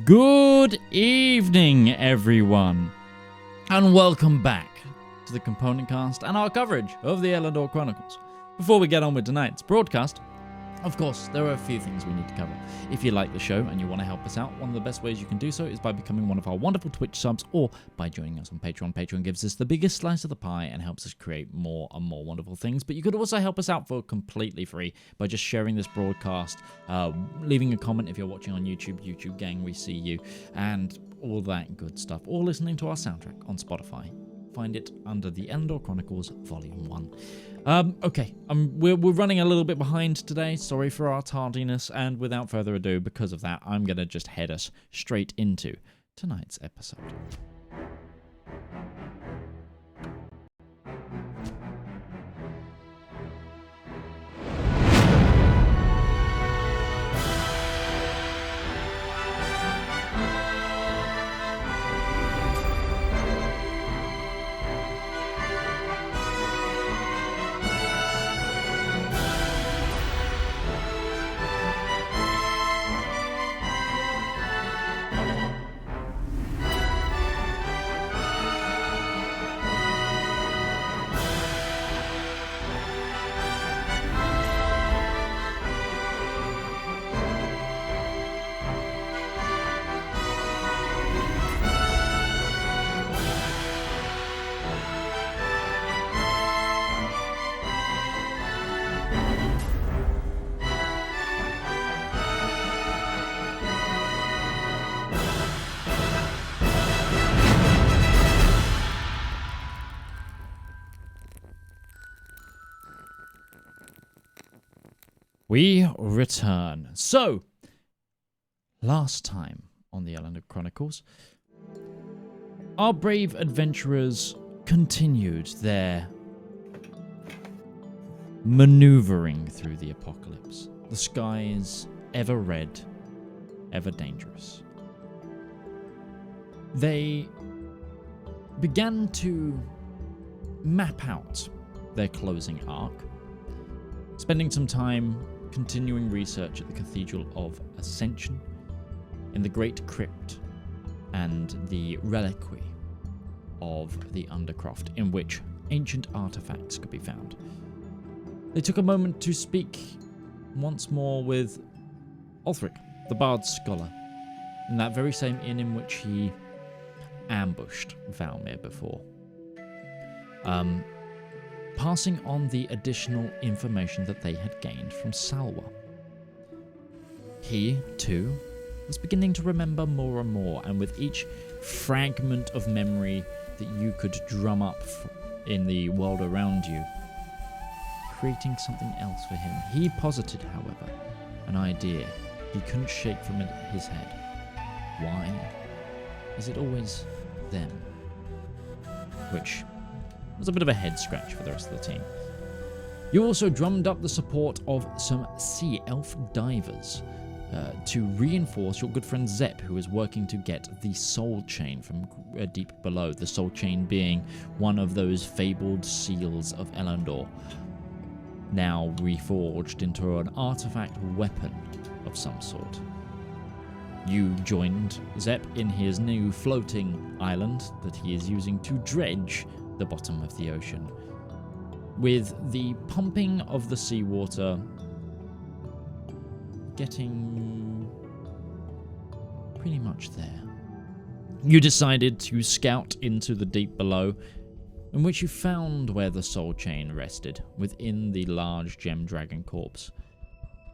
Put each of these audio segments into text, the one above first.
Good evening, everyone, and welcome back to the Component Cast and our coverage of the Elendor Chronicles. Before we get on with tonight's broadcast, of course, there are a few things we need to cover. If you like the show and you want to help us out, one of the best ways you can do so is by becoming one of our wonderful Twitch subs or by joining us on Patreon. Patreon gives us the biggest slice of the pie and helps us create more and more wonderful things. But you could also help us out for completely free by just sharing this broadcast, leaving a comment if you're watching on YouTube. YouTube gang, we see you, and all that good stuff. Or listening to our soundtrack on Spotify. Find it under the Elendor Chronicles Volume 1. Okay, we're running a little bit behind today. Sorry for our tardiness, and without further ado, because of that, I'm going to just head us straight into tonight's episode. We return. So, last time on the Elendor Chronicles, our brave adventurers continued their maneuvering through the apocalypse. The skies ever red, ever dangerous. They began to map out their closing arc, spending some time continuing research at the Cathedral of Ascension, in the Great Crypt, and the Reliquary of the Undercroft, in which ancient artifacts could be found. They took a moment to speak once more with Ulfric, the Bard's Scholar, in that very same inn in which he ambushed Valymr before. Passing on the additional information that they had gained from Salwa. He, too, was beginning to remember more and more, and with each fragment of memory that you could drum up in the world around you, creating something else for him. He posited, however, an idea he couldn't shake from his head. Why is it always them? Which was a bit of a head scratch for the rest of the team. You also drummed up the support of some sea elf divers to reinforce your good friend Zep, who is working to get the soul chain from deep below. The soul chain being one of those fabled seals of Elendor, now reforged into an artifact weapon of some sort. You joined Zep in his new floating island that he is using to dredge the bottom of the ocean, with the pumping of the seawater getting pretty much there. You decided to scout into the deep below, in which you found where the soul chain rested, within the large gem dragon corpse.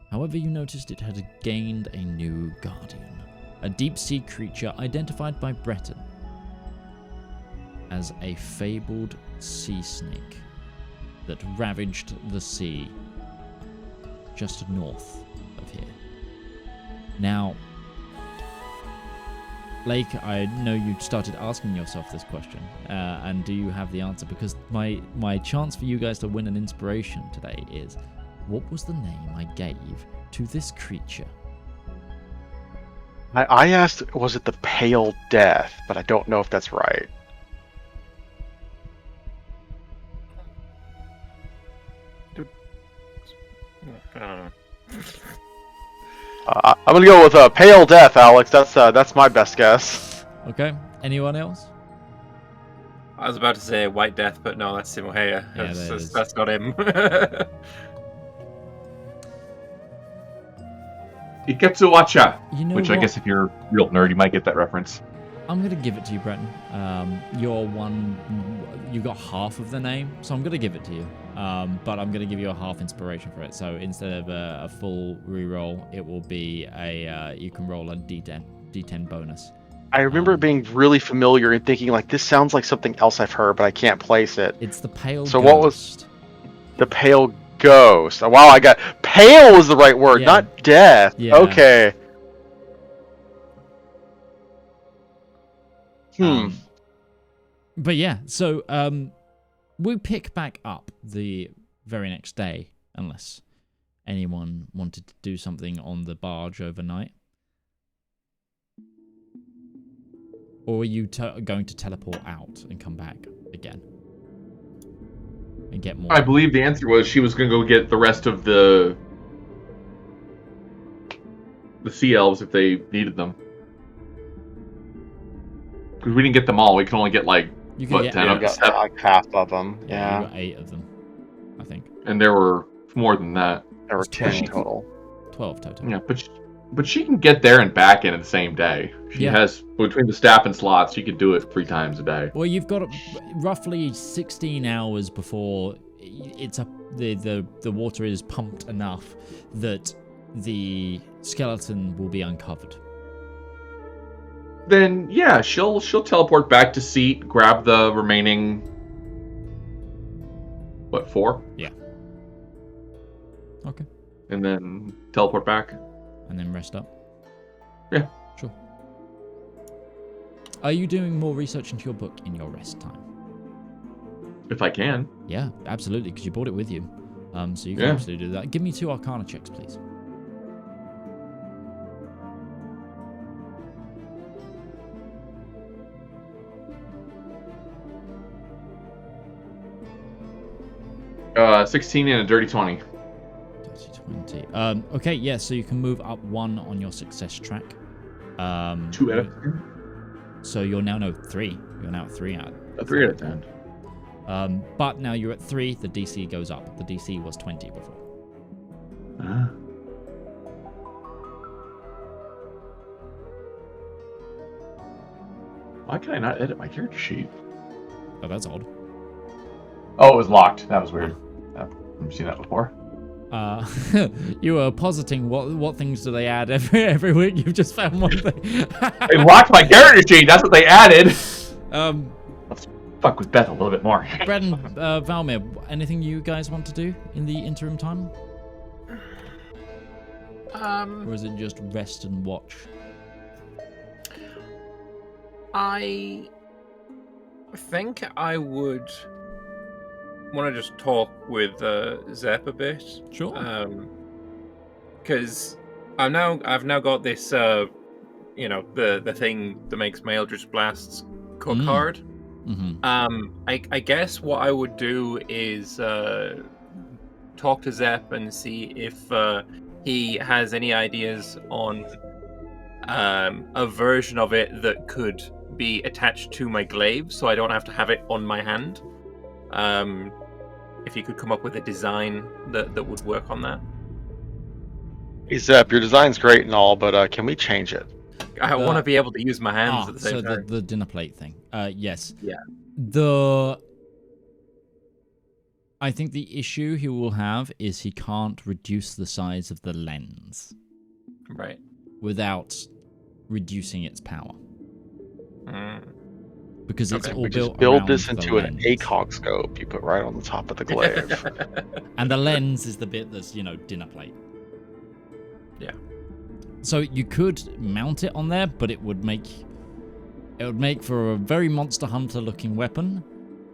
However, you noticed it had gained a new guardian, a deep-sea creature identified by Breton as a fabled sea snake that ravaged the sea just north of here. Now, Lake, I know you started asking yourself this question, and do you have the answer? Because my chance for you guys to win an inspiration today is, what was the name I gave to this creature? I asked, was it the Pale Death? But I don't know if that's right. I'm gonna go with Pale Death, Alex. That's my best guess. Okay. Anyone else? I was about to say White Death, but no, that's Simohea. Yeah, That's not him. Iketsuwacha, You know which what? I guess if you're a real nerd, you might get that reference. I'm gonna give it to you, Breton. You got half of the name, so I'm gonna give it to you. But I'm gonna give you a half inspiration for it. So instead of a full reroll, it will be you can roll a D10 bonus. I remember it being really familiar and thinking like this sounds like something else I've heard, but I can't place it. It's the Pale So Ghost. what was the Pale Ghost? Oh, wow, I got pale was the right word, Yeah. not death. Yeah. Okay. But yeah, so we pick back up the very next day, unless anyone wanted to do something on the barge overnight. Or are you going to teleport out and come back again? And get more? I believe the answer was she was going to go get the rest of the sea elves if they needed them. Because we didn't get them all. We can only get like You can what, get 10 I of got them? like half of them. You Yeah, got 8 of them, I think. And there were more than that. there were It's 10 12. total. 12 total. Yeah, but she can get there and back in the same day. She Yeah. has between the staff and slots. She could do it 3 times a day. Well, you've got roughly 16 hours before the water is pumped enough that the skeleton will be uncovered. Then yeah, she'll teleport back to seat, grab the remaining 4? Yeah. Okay. And then teleport back. And then rest up. Yeah. Sure. Are you doing more research into your book in your rest time? If I can. Yeah, absolutely, because you brought it with you. So you can Yeah. absolutely do that. Give me 2 Arcana checks, please. Uh, 16 and a dirty 20. Dirty 20. Okay, yeah, so you can move up 1 on your success track. 2 out of 10. So you're now 3. You're now at 3 out. A 3 out of 10. But now you're at 3, the DC goes up. The DC was 20 before. Ah. Why can I not edit my character sheet? Oh, that's odd. Oh, it was locked. That was weird. I've never seen that before. You were positing what things do they add every week? You've just found one thing. They locked my character sheet. That's what they added. Um, Let's fuck with Beth a little bit more. Breton, Valymr, anything you guys want to do in the interim time? Or is it just rest and watch? I think I would want to just talk with Zep a bit. Sure. Because I've now got this, the thing that makes my Eldritch Blasts cook hard. Mm-hmm. I guess what I would do is talk to Zep and see if he has any ideas on a version of it that could be attached to my glaive, so I don't have to have it on my hand. If he could come up with a design that would work on that. Hey Zep, your design's great and all, but can we change it? I want to be able to use my hands at the same time. the dinner plate thing. Yes. Yeah. I think the issue he will have is he can't reduce the size of the lens. Right. Without reducing its power. Mm. Because it's all We built just build around this the into an lens. ACOG scope you put right on the top of the glaive. And the lens is the bit that's, dinner plate. Yeah. So you could mount it on there, but it would make for a very Monster Hunter looking weapon.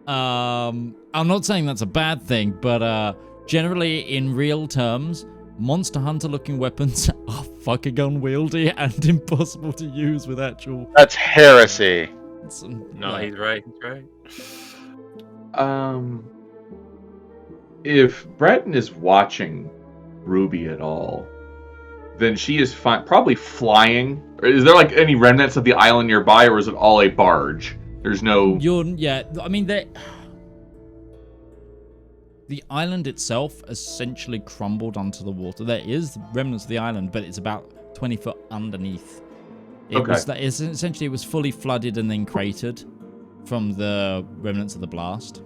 I'm not saying that's a bad thing, but generally in real terms, Monster Hunter looking weapons are fucking unwieldy and impossible to use with actual... That's heresy. No, he's right. He's right. If Breton is watching Ruby at all, then she is probably flying. Is there like any remnants of the island nearby, or is it all a barge? There's no. I mean, the island itself essentially crumbled onto the water. There is remnants of the island, but it's about 20 foot underneath. It was fully flooded and then cratered from the remnants of the blast.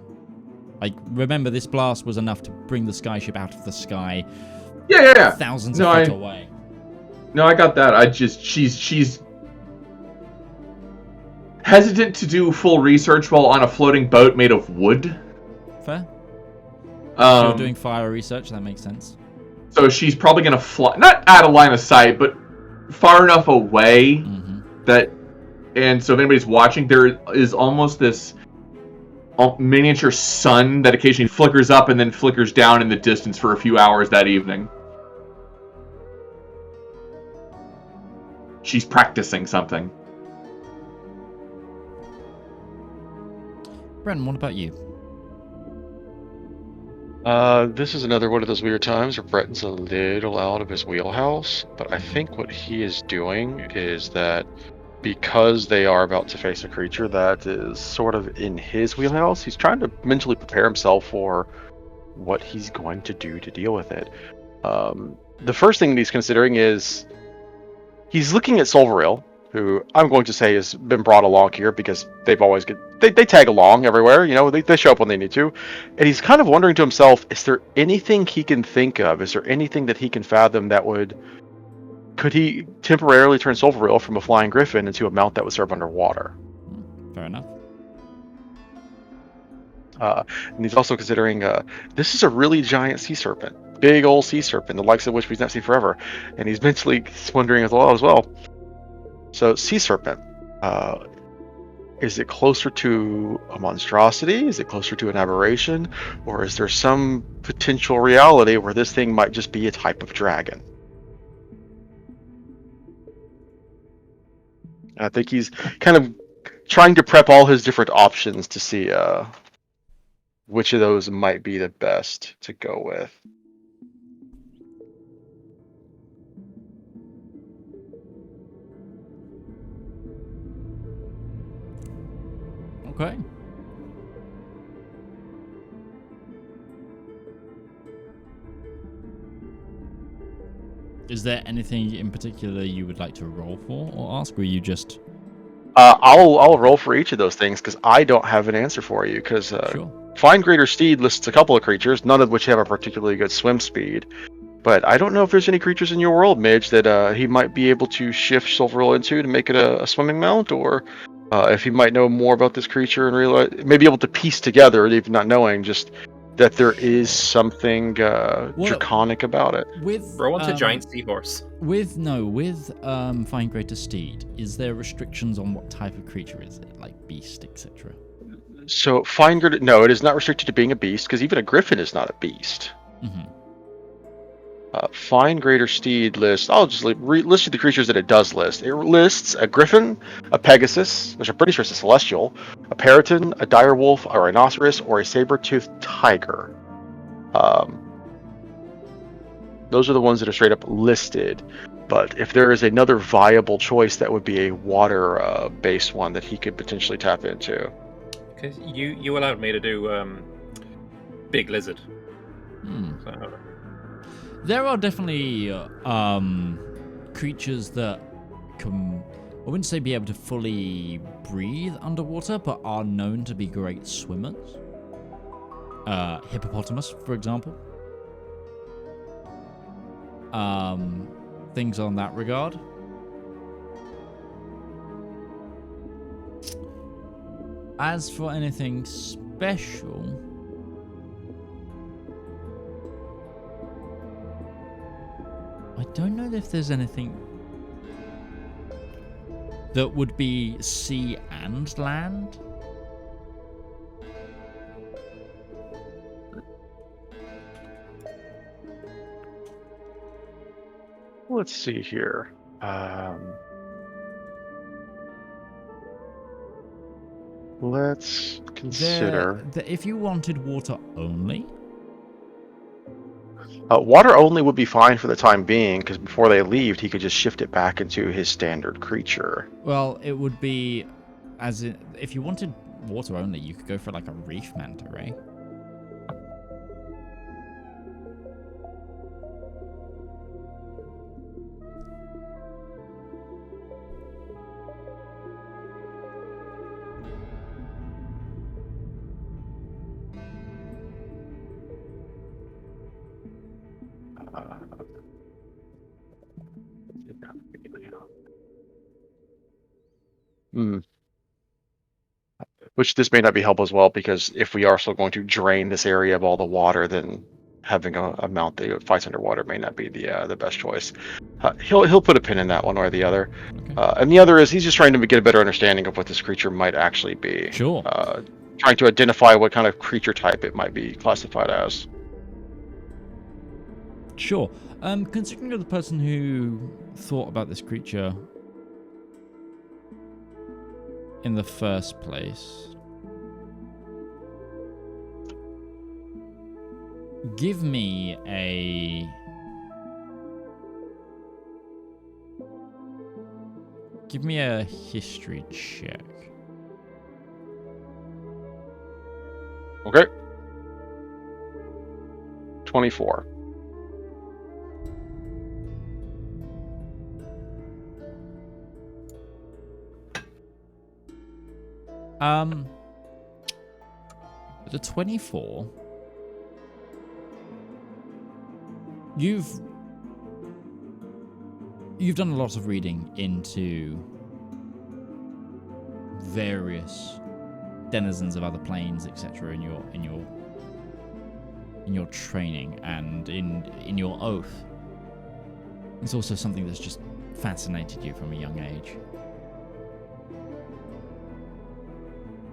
Like, remember, this blast was enough to bring the skyship out of the sky. Yeah. Thousands of feet away. No, I got that. She's hesitant to do full research while on a floating boat made of wood. Fair. So you're doing fire research, that makes sense. So she's probably going to fly, not out of line of sight, but far enough away that, and so if anybody's watching, there is almost this miniature sun that occasionally flickers up and then flickers down in the distance for a few hours that evening. She's practicing something. Brennan, what about you? This is another one of those weird times where Breton's a little out of his wheelhouse, but I think what he is doing is that because they are about to face a creature that is sort of in his wheelhouse, he's trying to mentally prepare himself for what he's going to do to deal with it. The first thing that he's considering is he's looking at Solveril, who I'm going to say has been brought along here because they've always they tag along everywhere, you know, they show up when they need to. And he's kind of wondering to himself, is there anything he can think of? Is there anything that he can fathom that could he temporarily turn Solveril from a flying griffin into a mount that would serve underwater? Fair enough. And he's also considering, this is a really giant sea serpent. Big old sea serpent, the likes of which we've not seen forever. And he's mentally wondering as well. So, sea serpent. Is it closer to a monstrosity? Is it closer to an aberration? Or is there some potential reality where this thing might just be a type of dragon? I think he's kind of trying to prep all his different options to see which of those might be the best to go with. Okay. Is there anything in particular you would like to roll for or ask, or you just... I'll roll for each of those things because I don't have an answer for you. Because Sure. Find Greater Steed lists a couple of creatures, none of which have a particularly good swim speed. But I don't know if there's any creatures in your world, Midge, that he might be able to shift Silveril into to make it a swimming mount, or if he might know more about this creature and realize, maybe able to piece together, even not knowing, just that there is something draconic about it. Roll into giant seahorse. With Find Greater Steed, is there restrictions on what type of creature is it, like beast, etc.? So Find Greater, no, it is not restricted to being a beast, because even a griffin is not a beast. Mm-hmm. Find Greater Steed list. I'll just list you the creatures that it does list. It lists a griffin, a pegasus, which I'm pretty sure is a celestial, a periton, a direwolf, a rhinoceros, or a saber-toothed tiger. Those are the ones that are straight up listed. But if there is another viable choice, that would be a water-based one that he could potentially tap into. Because you allowed me to do big lizard. So. There are definitely creatures that can, I wouldn't say be able to fully breathe underwater, but are known to be great swimmers. Hippopotamus, for example. Things on that regard. As for anything special... I don't know if there's anything that would be sea and land. Let's see here. Let's consider... If you wanted water only, Water only would be fine for the time being, because before they leave, he could just shift it back into his standard creature. Well, it would be if you wanted water only, you could go for like a reef manta ray. Which this may not be helpful as well, because if we are still going to drain this area of all the water, then having a mount that fights underwater may not be the best choice. He'll put a pin in that one way or the other. Okay. And the other is he's just trying to get a better understanding of what this creature might actually be. Sure. Trying to identify what kind of creature type it might be classified as. Sure. Considering you're the person who thought about this creature in the first place, give me a history check. Okay. 24. With a 24, you've done a lot of reading into various denizens of other planes, etc. in your training and in your oath. It's also something that's just fascinated you from a young age.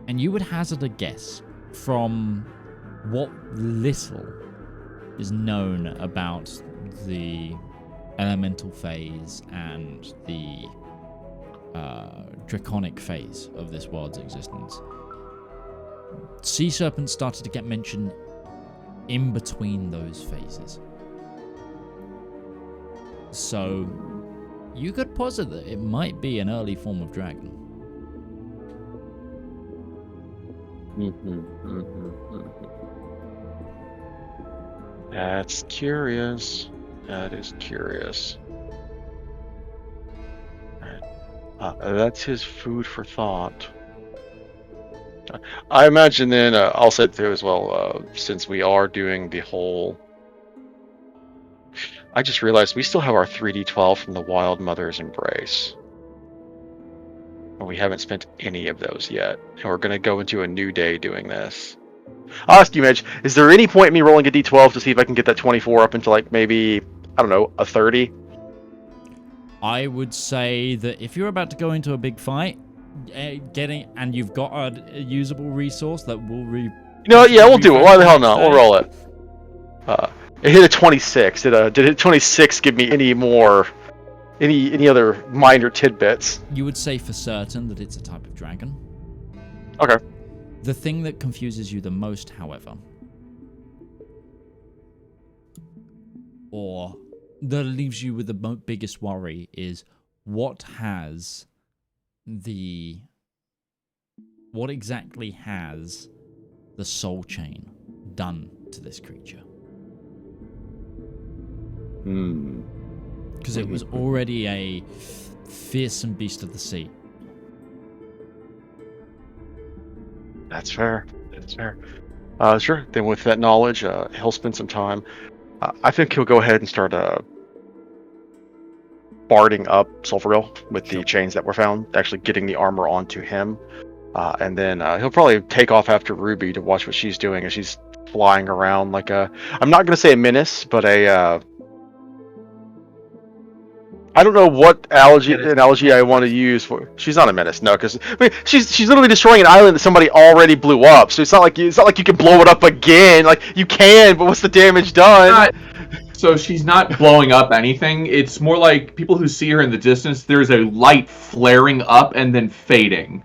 And you would hazard a guess from what little is known about the elemental phase and the draconic phase of this world's existence. Sea serpents started to get mentioned in between those phases. So you could posit that it might be an early form of dragon. That's curious. That is curious. That's his food for thought. I imagine then I'll say it through as well, since we are doing the whole... I just realized we still have our 3d12 from the Wild Mother's Embrace. And we haven't spent any of those yet. And we're going to go into a new day doing this. I'll ask you, Midge, is there any point in me rolling a d12 to see if I can get that 24 up into, like, maybe, I don't know, a 30? I would say that if you're about to go into a big fight, and you've got a usable resource that will You know what? Yeah, we'll do it. Why the hell not? We'll roll it. It hit a 26. Did it 26 give me any more... Any other minor tidbits? You would say for certain that it's a type of dragon. Okay. The thing that confuses you the most, however, or that leaves you with the biggest worry, is what exactly has the soul chain done to this creature? Because it was already a fearsome beast of the sea. That's fair. That's fair. Sure. Then with that knowledge, he'll spend some time. I think he'll go ahead and start barding up Sulfuril with the chains that were found, actually getting the armor onto him. And then he'll probably take off after Ruby to watch what she's doing as she's flying around like a... I'm not going to say a menace, but a... I don't know what analogy I want to use for. She's not a menace, no, because I mean, she's literally destroying an island that somebody already blew up. So it's not like you can blow it up again. Like you can, but what's the damage done? So she's not blowing up anything. It's more like people who see her in the distance. There's a light flaring up and then fading.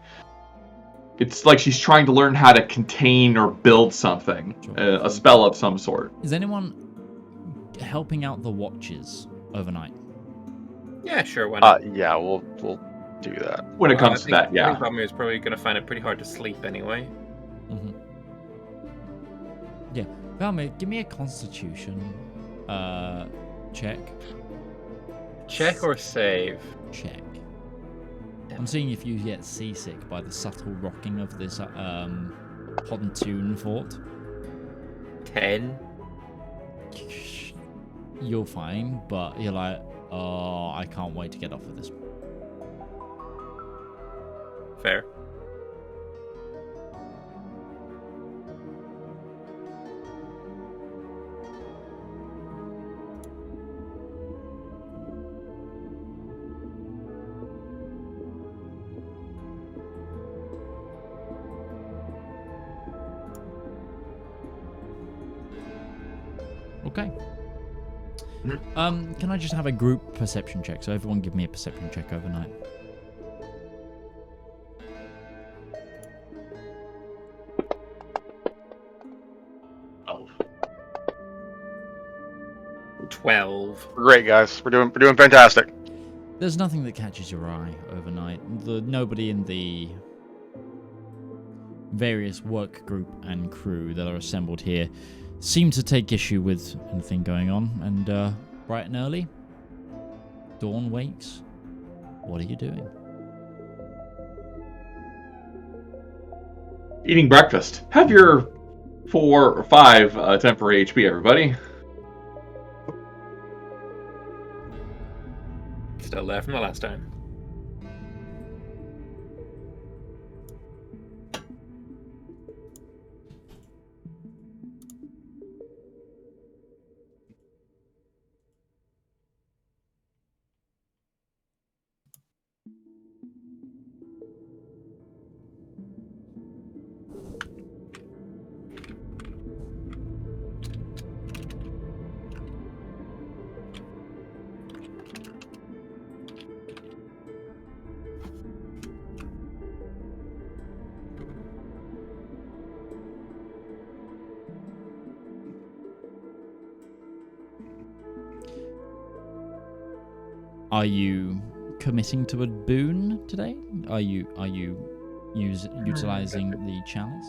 It's like she's trying to learn how to contain or build something, a spell of some sort. Is anyone helping out the watches overnight? Yeah, sure, why not? Yeah, we'll do that. When it comes I to that, I yeah. think Valymr is probably going to find it pretty hard to sleep anyway. Mm-hmm. Yeah, Valymr, give me a Constitution check. Check or save? Check. I'm seeing if you get seasick by the subtle rocking of this pontoon fort. 10. You're fine, but you're like, oh, I can't wait to get off of this. Fair. Okay. Can I just have a group perception check? So everyone give me a perception check overnight. Oh. 12. Great, guys. We're doing fantastic. There's nothing that catches your eye overnight. Nobody in the various work group and crew that are assembled here seem to take issue with anything going on. And bright and early, dawn wakes. What are you doing? Eating breakfast. Have your 4 or 5 temporary HP, everybody. Still there from the last time. Are you committing to a boon today? Are you utilizing the chalice?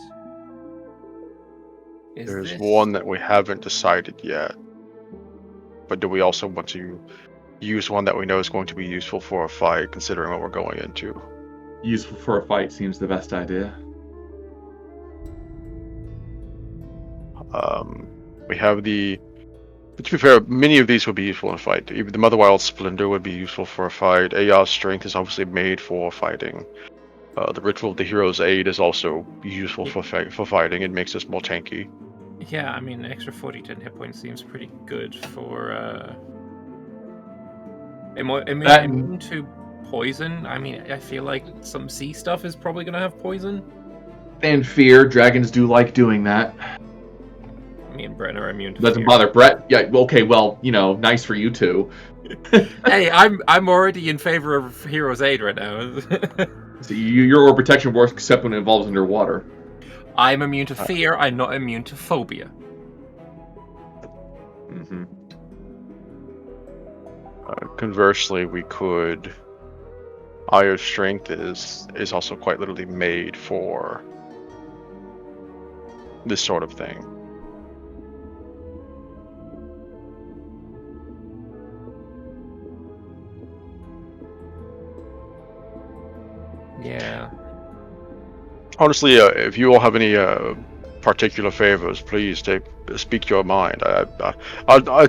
There's one that we haven't decided yet. But do we also want to use one that we know is going to be useful for a fight, considering what we're going into? Useful for a fight seems the best idea. We have but to be fair, many of these would be useful in a fight. Even the Motherwild Splendor would be useful for a fight. Ayah's Strength is obviously made for fighting. The Ritual of the Hero's Aid is also useful for fighting. It makes us more tanky. Yeah, I mean, extra 42 hit points seems pretty good for immune to poison. I mean, I feel like some sea stuff is probably going to have poison. And fear. Dragons do like doing that. Me and Brett are immune to Doesn't fear. bother Brett. Yeah, okay, well, nice for you two. Hey, I'm already in favor of Hero's Aid right now. So your aura protection works except when it involves underwater. I'm immune to fear. I'm not immune to phobia. Mm-hmm. Conversely, we could. Aya's Strength is also quite literally made for this sort of thing. Yeah. Honestly, if you all have any particular favors, please speak your mind.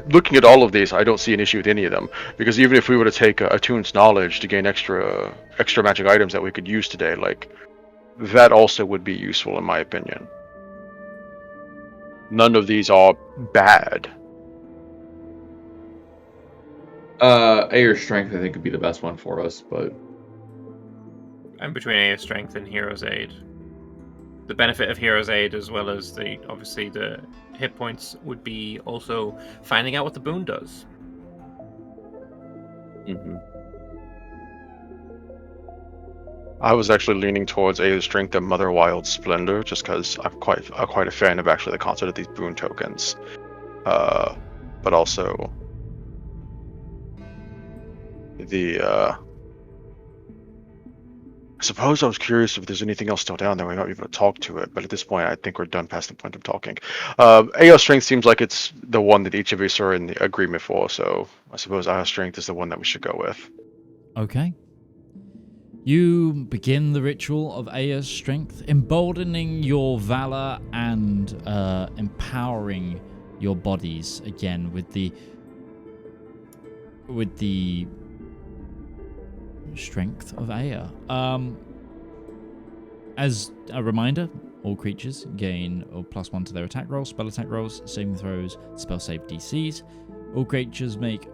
Looking at all of these, I don't see an issue with any of them, because even if we were to take Attune's knowledge to gain extra magic items that we could use today, like that also would be useful in my opinion. None of these are bad. Ayer's Strength, I think, would be the best one for us, but I'm between Aya's Strength and Hero's Aid. The benefit of Hero's Aid, as well as obviously the hit points, would be also finding out what the boon does. Mm-hmm. I was actually leaning towards Aya's Strength and Motherwild Splendor, just because I'm quite a fan of actually the concept of these boon tokens. but also the. I suppose I was curious if there's anything else still down there. We might be able to talk to it, but at this point, I think we're done past the point of talking. AO Strength seems like it's the one that each of us are in the agreement for, so I suppose AO Strength is the one that we should go with. Okay. You begin the ritual of Aya's strength, emboldening your valor and empowering your bodies again with the strength of Aya. As a reminder, all creatures gain a +1 to their attack rolls, spell attack rolls, saving throws, spell save DCs. All creatures make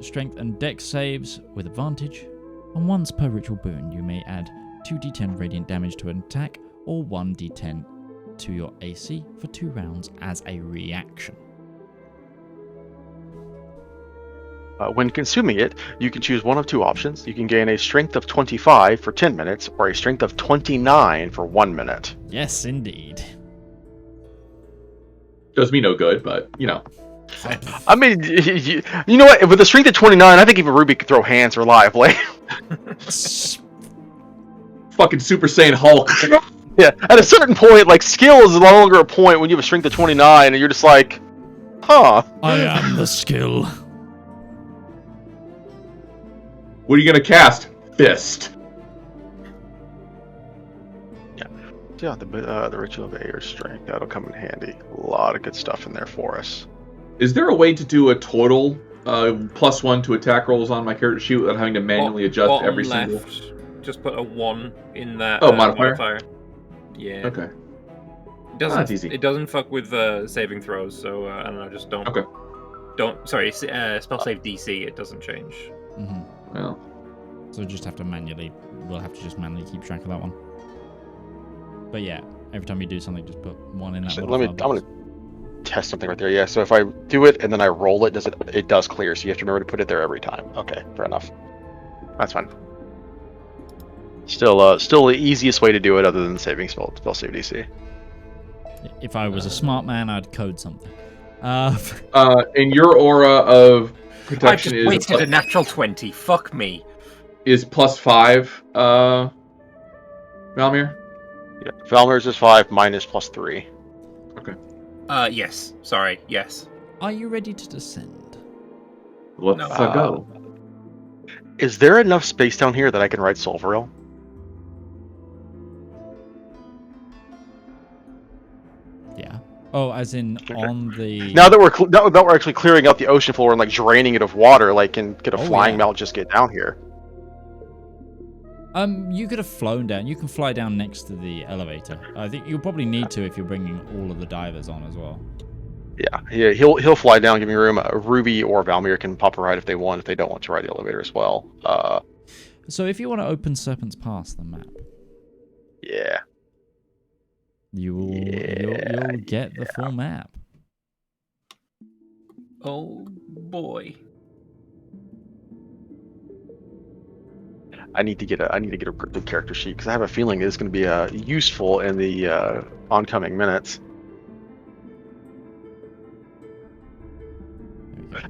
strength and dex saves with advantage. And once per ritual boon, you may add 2d10 radiant damage to an attack or 1d10 to your AC for 2 rounds as a reaction. When consuming it, you can choose one of 2 options. You can gain a strength of 25 for 10 minutes or a strength of 29 for 1 minute. Yes, indeed. Does me no good, but, you know. I mean, you know what? With a strength of 29, I think even Ruby could throw hands reliably. Fucking Super Saiyan Hulk. Yeah, at a certain point, like, skill is no longer a point when you have a strength of 29, and you're just like, huh. I am the skill. What are you gonna cast? Fist. Yeah, the Ritual of Air Strength, that'll come in handy. A lot of good stuff in there for us. Is there a way to do a total +1 to attack rolls on my character sheet without having to manually adjust every single? Just put a 1 in that modifier? Yeah. Okay. It doesn't. That's easy. It doesn't fuck with saving throws, so I don't know. Just don't. Okay. Sorry, spell save DC. It doesn't change. Mm-hmm. Well. So we'll just manually keep track of that one. But yeah, every time you do something, just put 1 in that. So I'm gonna test something right there. Yeah, so if I do it and then I roll it, it does clear, so you have to remember to put it there every time. Okay, fair enough. That's fine. Still the easiest way to do it other than saving spell save DC. If I was a smart man, I'd code something. In your aura of protection I just wasted a natural 20. Fuck me. Is +5, Valymr? Yeah, Valymr's is 5, mine is +3. Okay. Yes. Sorry, yes. Are you ready to descend? Let's go. Is there enough space down here that I can write Solvaril? Yeah. Oh, as in on the... Now that we're actually clearing out the ocean floor and like draining it of water, like could a flying mount just get down here? You could have flown down. You can fly down next to the elevator. I think you'll probably need to if you're bringing all of the divers on as well. Yeah. He'll fly down, give me room. Ruby or Valymr can pop a ride if they want. If they don't want to ride the elevator as well. So if you want to open Serpent's Pass, the map. Yeah. You'll get the full map. Oh boy. I need to get a good character sheet because I have a feeling it's going to be useful in the oncoming minutes.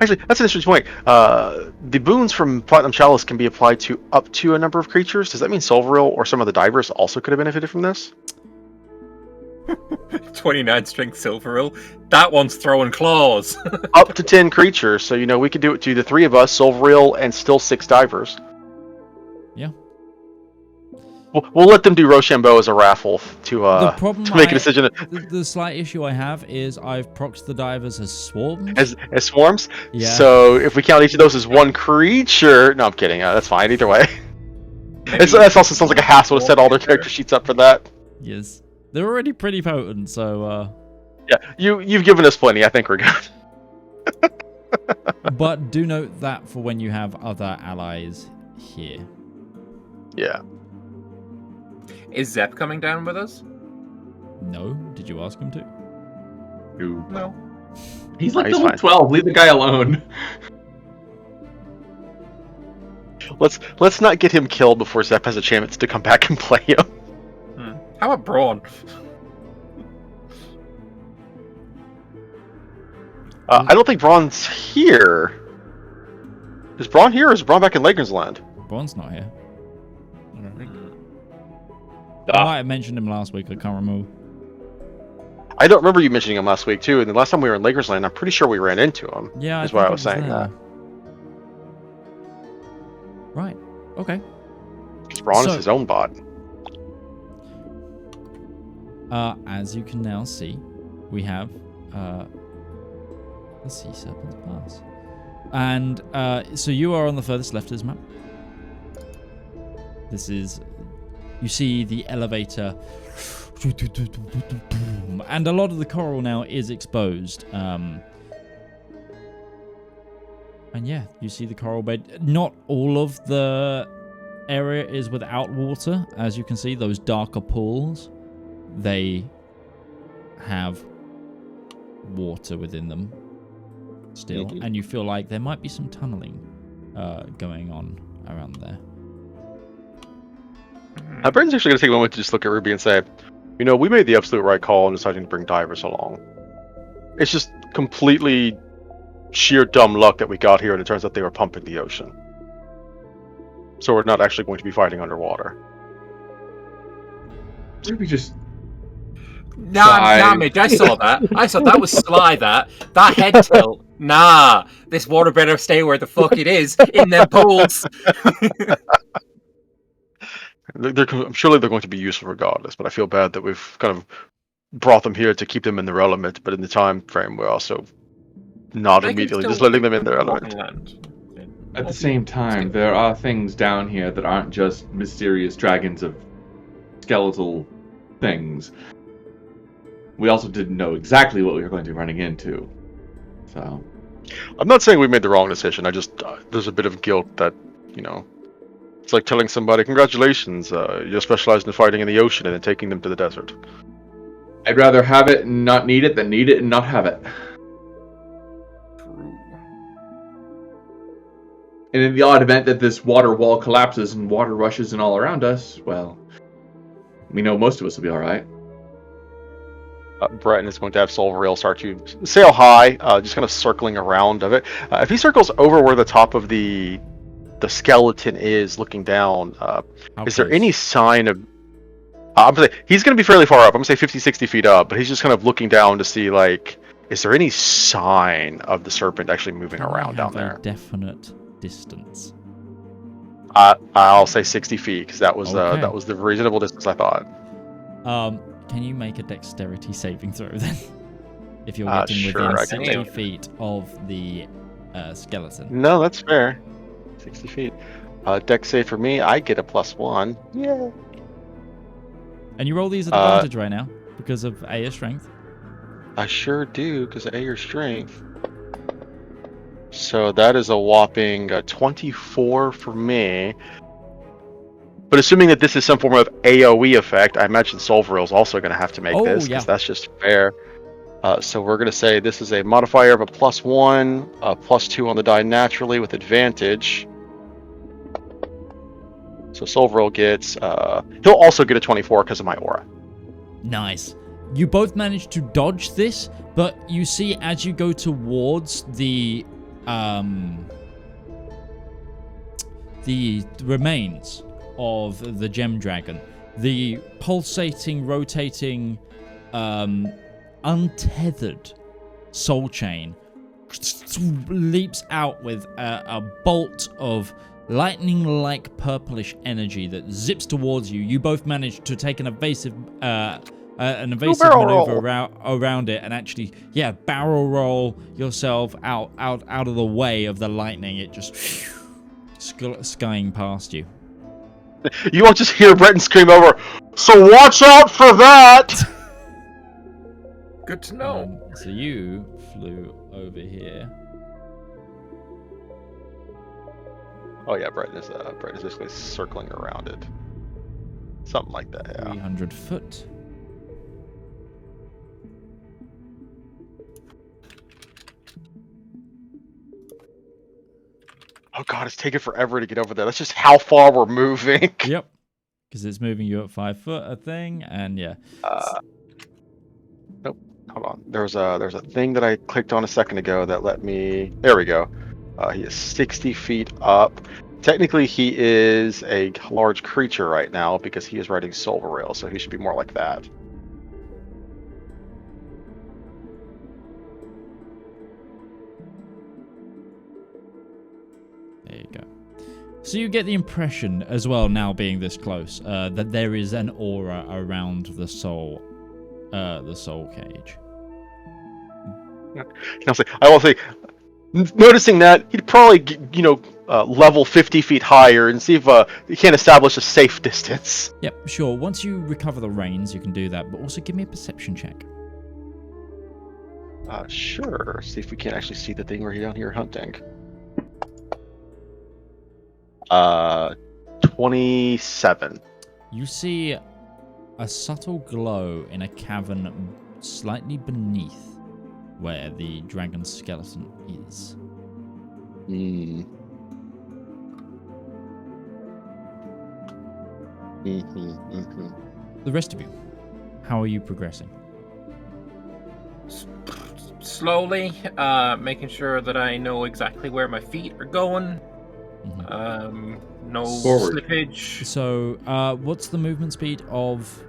Actually, that's an interesting point. The boons from Platinum Chalice can be applied to up to a number of creatures. Does that mean Solvaril or some of the divers also could have benefited from this? 29 strength Silveril. That one's throwing claws. Up to 10 creatures, so we could do it to the 3 of us, Solvaril, and still 6 divers. Yeah. We'll let them do Rochambeau as a raffle to make a decision. The slight issue I have is I've procced the divers as swarms. As swarms? Yeah. So if we count each of those as one creature... No, I'm kidding. That's fine either way. That also sounds like a hassle to set all their character sheets up for that. Yes. They're already pretty potent, so... Yeah, you've given us plenty. I think we're good. But do note that for when you have other allies here. Yeah. Is Zep coming down with us? No? Did you ask him to? No. He's like level 12. Leave the guy alone. Let's not get him killed before Zep has a chance to come back and play him. How about Braun? I don't think Braun's here. Is Braun here or is Braun back in Laker's Land? Braun's not here. I don't think. I might have mentioned him last week. I can't remember. I don't remember you mentioning him last week too. And the last time we were in Laker's Land, I'm pretty sure we ran into him. Yeah, is why I was saying there. that. Right. Okay. Because Braun is his own bot. As you can now see, we have the Sea Serpent's Pass. And so you are on the furthest left of this map. This is... You see the elevator... And a lot of the coral now is exposed. And yeah, you see the coral bed. Not all of the area is without water. As you can see, those darker pools, they have water within them still. And you feel like there might be some tunneling going on around there. Brendan's actually going to take a moment to just look at Ruby and say, you know, we made the absolute right call in deciding to bring divers along. It's just completely sheer dumb luck that we got here and it turns out they were pumping the ocean. So we're not actually going to be fighting underwater. Ruby just... Nah, Mitch, I saw that. I saw that was sly, that head tilt. Nah, this water better stay where the fuck it is, in them pools. Surely they're going to be useful regardless, but I feel bad that we've kind of brought them here to keep them in their element, but in the time frame we're also not immediately just letting them in their element. At the same time, there are things down here that aren't just mysterious dragons of skeletal things. We also didn't know exactly what we were going to be running into. So, I'm not saying we made the wrong decision. I just there's a bit of guilt that, you know, it's like telling somebody, congratulations, you're specialized in fighting in the ocean and then taking them to the desert. I'd rather have it and not need it than need it and not have it. And in the odd event that this water wall collapses and water rushes in all around us, well, we know most of us will be alright. Breton is going to have Solvariel start to sail high, just kind of circling around of it. If he circles over where the top of the skeleton is, looking down, is there any sign of... I'm gonna say, he's going to be fairly far up. I'm going to say 50, 60 feet up, but he's just kind of looking down to see, like, is there any sign of the serpent actually moving around down there? Definite distance. I'll say 60 feet, because that was the reasonable distance I thought. Can you make a dexterity saving throw then? If you're getting within 60 feet of the skeleton. No, that's fair. 60 feet. Dex save for me, I get a +1. Yeah. And you roll these at advantage right now because of A, your strength. I sure do, because of A, your strength. So that is a whopping 24 for me. But assuming that this is some form of AoE effect, I imagine Solvariel is also going to have to make this, because that's just fair. So we're going to say this is a modifier of a +1, a +2 on the die naturally with advantage. So Solvariel gets... he'll also get a 24 because of my aura. Nice. You both managed to dodge this, but you see as you go towards the remains of the gem dragon, the pulsating, rotating, untethered soul chain leaps out with a bolt of lightning-like purplish energy that zips towards you. You both manage to take an evasive maneuver around it and actually, barrel roll yourself out of the way of the lightning. It just skying past you. You won't just hear Breton scream over, "So watch out for that!" Good to know. So you flew over here. Oh yeah, Breton is basically circling around it. Something like that, yeah. 300 foot. Oh god, it's taking forever to get over there. That's just how far we're moving. Yep. Because it's moving you up 5 foot, I think, and yeah. Nope. hold on. There's a thing that I clicked on a second ago that let me. There we go. He is 60 feet up. Technically, he is a large creature right now because he is riding Silverrail, so he should be more like that. There you go. So you get the impression as well, now being this close, that there is an aura around the soul cage. I will say, noticing that, he'd probably, level 50 feet higher and see if he can't establish a safe distance. Yep, sure. Once you recover the reins, you can do that, but also give me a perception check. Sure. See if we can't actually see the thing we're down here hunting. 27. You see a subtle glow in a cavern slightly beneath where the dragon skeleton is. Mm. The rest of you, how are you progressing? Slowly, making sure that I know exactly where my feet are going. No Forward. slippage. So, what's the movement speed of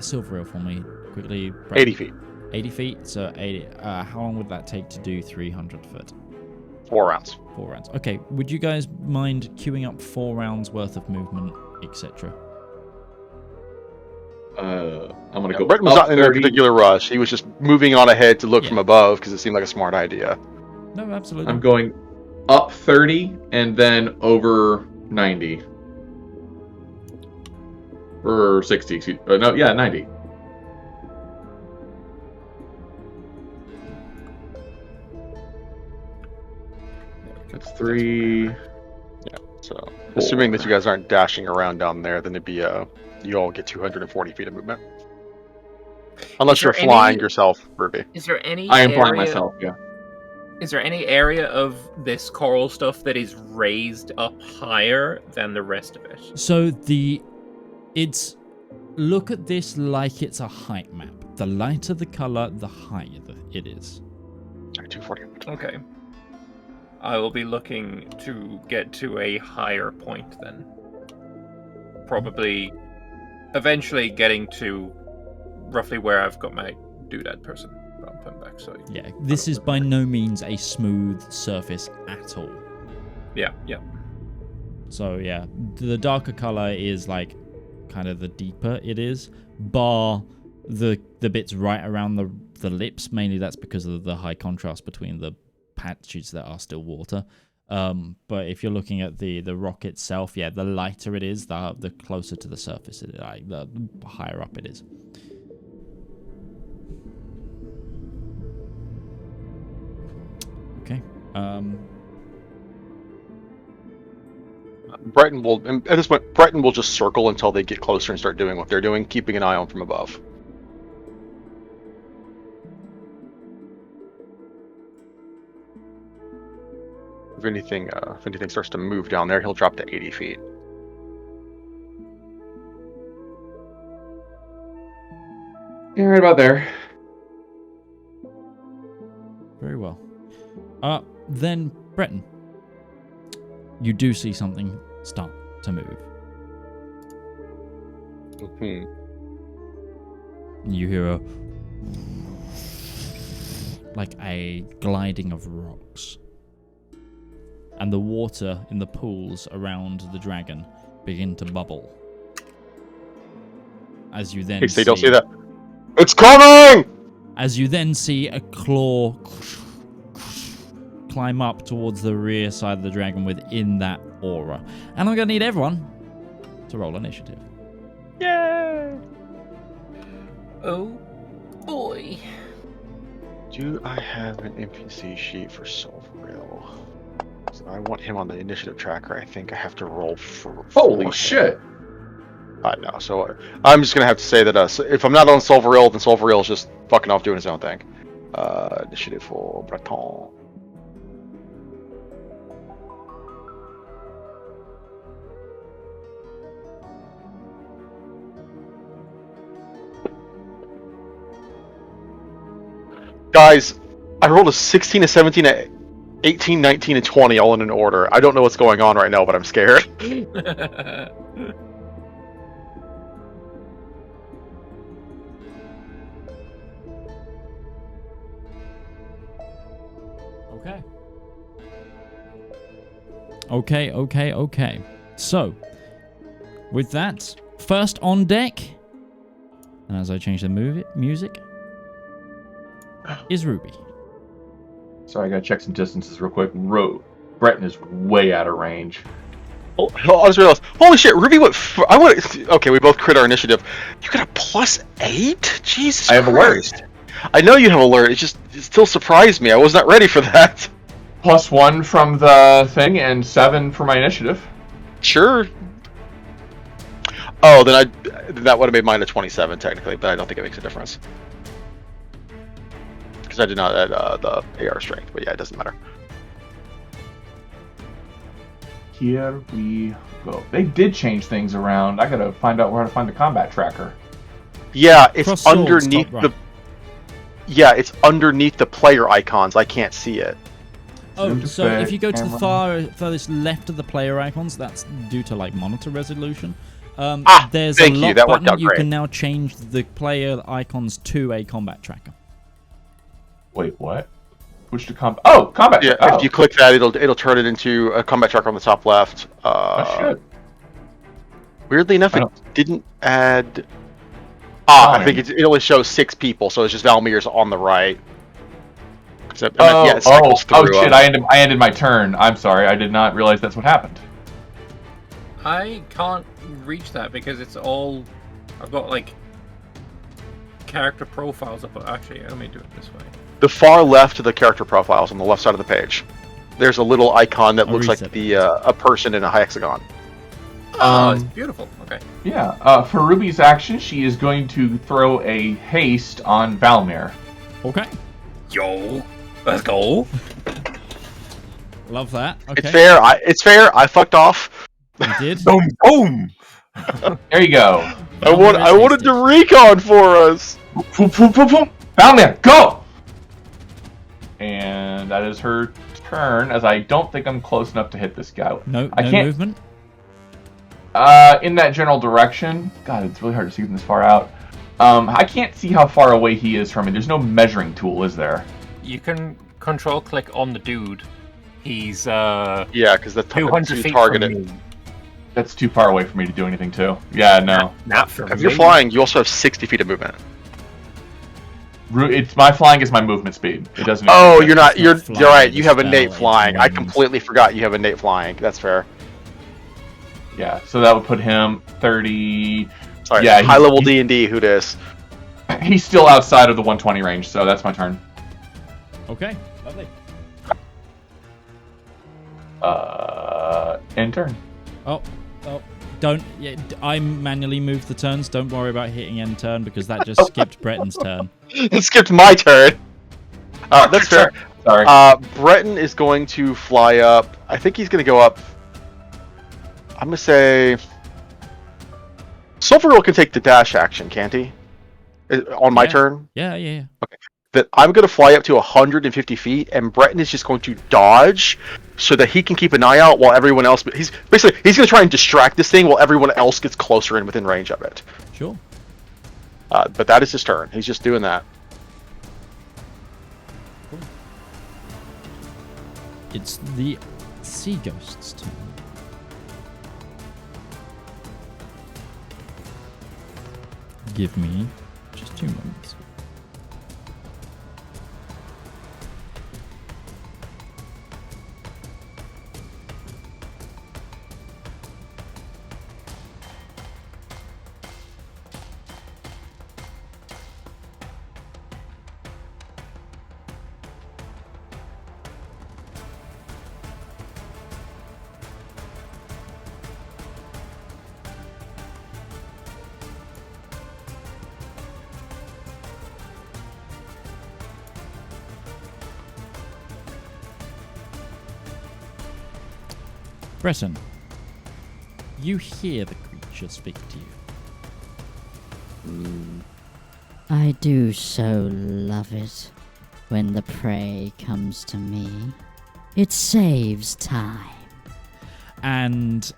Silverrail for me? Quickly. 80 feet. 80 feet? So, 80. How long would that take to do 300 foot? 4 rounds. 4 rounds. Okay, would you guys mind queuing up 4 rounds worth of movement, etc.? I'm gonna go. Breton was up not in a 30. particular rush. He was just moving on ahead to look Yeah. from above because it seemed like a smart idea. No, absolutely. I'm going up 30 and then over 90. Or 60. Excuse, no, yeah, 90. That's 3. So, assuming that you guys aren't dashing around down there, then it'd be you all get 240 feet of movement. Unless you're flying yourself, Ruby. Is there any I am area, flying myself, yeah. Is there any area of this coral stuff that is raised up higher than the rest of it? So look at this like it's a height map. The lighter the color, the higher it is. 240. Okay. I will be looking to get to a higher point then. Probably eventually getting to roughly where I've got my doodad person. I'm putting back, so Yeah, this is by no means a smooth surface at all. yeah. So yeah, the darker color is like kind of the deeper it is, bar the bits right around the lips. Mainly that's because of the high contrast between the patches that are still water. But if you're looking at the rock itself, yeah, the lighter it is, the closer to the surface it is, like the higher up it is. Okay. Breton will, at this point, Breton will just circle until they get closer and start doing what they're doing, keeping an eye on from above. If anything starts to move down there, he'll drop to 80 feet. Yeah, right about there. Very well. Then, Breton, you do see something start to move. You hear like a gliding of rocks. And the water in the pools around the dragon begin to bubble. As you then They don't see that. It's coming! As you then see a claw climb up towards the rear side of the dragon within that aura. And I'm going to need everyone to roll initiative. Yay! Oh boy. Do I have an NPC sheet for Silverrail? So I want him on the initiative tracker. I think I have to roll for. Holy shit! I know. So I'm just gonna have to say that if I'm not on Silverrail, then Silverrail is just fucking off doing his own thing. Initiative for Breton. Guys, I rolled a 16, a 17, a 18, 19, and 20 all in an order. I don't know what's going on right now, but I'm scared. Okay. So, with that, first on deck, and as I change the music, is Ruby. Sorry, I gotta check some distances real quick. Breton is way out of range. Oh, I just realized. Holy shit, Ruby went. Okay, we both crit our initiative. You got a +8? Jesus I have Christ. alert. I know you have alert. It still surprised me. I was not ready for that. +1 from the thing and 7 for my initiative. Sure. Oh, then that would have made mine a 27 technically, but I don't think it makes a difference because I did not add the AR strength. But yeah, it doesn't matter. Here we go. They did change things around. I gotta find out where to find the combat tracker. Yeah, it's Cross swords, underneath top right. the. Yeah, it's underneath the player icons. I can't see it. Oh, so if you go to the furthest left of the player icons, that's due to like monitor resolution. There's a lock that worked button. out You great. can now change the player icons to a combat tracker. Wait, what? Push to combat. Oh, combat. Yeah, Oh. if you click that, it'll turn it into a combat tracker on the top left. Oh, shit. Weirdly enough, I it don't- didn't add. Oh, I think it only shows 6 people, so it's just Valymr's on the right. It Oh cycles through shit! them. I ended my turn. I'm sorry. I did not realize that's what happened. I can't reach that because it's all. I've got like character profiles up. Actually, let me do it this way. The far left of the character profiles on the left side of the page, there's a little icon that looks like a person in a hexagon. Oh, it's beautiful. Okay. Yeah. For Ruby's action, she is going to throw a haste on Valymr. Okay. Yo, let's go. Love that. Okay. It's fair. I fucked off. You did. Boom, boom. There you go. I wanted to recon for us. Valymr, go! And that is her turn, as I don't think I'm close enough to hit this guy. No I can't. movement. In that general direction. God, it's really hard to see from this far out. I can't see how far away he is from me. There's no measuring tool, is there? You can control click on the dude. He's Yeah, because the 200 feet targeted. from you. That's too far away for me to do anything too. Yeah, no. Not for If me. you're flying, you also have 60 feet of movement. It's my flying is my movement speed. It doesn't. Oh, include you're not. It's You're not flying, right. You it's have spell, innate it's flying. I wings. completely forgot you have innate flying. That's fair. Yeah, so that would put him 30. Sorry. Yeah, High level D&D. Who dis? He's still outside of the 120 range, so that's my turn. Okay. Lovely. End turn. Oh. Don't. Yeah, I manually moved the turns. Don't worry about hitting end turn because that just skipped Breton's turn. It skipped my turn. That's fair. Sorry. Breton is going to fly up. I think he's going to go up. I'm going to say. Sulfur Girl can take the dash action, can't he? On my Yeah. turn? Yeah. That I'm going to fly up to 150 feet, and Breton is just going to dodge so that he can keep an eye out while everyone else. He's going to try and distract this thing while everyone else gets closer and within range of it. Sure. But that is his turn. He's just doing that. Cool. It's the Sea Ghost's turn. Give me just 2 moments. Breton, you hear the creature speak to you. I do so love it. When the prey comes to me, it saves time. And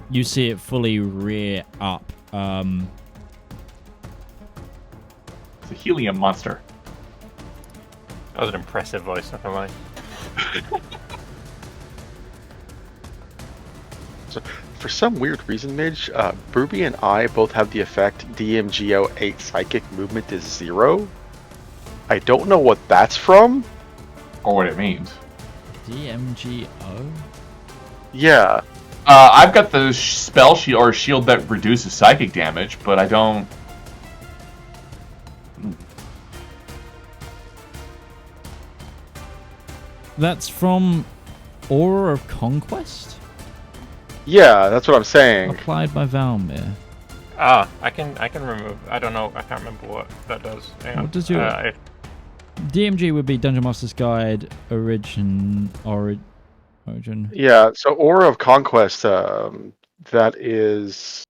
you see it fully rear up. It's a helium monster. That was an impressive voice, not gonna lie. So, for some weird reason, Midge, Ruby and I both have the effect DMGO 8 psychic movement is 0. I don't know what that's from. Or what it means. DMGO? Yeah. I've got the spell shield or shield that reduces psychic damage, but I don't. That's from Aura of Conquest? Yeah, that's what I'm saying. Applied by Valymr. Ah, I can remove. I don't know. I can't remember what that does. Hang on. What does your DMG would be Dungeon Master's Guide Origin. Yeah, so Aura of Conquest, that is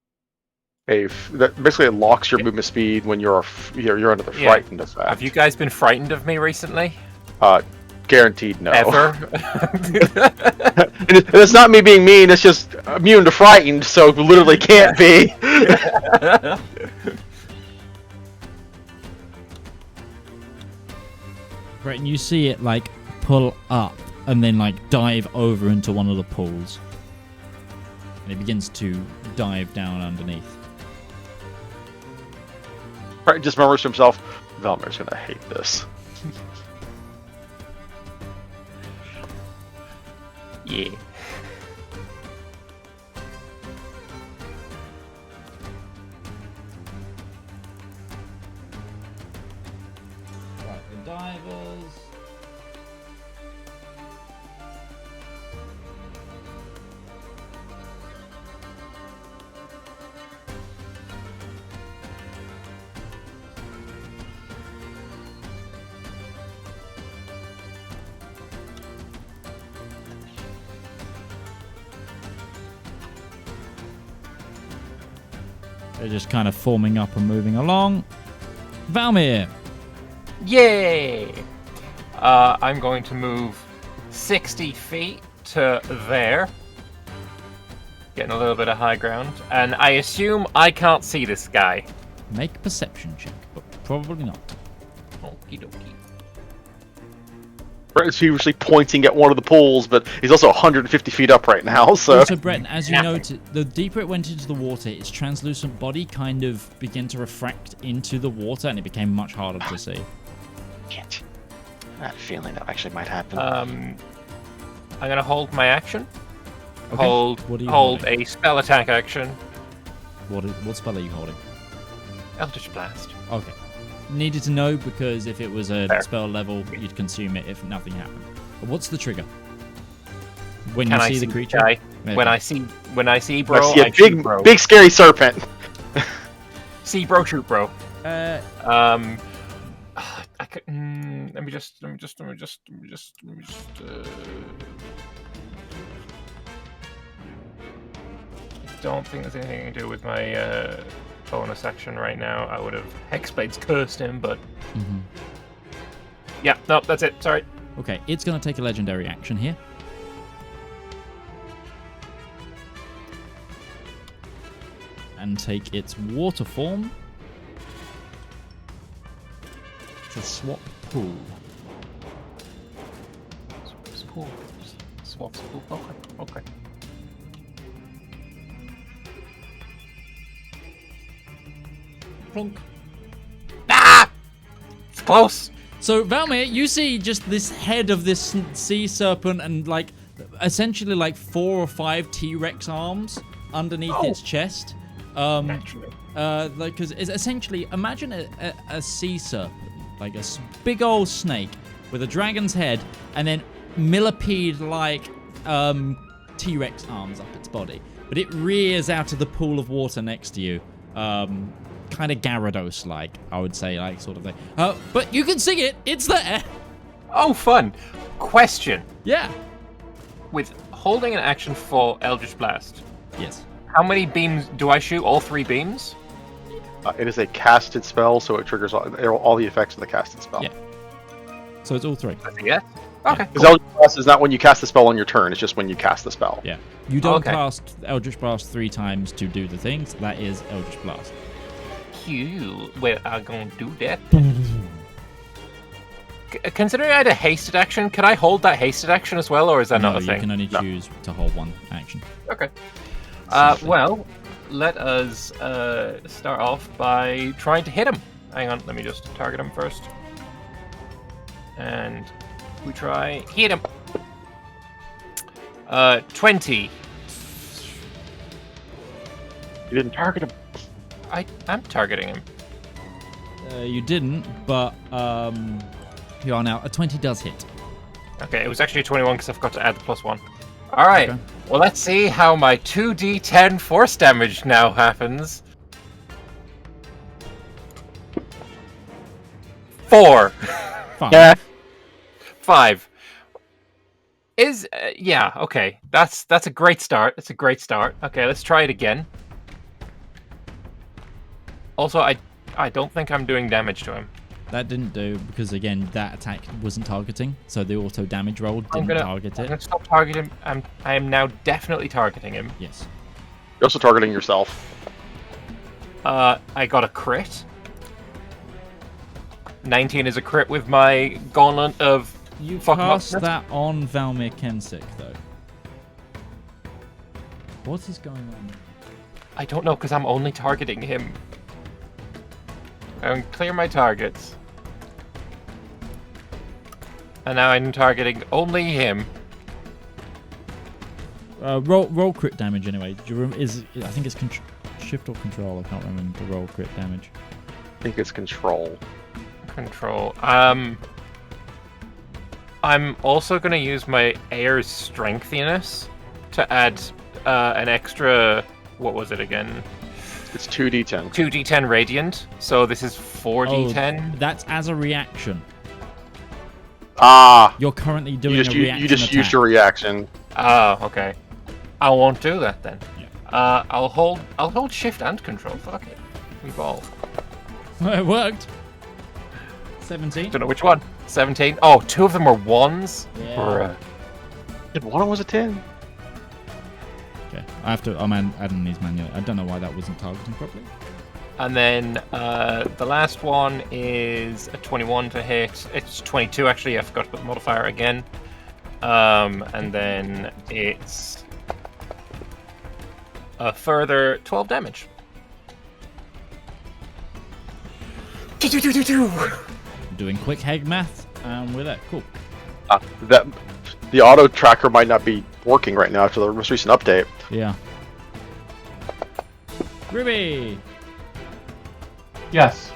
that basically it locks your movement speed when you're under the frightened effect. Have you guys been frightened of me recently? Guaranteed no. Ever? It's not me being mean, it's just immune to frightened, so it literally can't be. Right, and you see it like pull up and then like dive over into one of the pools. And it begins to dive down underneath. Right, just murmurs to himself, Valymr's gonna hate this. Yeah. Right, the divers. They're just kind of forming up and moving along. Valymr! Yay! I'm going to move 60 feet to there. Getting a little bit of high ground. And I assume I can't see this guy. Make a perception check, but probably not. Okie dokie. Breton's feverishly pointing at one of the pools, but he's also 150 feet up right now, so... Also, Breton, as you noted, the deeper it went into the water, its translucent body kind of began to refract into the water, and it became much harder to see. Can't. I had a feeling that actually might happen. I'm gonna hold my action. Okay. Hold What are you hold holding? a spell attack action. What spell are you holding? Eldritch Blast. Okay. Needed to know because if it was a Fair. spell level, you'd consume it if nothing happened. But what's the trigger? When Can you I see the creature? guy? Okay. When I see bro, I see a shoot bro. big scary serpent. See bro, shoot bro. Uh, I could, let me just. I don't think there's anything to do with my bonus action right now. I would have Hexblade's cursed him, but yeah, no, that's it. Sorry. okay, it's going to take a legendary action here. And take its water form to swap pool. Swap pool. Okay. Plonk. Ah! It's close. So, Valymr, you see just this head of this sea serpent and, like, essentially, like, 4 or 5 T-Rex arms underneath its chest. Naturally. Because it's essentially, imagine a sea serpent, like a big old snake with a dragon's head, and then millipede-like T-Rex arms up its body. But it rears out of the pool of water next to you. Kind of Gyarados-like, I would say, like, sort of thing. But you can see it. It's there. Oh, fun. Question. Yeah. With holding an action for Eldritch Blast, Yes. how many beams do I shoot? All 3 beams? It is a casted spell, so it triggers all the effects of the casted spell. Yeah. So it's all 3. Yeah. Okay. Because Eldritch Blast is not when you cast the spell on your turn; it's just when you cast the spell. Yeah. You don't Okay. cast Eldritch Blast 3 times to do the things. That is Eldritch Blast. Well, I'm gonna do that. Considering I had a hasted action, can I hold that hasted action as well, or is that No, not a you thing? can only choose to hold 1 action. Okay. Well, let us start off by trying to hit him. Hang on, let me just target him first. And we try hit him. 20. You didn't target him. I'm targeting him. You didn't, but you are now. A 20 does hit. Okay, it was actually 21 because I forgot to add the +1. All right. Okay. Well, let's see how my 2d10 force damage now happens. 4. 5. Yeah. 5. Yeah, okay. That's a great start. That's a great start. Okay, let's try it again. Also, I don't think I'm doing damage to him. That didn't do because again that attack wasn't targeting, so the auto damage roll didn't target I'm it. gonna stop targeting him. I am now definitely targeting him. Yes. You're also targeting yourself. I got a crit. 19 is a crit with my gauntlet of You fuck cast up. that on Valymr Kensek though. What is going on? I don't know because I'm only targeting him. I'm clear my targets. And now I'm targeting only him. Roll crit damage anyway. Do you I think it's shift or control. I can't remember the roll crit damage. I think it's control. Control. I'm also going to use my Air's Strengthiness to add an extra... What was it again? It's 2d10. 2d10 Radiant. So this is 4d10. Oh, that's as a reaction. Ah, You're currently doing you just, a reaction you just attack. used your reaction. Oh, okay. I won't do that then. Yeah. I'll hold Shift and Control. Fuck it. Evolve. It worked. 17. Don't know which one. 17. Oh, 2 of them were 1s. Yeah. Bruh. Did one of them was a 10? Okay. I'm adding these manually. I don't know why that wasn't targeting properly. And then the last one is a 21 to hit. It's 22 actually. I forgot to put the modifier again. And then it's a further 12 damage. Doing quick Heg math with that. Cool. That the auto tracker might not be working right now after the most recent update. Yeah. Ruby! Yes.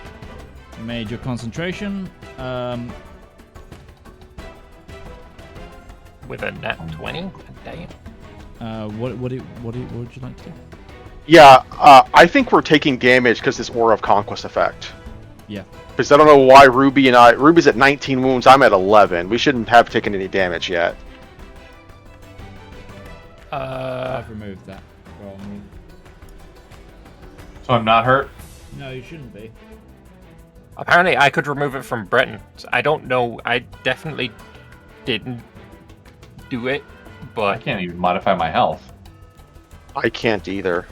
Made your concentration. With a nat 20. Damn. What would you like to do? Yeah, I think we're taking damage because this Aura of Conquest effect. Yeah. Because I don't know why Ruby's at 19 wounds, I'm at 11. We shouldn't have taken any damage yet. I've removed that. So I'm not hurt? No, you shouldn't be. Apparently, I could remove it from Breton. I don't know. I definitely didn't do it, I but can't even modify my health. I can't either.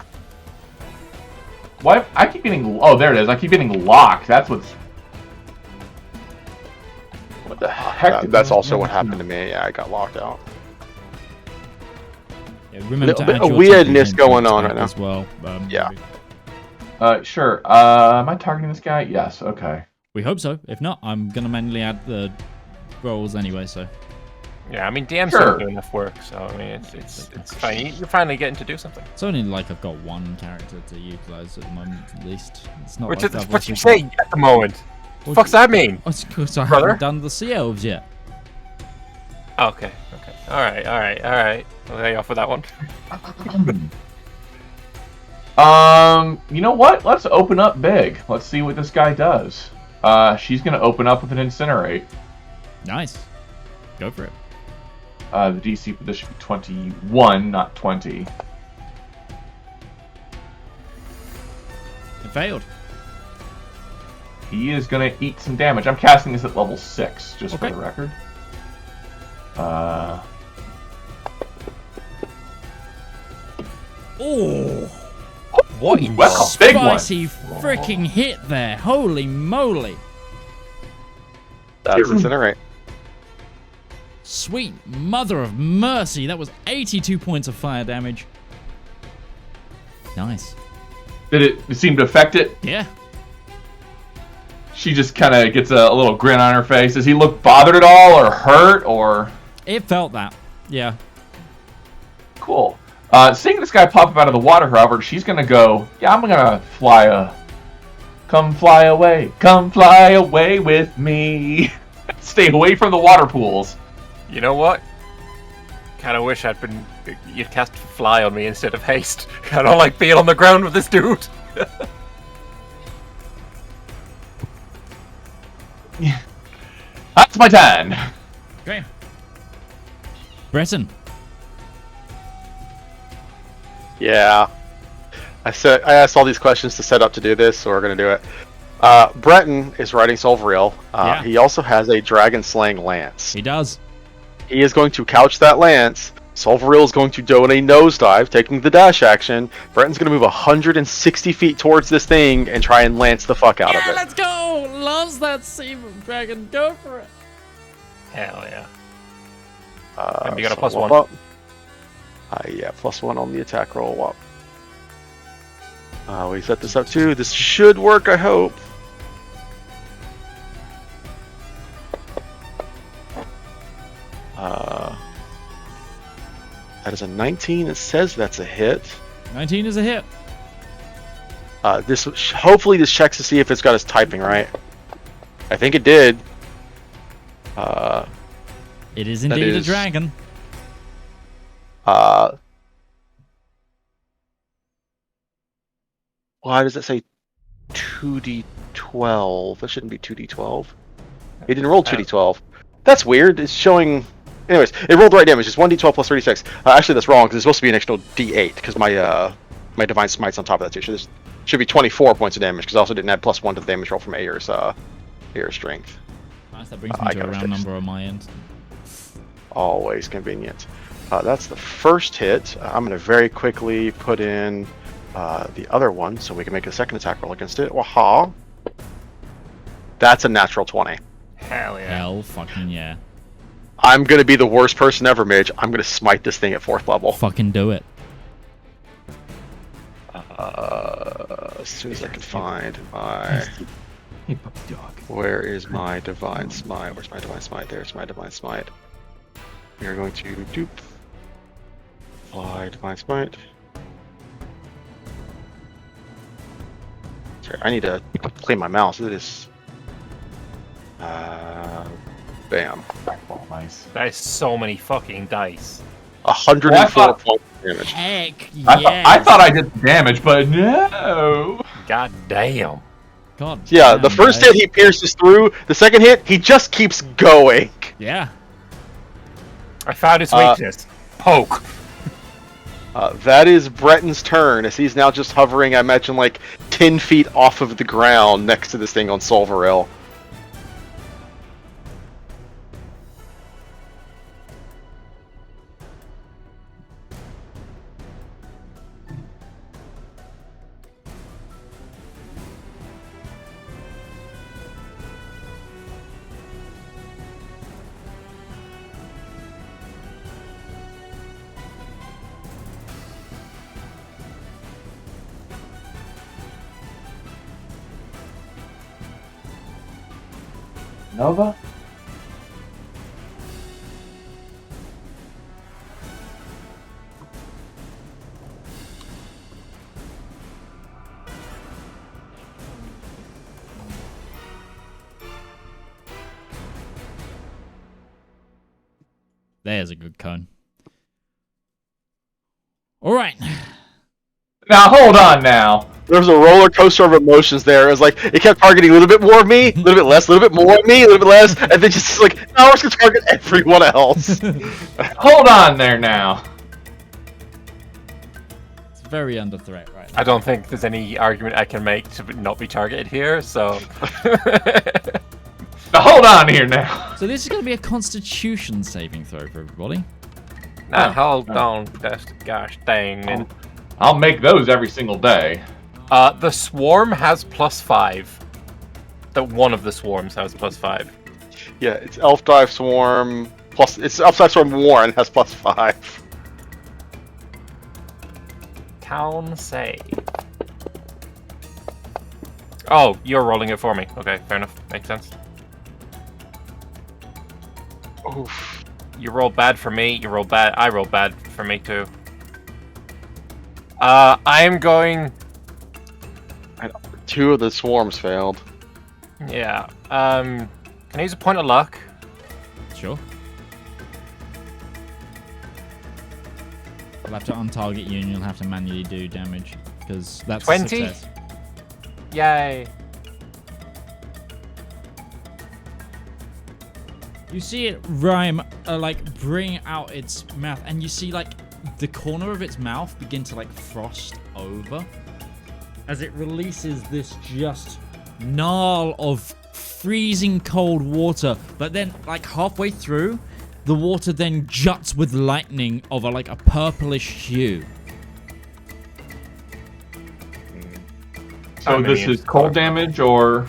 Why? I keep getting... Oh, there it is. I keep getting locked. That's what's... What the heck? That's also what happened to me. Yeah, I got locked out. Yeah, remember Little to bit add of your weirdness temporary going points on back right now. as well. Yeah. Ruby. Sure. Am I targeting this guy? Yes. Okay. We hope so. If not, I'm gonna manually add the rolls anyway. So yeah, I mean, DM's Sure. not doing enough work, so I mean, it's fine. You're finally getting to do something. it's only like I've got one character to utilize at the moment, at least. It's not Which like is I've what you also say at the moment. What Fuck's that mean? got- It's because I Brother? haven't done the Sea Elves yet. Okay. All right. I'll lay off with that one. You know what? Let's open up big. Let's see what this guy does. She's gonna open up with an incinerate. Nice. Go for it. The DC for this should be 21, not 20. It failed. he is going to eat some damage. I'm casting this at level 6, just for the record. Oh, What? That's a big one. spicy freaking hit there! Holy moly! That is incinerate. Sweet mother of mercy! That was 82 points of fire damage. Nice. Did it seem to affect it? Yeah. She just kind of gets a little grin on her face. Does he look bothered at all, or hurt, or? It felt that. Yeah. Cool. Seeing this guy pop up out of the water, however, she's gonna go. Yeah, I'm gonna fly. Come fly away with me. Stay away from the water pools. You know what? Kind of wish you'd cast fly on me instead of haste. I don't like being on the ground with this dude. That's my turn. Okay. Breton. Yeah. I asked all these questions to set up to do this, so we're going to do it. Breton is riding Solvriel. Yeah. He also has a dragon slaying lance. He does. He is going to couch that lance. Solvriel is going to do a nosedive, taking the dash action. Breton's going to move 160 feet towards this thing and try and lance the fuck out of it. Let's go! Loves that Seaman Dragon. Go for it. Hell yeah. And you got a +1. Yeah, +1 on the attack roll. We set this up too. This should work, I hope. That is a 19. It says that's a hit. 19 is a hit. Hopefully this checks to see if it's got his typing right. I think it did. It is indeed a dragon. Why does it say 2d12? That shouldn't be 2d12. It didn't roll 2d12. That's weird. It's showing. Anyways, it rolled the right damage. It's 1d12 plus 36. Actually, that's wrong because it's supposed to be an extra d8 because my divine smite's on top of that too. So this should be 24 points of damage because I also didn't add +1 to the damage roll from Ayer's strength. Nice. That brings me to a round number on my end. Always convenient. That's the first hit. I'm going to very quickly put in the other one so we can make a second attack roll against it. Waha! That's a natural 20. Hell yeah. Hell fucking yeah. I'm going to be the worst person ever, Mage. I'm going to smite this thing at 4th level. Fucking do it. As soon as I can find my... Where is my divine smite? Where's my divine smite? There's my divine smite. We are going to dupe. Fly divine smite. Sorry, I need to clean my mouse. It is... bam. Oh, nice. That is so many fucking dice. 104 points of damage. Heck I yes. thought I did the damage, but no. God damn. God Yeah, damn, the first guys. hit he pierces through. The second hit, he just keeps going. Yeah. I found his weakness. Poke. That is Breton's turn, as he's now just hovering, I imagine, like 10 feet off of the ground next to this thing on Solvarel. Nova? There's a good cone. All right. Now hold on now. There was a roller coaster of emotions there. It was like, it kept targeting a little bit more of me, a little bit less, a little bit more of me, a little bit less, and then just like, now we're just gonna target everyone else. Hold on there now. It's very under threat right now. I don't think there's any argument I can make to not be targeted here, so... Now, hold on here now. So this is going to be a Constitution saving throw for everybody. Nah, hold on, that's gosh dang it. I'll make those every single day. The swarm has +5. One of the swarms has +5. Yeah, it's Elf Dive Swarm plus. It's Elf Dive Swarm Warren has +5. Town save. Oh, you're rolling it for me. Okay, fair enough. Makes sense. Oof. You roll bad for me. You roll bad. I roll bad for me too. I am going. 2 of the swarms failed. Yeah. Can I use a point of luck? Sure. I'll have to untarget you and you'll have to manually do damage, because that's 20? a success. Yay. You see it rhyme, bring out its mouth, and you see, the corner of its mouth begin to, frost over as it releases this just gnarl of freezing cold water, but then, halfway through, the water then juts with lightning of a purplish hue. So this is cold damage, or...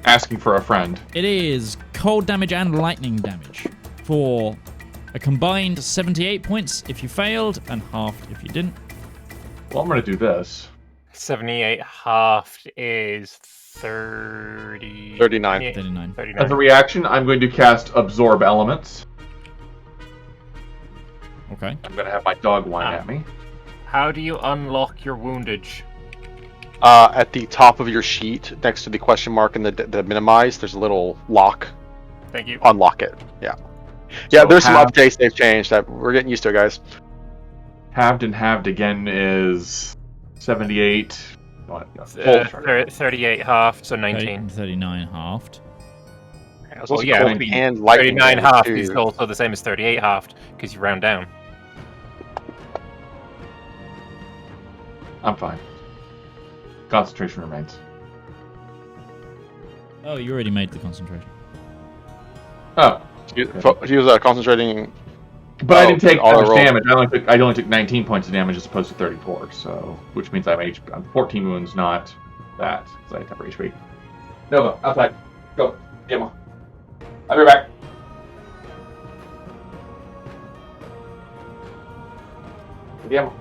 asking for a friend. It is cold damage and lightning damage for a combined 78 points if you failed and halved if you didn't. Well, I'm going to do this. 78 halved is 30... 39. Yeah, 39. 39. As a reaction, I'm going to cast Absorb Elements. Okay. I'm going to have my dog whine at me. How do you unlock your woundage? At the top of your sheet, next to the question mark and the minimize, there's a little lock. Thank you. Unlock it. Yeah. Yeah, So there's some halved- updates they've changed that we're getting used to, guys. Halved and halved again is 78. 38 halved, so 19. 39 halved. It was also yeah, cold I mean, and lightning 39 damage, halved too. is also the same as 38 halved, because you round down. I'm fine. Concentration remains. Oh, you already made the concentration. Oh. He was concentrating. But I didn't take all that much roll. damage. I only took 19 points of damage as opposed to 34, so which means I'm 14 wounds, not that, because I have temporary HP. Nova, outside. Go. Demo. I'll be right back. Demo.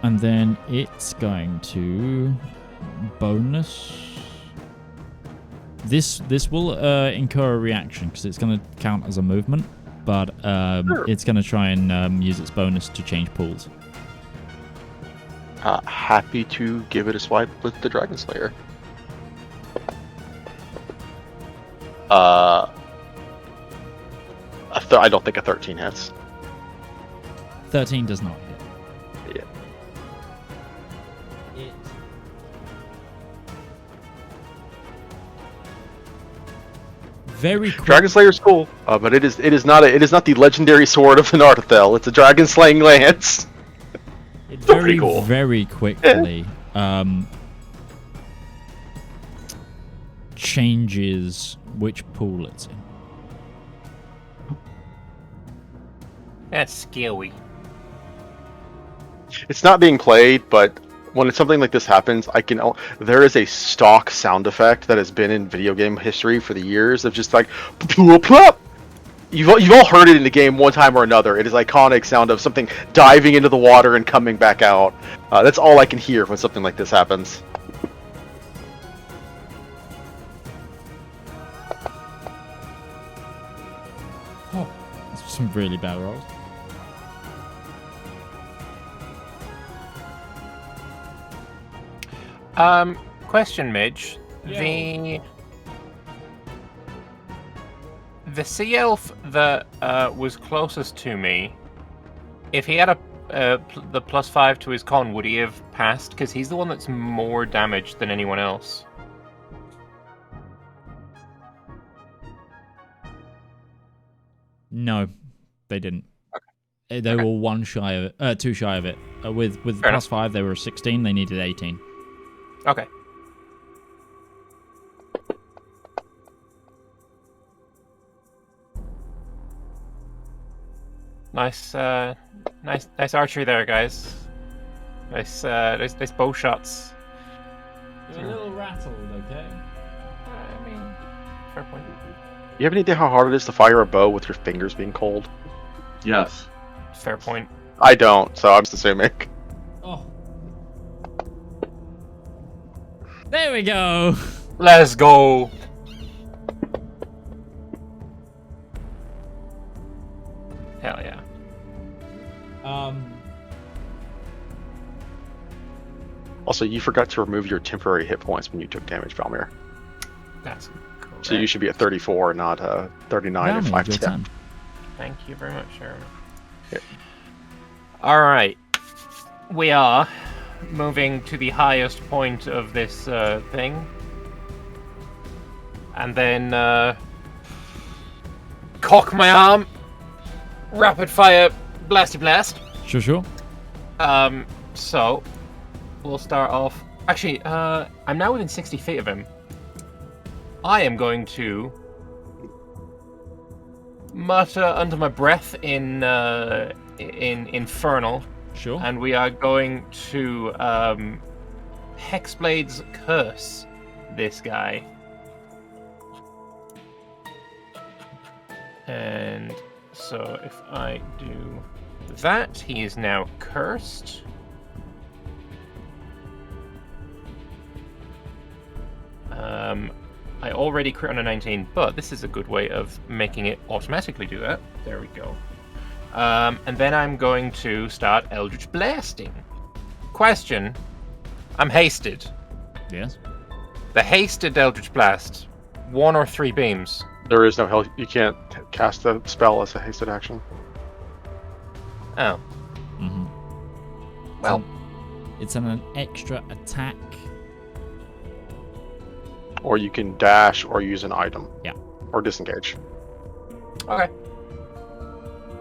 And then it's going to bonus. This will incur a reaction because it's going to count as a movement, but it's going to try and use its bonus to change pools. Happy to give it a swipe with the Dragon Slayer. I don't think a 13 hits. 13 does not hit. Yeah. Very quick. Dragon Slayer's cool, but it is not the legendary sword of the Narthel. It's a dragon slaying lance. It Still very pretty cool. very quickly changes which pool it's in. That's scary. It's not being played, but when something like this happens, there is a stock sound effect that has been in video game history for the years of just plop. You've all heard it in the game one time or another. It is iconic sound of something diving into the water and coming back out. That's all I can hear when something like this happens. Oh, that's some really bad rolls. Question, Midge. Yeah. The sea elf that was closest to me, if he had the +5 to his con, would he have passed? Because he's the one that's more damaged than anyone else. No, they didn't. Okay. They were two shy of it. With Fair plus 5, they were 16. They needed 18. Okay. Nice archery there, guys. Nice bow shots. You're a little rattled, okay? I mean, fair point. You have any idea how hard it is to fire a bow with your fingers being cold? Yes. Fair point. I don't, so I'm just assuming. Oh. There we go. Let's go. Hell yeah. Also, you forgot to remove your temporary hit points when you took damage, Valymr. That's correct. So you should be at 34, not 39 and Valymr, 5 your 10. turn. Thank you very much, Sharon. Yeah. All right. We are moving to the highest point of this thing. And then cock my arm. Rapid fire blasty blast. Sure. So we'll start off. Actually, I'm now within 60 feet of him. I am going to mutter under my breath in Infernal. Sure. And we are going to Hexblade's Curse this guy. And so if I do that, he is now cursed. I already crit on a 19, but this is a good way of making it automatically do that. There we go. And then I'm going to start Eldritch Blasting. Question. I'm hasted. Yes. The hasted Eldritch Blast. 1 or 3 beams. There is no hell. You can't cast the spell as a hasted action. Oh. Mm-hmm. Well. It's an extra attack. Or you can dash or use an item. Yeah. Or disengage. Okay.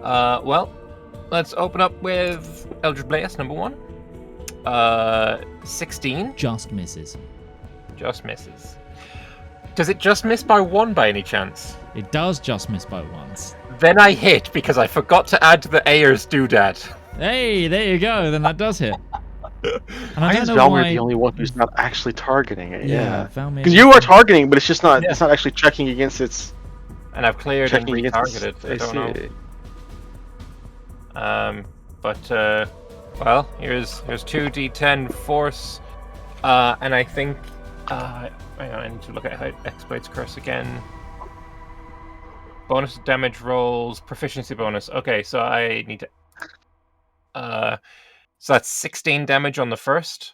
Well, let's open up with Eldritch Blast, number 1. 16. Just misses. Just misses. Does it just miss by 1 by any chance? It does just miss by once. Then I hit because I forgot to add the Ayer's doodad. Hey, there you go. Then that does hit. And Why I is don't know Valymr why. the only one who's not actually targeting it? Yeah. Valymr. Because you are targeting, but it's just not. It's not actually checking against its. And I've cleared and Checking against retargeted. I its don't AC. know. Well, here's 2d10 force, and I think, hang on, I need to look at Hexblade's Curse again. Bonus damage rolls, proficiency bonus. Okay, so I need to, so that's 16 damage on the first.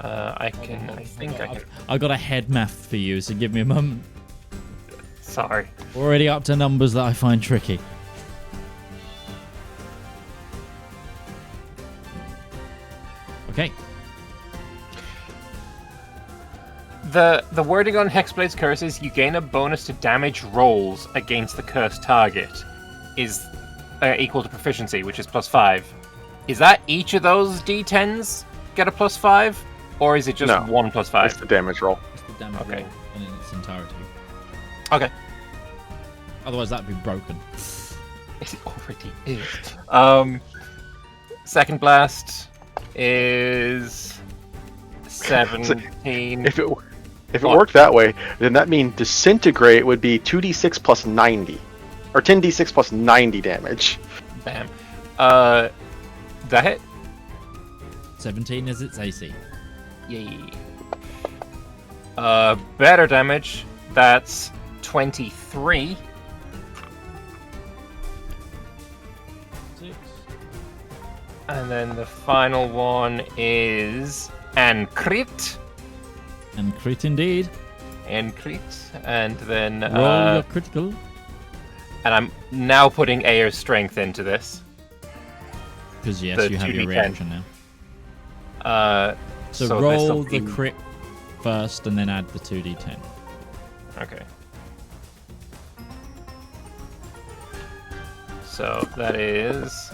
I think I can. I got a head math for you, so give me a moment. Sorry. Already up to numbers that I find tricky. Okay. The wording on Hexblade's Curse is you gain a bonus to damage rolls against the cursed target is equal to proficiency, which is +5. Is that each of those d10s get a +5? Or is it just No. 1 +5? It's the damage roll. It's the damage Okay. roll in its entirety. Okay. Otherwise, that'd be broken. It already is. Second blast is 17. If it worked that way, then that means disintegrate would be 2d6 plus 90, or 10d6 plus 90 damage. Bam. That hit? 17 is its AC. Yay. Better damage. That's 23. 6. And then the final one is Ancrit. And crit indeed. Ancrit. And then Roll your critical. and I'm now putting Ayer's strength into this. Because yes, The you have your 2d10. reaction now. So So roll this'll the be- crit first and then add the 2d10. Okay. So that is...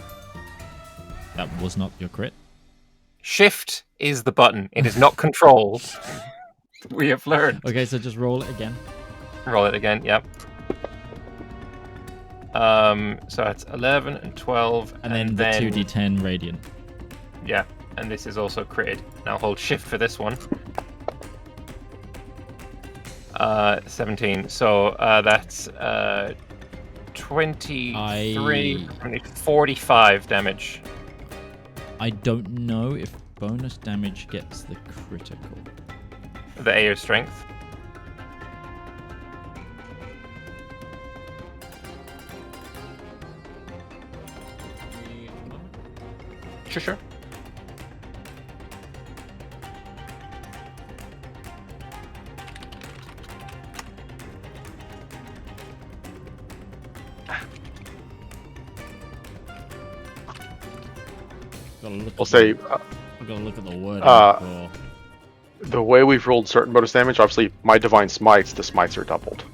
That was not your crit. Shift is the button. It is not control. We have learned. Okay, so just roll it again. Roll it again, yep. So it's 11 and 12. And then the 2d10 radiant. Yeah, and this is also critted. Now hold shift for this one. 17. So that's 23, 45 damage. I don't know if bonus damage gets the critical. The A of strength. Sure. I'll say I've got to look at the word. the way we've rolled certain bonus damage, obviously my divine smites, the smites are doubled.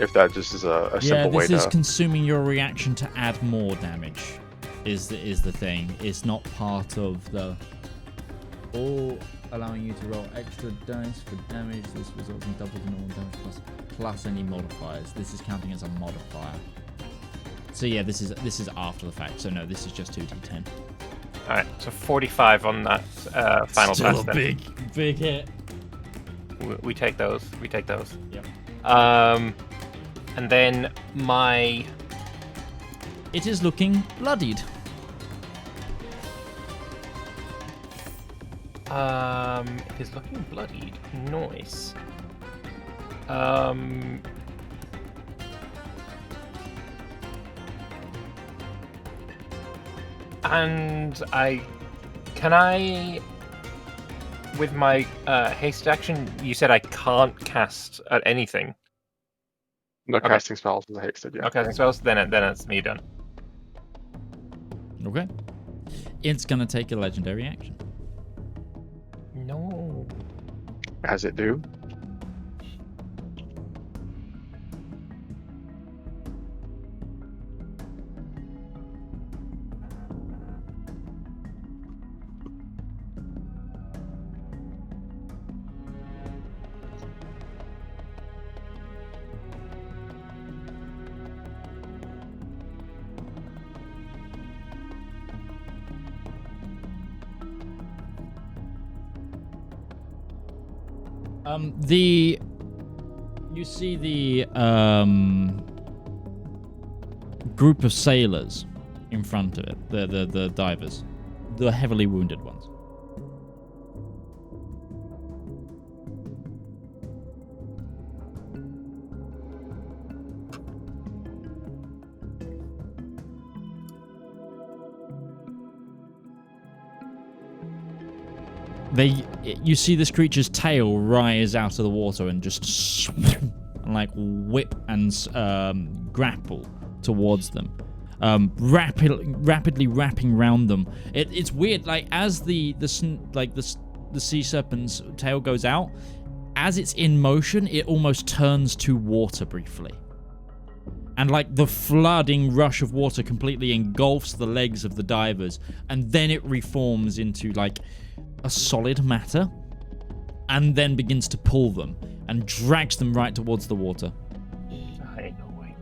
If that just is a simple way to... Yeah, this is consuming your reaction to add more damage, is the thing. It's not part of the... Or allowing you to roll extra dice for damage. This results in double the normal damage plus any modifiers. This is counting as a modifier. So yeah, this is after the fact. So no, this is just 2d10. Alright, so 45 on that final Still pass. a big hit. We take those. Yep. And then my... It is looking bloodied. It is looking bloodied. Nice. And can I, with my haste action, you said I can't cast at anything. No casting spells is hasted, yeah. No casting spells, then it's me done. Okay. It's gonna take a legendary action. No. As it do. You see the group of sailors in front of it, the divers, the heavily wounded ones. You see this creature's tail rise out of the water and just like whip and grapple towards them, rapidly wrapping around them. It's weird, like as the sea serpent's tail goes out, as it's in motion, it almost turns to water briefly. And like the flooding rush of water completely engulfs the legs of the divers, and then it reforms into like a solid matter, and then begins to pull them and drags them right towards the water. Ain't no way.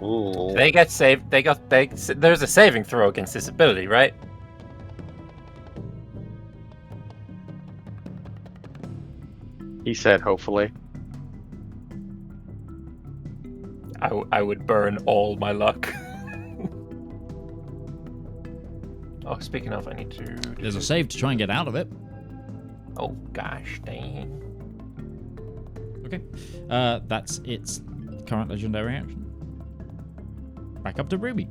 Ooh. They get saved. There's a saving throw against this ability, right? He said, hopefully. I would burn all my luck. Oh, speaking of, I need to... There's a save to try and get out of it. Oh, gosh dang. Okay. That's its current legendary action. Back up to Ruby.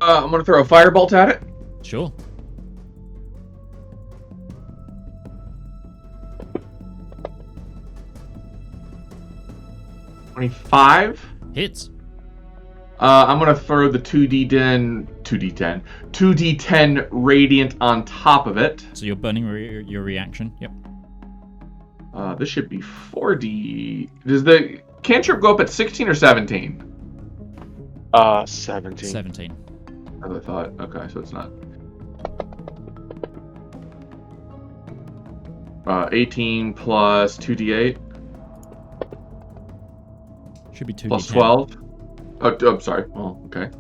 I'm going to throw a firebolt at it. Sure. $25. Hits. I'm going to throw the 2d10 radiant on top of it. So you're burning your reaction. Yep. This should be 4D. Does the cantrip go up at 16 or 17? 17. 17. As I thought. Okay, so it's not. 18 plus 2d8 Should be 2d10. plus 12. Oh, I'm sorry. Oh, okay.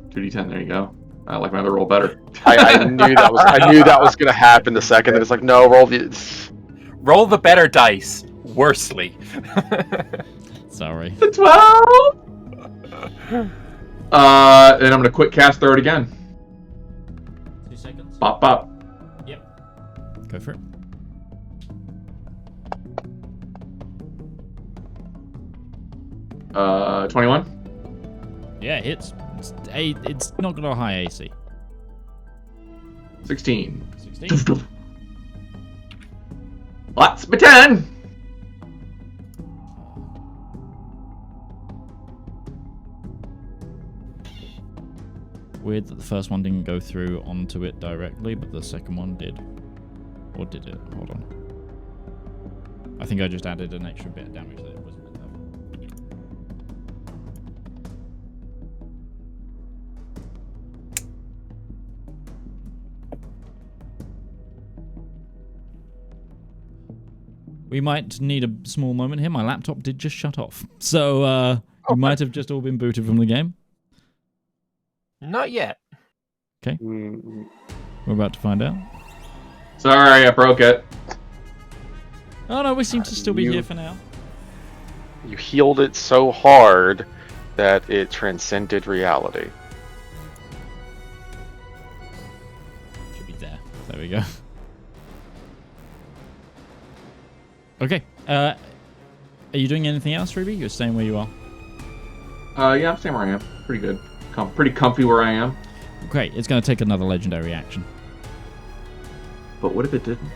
2d10. There you go. I like my other roll better. I knew that was gonna happen the second. And it's like, no, Roll the better dice. Worsely. Sorry. The 12. And I'm gonna quick cast throw it again. 2 seconds. Bop bop. Yep. Go for it. Uh, 21. Yeah, it hits. It's not got a high AC. 16. 16. Lots my 10. Weird that the first one didn't go through onto it directly, but the second one did. Or did it? Hold on. I think I just added an extra bit of damage that it wasn't meant to have. We might need a small moment here. My laptop did just shut off. So, we might have just all been booted from the game. Not yet. Okay. Mm, We're about to find out. Sorry, I broke it. Oh no, we seem to still be you- here for now. you healed it so hard that it transcended reality. Should be there. There we go. Okay. Are you doing anything else, Ruby? You're staying where you are. Yeah, I'm staying where I am. Pretty good. Pretty comfy where I am. Great. It's going to take another legendary action. But what if it didn't?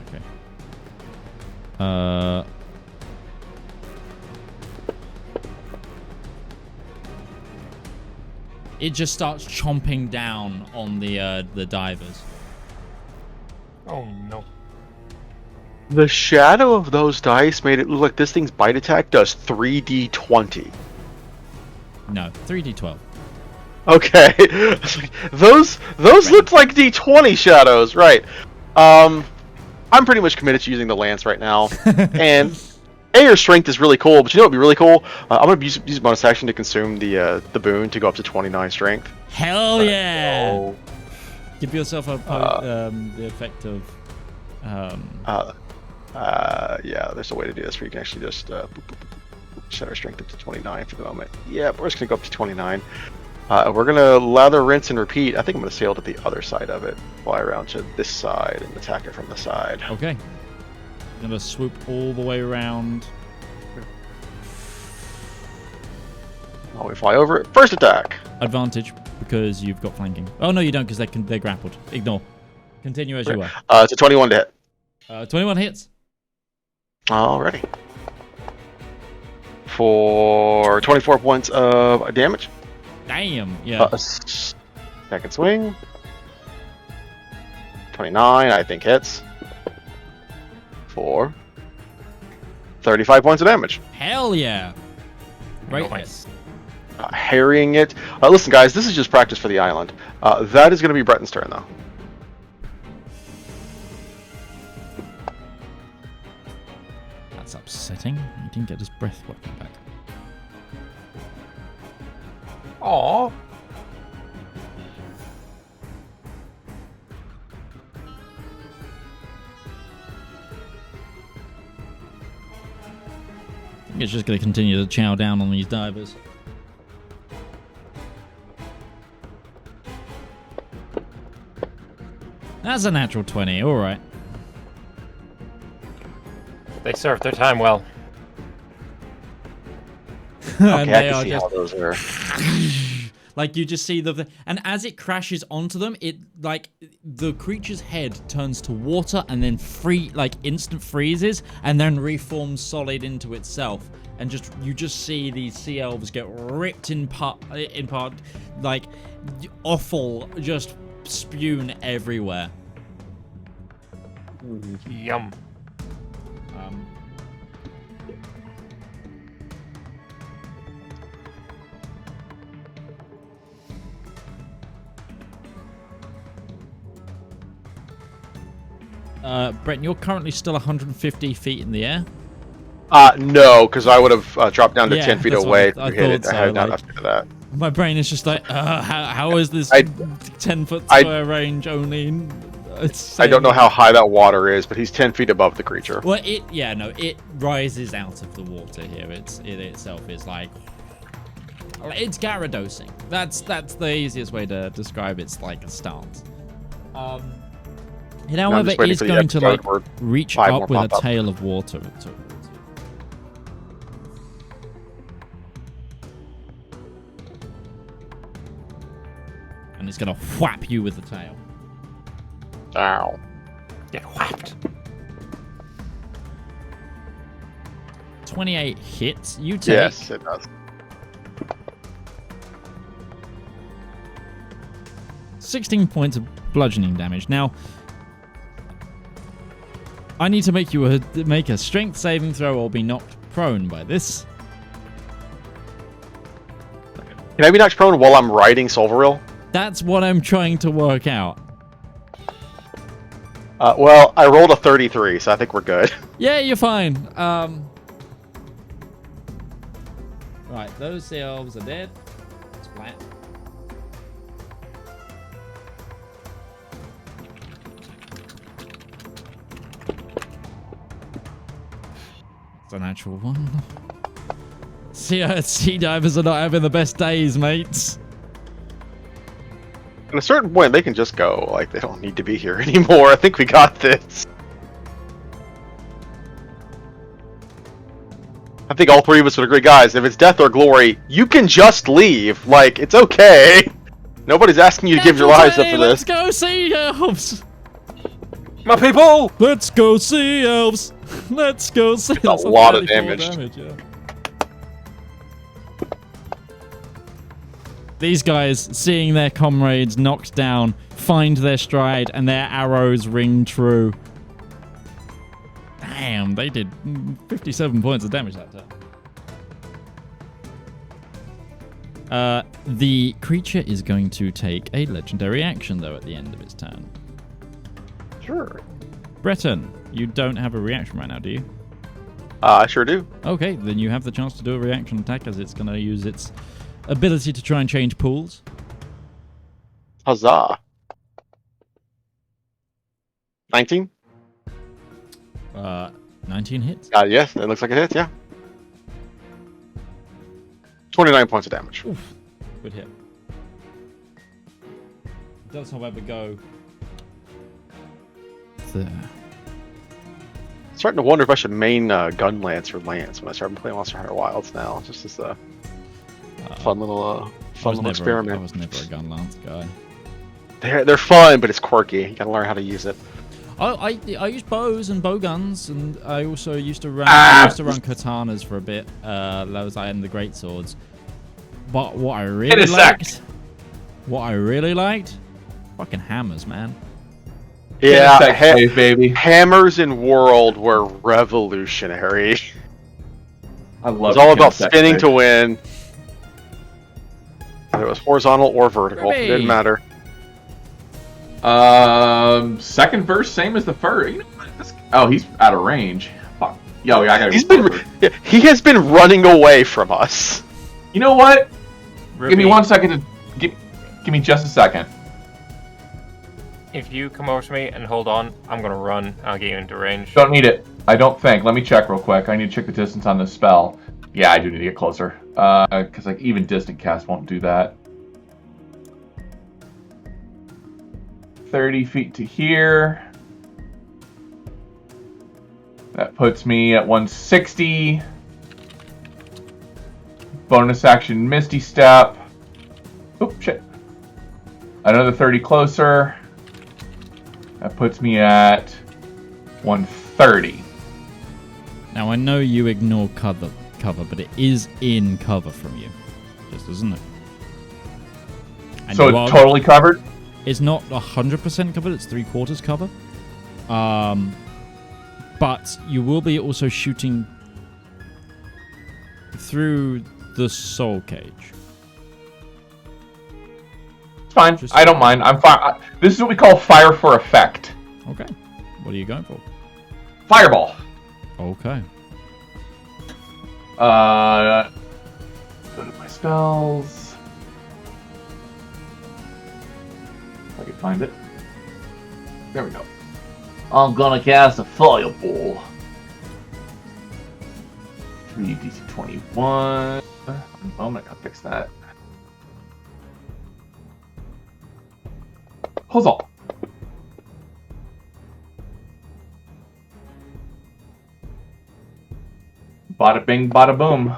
Okay. It just starts chomping down on the divers. Oh no. The shadow of those dice made it look like this thing's bite attack does 3d20. No, 3d12. Okay. those looked like d20 shadows, right? I'm pretty much committed to using the lance right now, and your strength is really cool. But you know what would be really cool? I'm gonna use bonus action to consume the boon to go up to 29 strength. Hell yeah! Oh. Give yourself a the effect of. Yeah, there's a way to do this where you can actually just set our strength up to 29 for the moment. Yeah, we're just gonna go up to 29. We're gonna lather, rinse, and repeat. I think I'm gonna sail to the other side of it, fly around to this side, and attack it from the side. Okay. Gonna swoop all the way around. While we fly over it, first attack. Advantage because you've got flanking. Oh no, you don't because they're grappled. Ignore. Continue as you were. It's a 21 to hit. 21 hits. Alrighty. For 24 points of damage. Damn. Yeah. Second swing. 29, I think hits. For 35 points of damage. Hell yeah. Right. Nice. Harrying it. Listen, guys, this is just practice for the island. That is going to be Breton's turn, though. That's upsetting. He didn't get his breath weapon back. Aww. I think it's just going to continue to chow down on these divers. That's a natural 20. All right. They served their time well. And Okay, I they can are see just how those are. Like you just see and as it crashes onto them, it like the creature's head turns to water and then instant freezes and then reforms solid into itself. And you just see these sea elves get ripped in part, like offal just spewed everywhere. Yum. Breton, you're currently still 150 feet in the air. No, because I would have dropped down to 10 feet away I to hit it. thought I had so, not like- after that. My brain is just like, how is this 10-foot square range only? I don't know how high that water is, but he's 10 feet above the creature. Well, it rises out of the water here. It itself is like, it's Gyarados-ing. That's the easiest way to describe its like a stance. It, however, is going to like reach up with a tail of water. And it's going to whap you with the tail. Ow. Get whacked. 28 hits. You take. Yes, it does. 16 points of bludgeoning damage. Now, I need to make you make a strength saving throw or be knocked prone by this. Can I be knocked prone while I'm riding Solvaril? That's what I'm trying to work out. Well, I rolled a 33, so I think we're good. Yeah, you're fine. Right, those sea elves are dead. Splat. It's a natural one. Sea divers are not having the best days, mates. At a certain point, they can just go. Like, they don't need to be here anymore. I think we got this. I think all three of us would agree, guys, if it's death or glory, you can just leave. Like, it's okay. Nobody's asking you to give your lives up for Let's this. go, sea elves! My people! Let's go, sea elves! Let's go, sea elves! A lot of damage. Yeah. These guys, seeing their comrades knocked down, find their stride, and their arrows ring true. Damn, they did 57 points of damage that turn. The creature is going to take a legendary action, though, at the end of its turn. Sure. Breton, you don't have a reaction right now, do you? I sure do. Okay, then you have the chance to do a reaction attack as it's going to use its ability to try and change pools. Huzzah. 19? 19 hits. Yes, it looks like it hits, yeah. 29 points of damage. Oof, good hit. It does, however, go there. Starting to wonder if I should main Gun Lance or Lance when I start playing Monster Hunter Wilds now. Just as a fun little experiment. I was never a gun lance guy. They're fun, but it's quirky. You gotta learn how to use it. I use bows and bow guns, and I also used to run katanas for a bit. That was in the great swords. But what I really liked, fucking hammers, man. Yeah, baby. Hammers in World were revolutionary. I love It was all about Kensek, spinning baby. to win. Whether it was horizontal or vertical, it didn't matter. Second verse, same as the first. You know what? Oh, he's out of range. Fuck. Yo, yeah, I gotta He has been running away from us. You know what? Ruby, Give me 1 second to give me just a second. If you come over to me and hold on, I'm gonna run. I'll get you into range. Don't need it. I don't think. Let me check real quick. I need to check the distance on this spell. Yeah, I do need to get closer. Because like even distant cast won't do that. 30 feet to here. That puts me at 160. Bonus action Misty Step. Oh, shit. Another 30 closer. That puts me at 130. Now, I know you ignore cover, but it is in cover from you. Just isn't it? And So it's totally covered? It's not 100% covered, it's 3/4 cover. But you will be also shooting through the soul cage. It's fine. I don't mind. I'm fine. This is what we call fire for effect. Okay. What are you going for? Fireball. Okay. Go to my spells. If I can find it. There we go. I'm gonna cast a fireball. 3 DC 21. One moment, I'll fix that. Hold on. Bada bing, bada boom.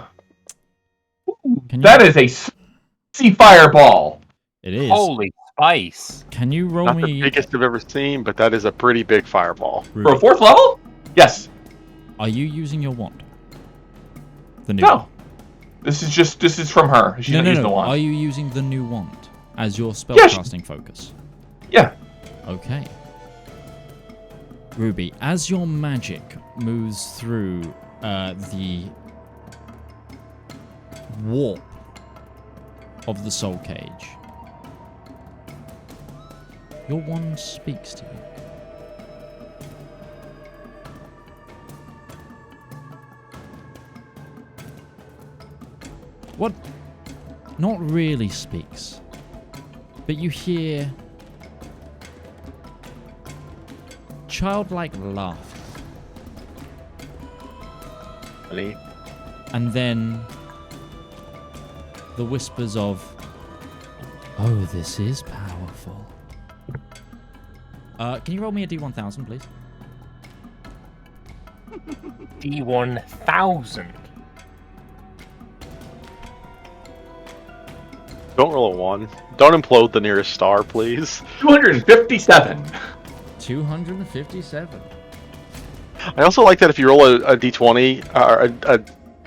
That is a spicy fireball. It is. Holy spice! Can you roll Not me? the biggest I've ever seen, but that is a pretty big fireball. For a 4th level? Yes. Are you using your wand? The new No. one? This is from her. She's not using the wand. Are you using the new wand as your Yeah, spellcasting focus? Yeah. Okay. Ruby, as your magic moves through the warp of the soul cage, your wand speaks to you. What? Not really speaks, but you hear childlike laughter. Really? And then the whispers of, "Oh, this is powerful." Can you roll me a D1000, please? D1000. Don't roll a 1. Don't implode the nearest star, please. 257. 257. I also like that if you roll a d20 or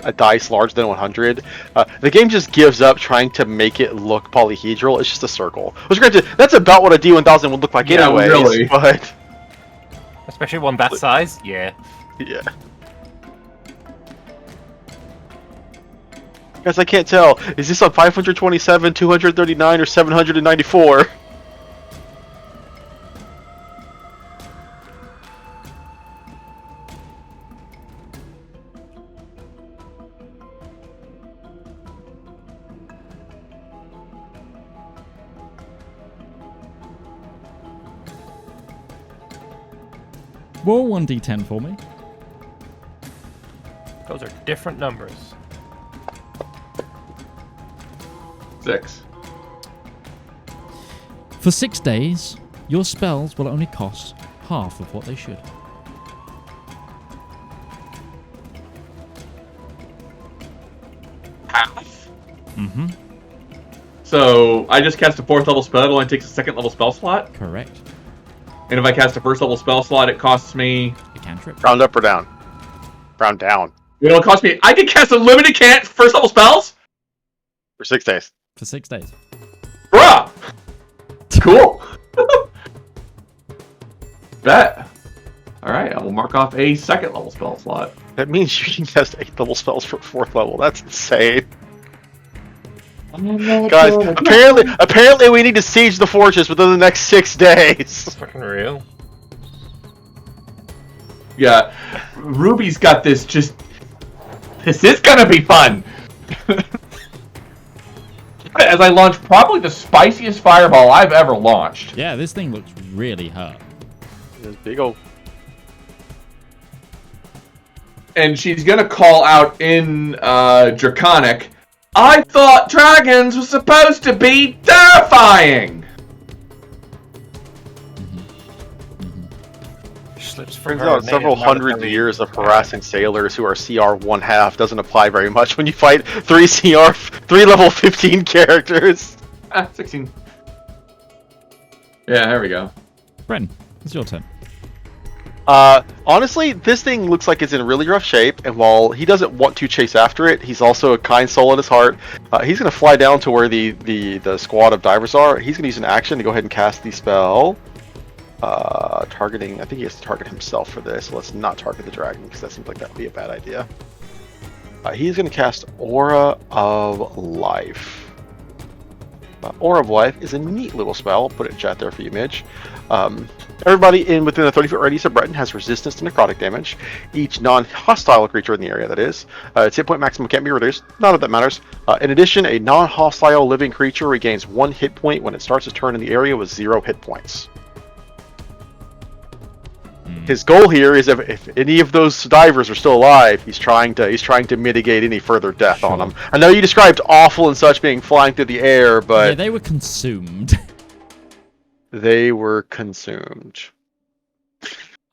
a dice larger than 100, the game just gives up trying to make it look polyhedral. It's just a circle. Which, granted, that's about what a D1000 would look like anyways. Really. But Especially one that size? Yeah. yeah. Guys, I can't tell. Is this on 527, 239, or 794? Roll 1d10 for me. Those are different numbers. 6. For 6 days, your spells will only cost half of what they should. Half? Mm-hmm. So I just cast a 4th level spell. It only takes a 2nd level spell slot. Correct. And if I cast a 1st level spell slot, it costs me. A cantrip. Round up or down? Round down. It'll cost me. I can cast unlimited 1st level spells. For 6 days. For 6 days. Bruh. Cool. Bet. All right, I will mark off a 2nd level spell slot. That means you can cast 8th level spells for 4th level. That's insane. Guys, apparently we need to siege the fortress within the next 6 days. Fucking real. Yeah, Ruby's got this. This is gonna be fun. As I launch probably the spiciest fireball I've ever launched. Yeah, this thing looks really hurt. This big old. And she's gonna call out in Draconic. I thought dragons were supposed to be terrifying. Slips from Turns her out native several hundred military- years of harassing sailors who are CR 1/2 doesn't apply very much when you fight 3 level 15 characters. 16. Yeah, there we go. Breton, it's your turn. Honestly, this thing looks like it's in really rough shape, and while he doesn't want to chase after it, he's also a kind soul in his heart. He's going to fly down to where the squad of divers are. He's going to use an action to go ahead and cast the spell. Targeting, I think he has to target himself for this, so let's not target the dragon, because that seems like that would be a bad idea. He's going to cast Aura of Life. Aura of Life is a neat little spell. I'll put it in chat there for you, Midge. Everybody within a 30-foot radius of Breton has resistance to necrotic damage. Each non-hostile creature in the area, that is. Its hit point maximum can't be reduced. None of that matters. In addition, a non-hostile living creature regains 1 hit point when it starts its turn in the area with 0 hit points. His goal here is if any of those divers are still alive, he's trying to mitigate any further death on them. I know you described awful and such being flying through the air, but yeah, they were consumed. They were consumed.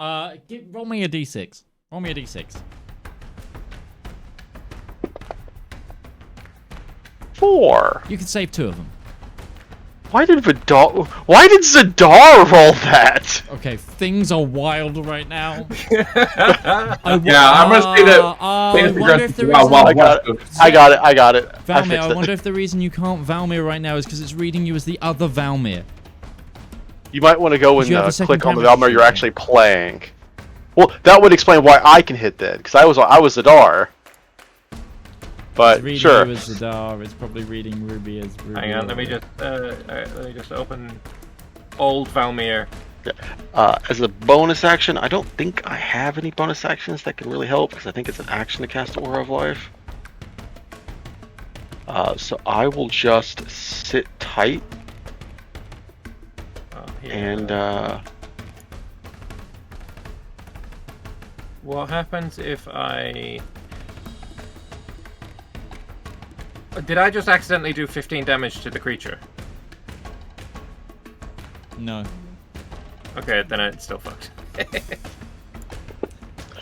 Roll me a d6. Roll me a d6. 4. You can save 2 of them. Why did Zedaar roll that? Okay, things are wild right now. Yeah, I'm gonna say that. I wonder if the reason... I got it. Valymr, I wonder if the reason you can't Valymr right now is because it's reading you as the other Valymr. You might want to go and click on the Valymr you're sheet? actually playing. Well, that would explain why I can hit that, because I was Zedaar. But it's reading sure. you as Zedaar. It's probably reading Ruby as Ruby. Hang on, let me just open old Valymr. As a bonus action, I don't think I have any bonus actions that can really help, because I think it's an action to cast Aura of Life. So I will just sit tight and what happens if I... Did I just accidentally do 15 damage to the creature? No. Okay, then it's still fucked.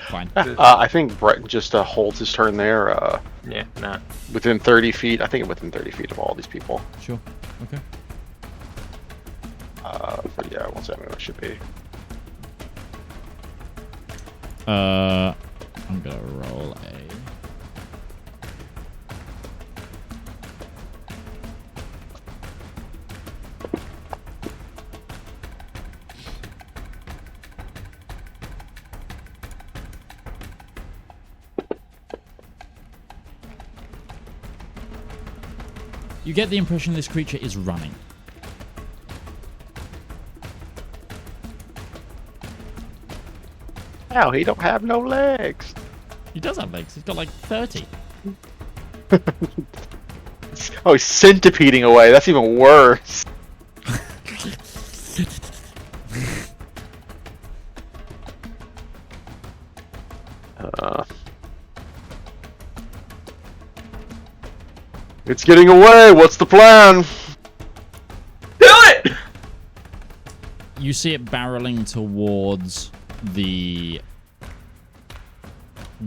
Fine. I think Breton just holds his turn there. Yeah, nah. Within 30 feet. I think within 30 feet of all these people. Sure. Okay. But yeah, once I know it should be. I'm gonna roll a... You get the impression this creature is running. Ow, he don't have no legs. He does have legs. He's got like 30. Oh, he's centipeding away. That's even worse. It's getting away. What's the plan? Do it! You see it barreling towards the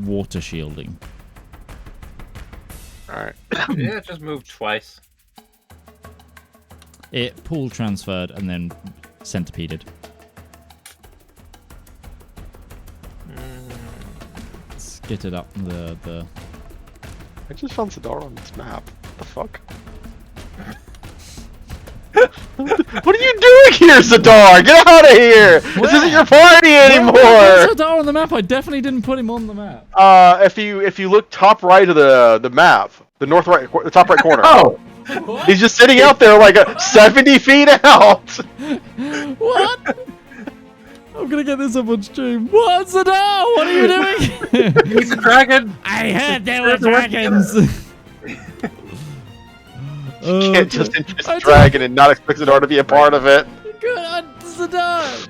water shielding. Alright. Yeah, just moved twice. It pool transferred and then centipeded. Skittered up the... I just found Zedaar on this map. What the fuck? What are you doing here, Zedaar? Get out of here! This isn't your party anymore! Where's Zedaar on the map? I definitely didn't put him on the map. If you look top right of the map, the the top right corner. Oh! What? He's just sitting out there like 70 feet out! What? I'm gonna get this up on stream. What, Zedaar? What are you doing? He's a dragon! I heard there were dragons! You can't just interest a dragon and not expect Zedaar to be a part of it. Good on Zedaar!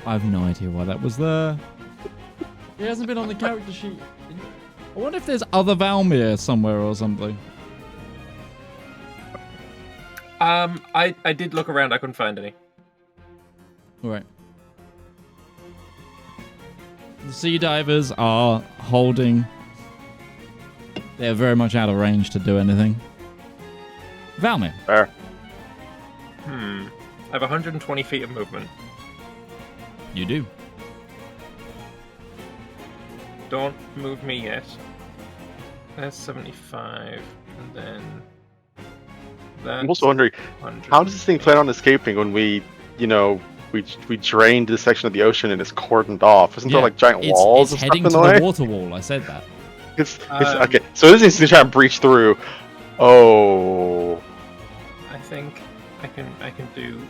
I have no idea why that was there. He hasn't been on the character sheet. I wonder if there's other Valymr somewhere or something. I did look around, I couldn't find any. Alright. The sea divers are holding They're very much out of range to do anything. Valymr. There. I have 120 feet of movement. You do. Don't move me yet. That's 75, and then that's I'm also wondering, 100. how does this thing plan on escaping when we drained this section of the ocean and it's cordoned off? Isn't there like giant walls it's and heading stuff to in the way? the water wall. I said that. It's okay. So this is to try and breach through. Oh. I think I can do.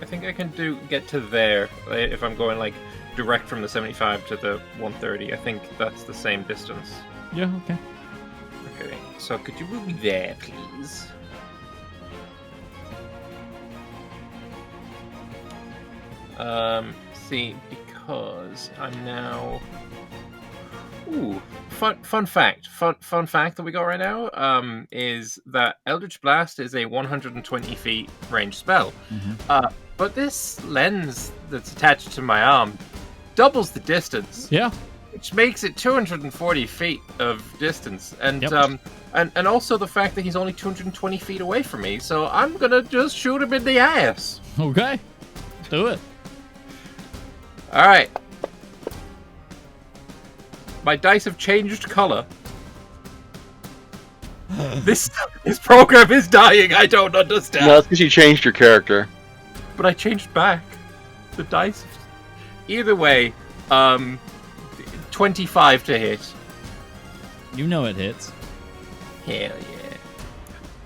I think I can get to there if I'm going like direct from the 75 to the 130. I think that's the same distance. Yeah. Okay. Okay. So could you move me there, please? See, because I'm now. Ooh, fun fact that we got right now is that Eldritch Blast is a 120 feet range spell. But this lens that's attached to my arm doubles the distance. Yeah. Which makes it 240 feet of distance. And Yep. and also the fact that he's only 220 feet away from me, so I'm gonna just shoot him in the ass. Okay. Do it. Alright. My dice have changed color. This program is dying, I don't understand. No, that's because you changed your character. But I changed back. The dice. Either way, 25 to hit. You know it hits. Hell yeah.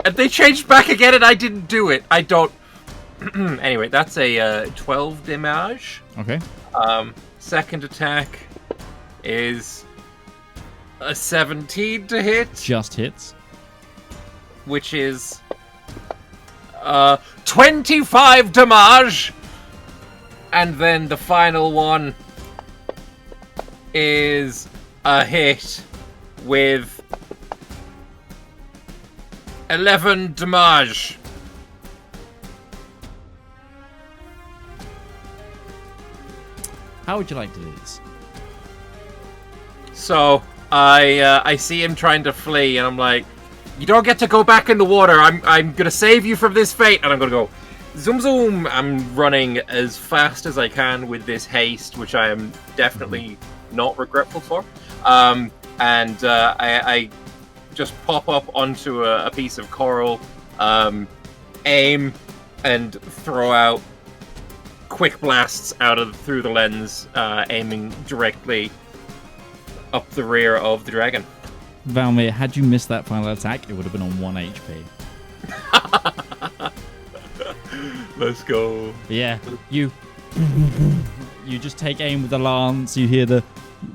And they changed back again and I didn't do it. I don't... Anyway, that's a 12 damage. Okay. Second attack is a 17 to hit. Just hits. Which is 25 damage. And then the final one is a hit with 11 damage. How would you like to do this? So I see him trying to flee, and I'm like, "You don't get to go back in the water. I'm gonna save you from this fate." And I'm gonna go, zoom zoom. I'm running as fast as I can with this haste, which I am definitely not regretful for. I just pop up onto a piece of coral, aim, and throw out quick blasts through the lens, aiming directly up the rear of the dragon. Valymr, had you missed that final attack, it would have been on 1 HP. Let's go. Yeah, you just take aim with the lance. You hear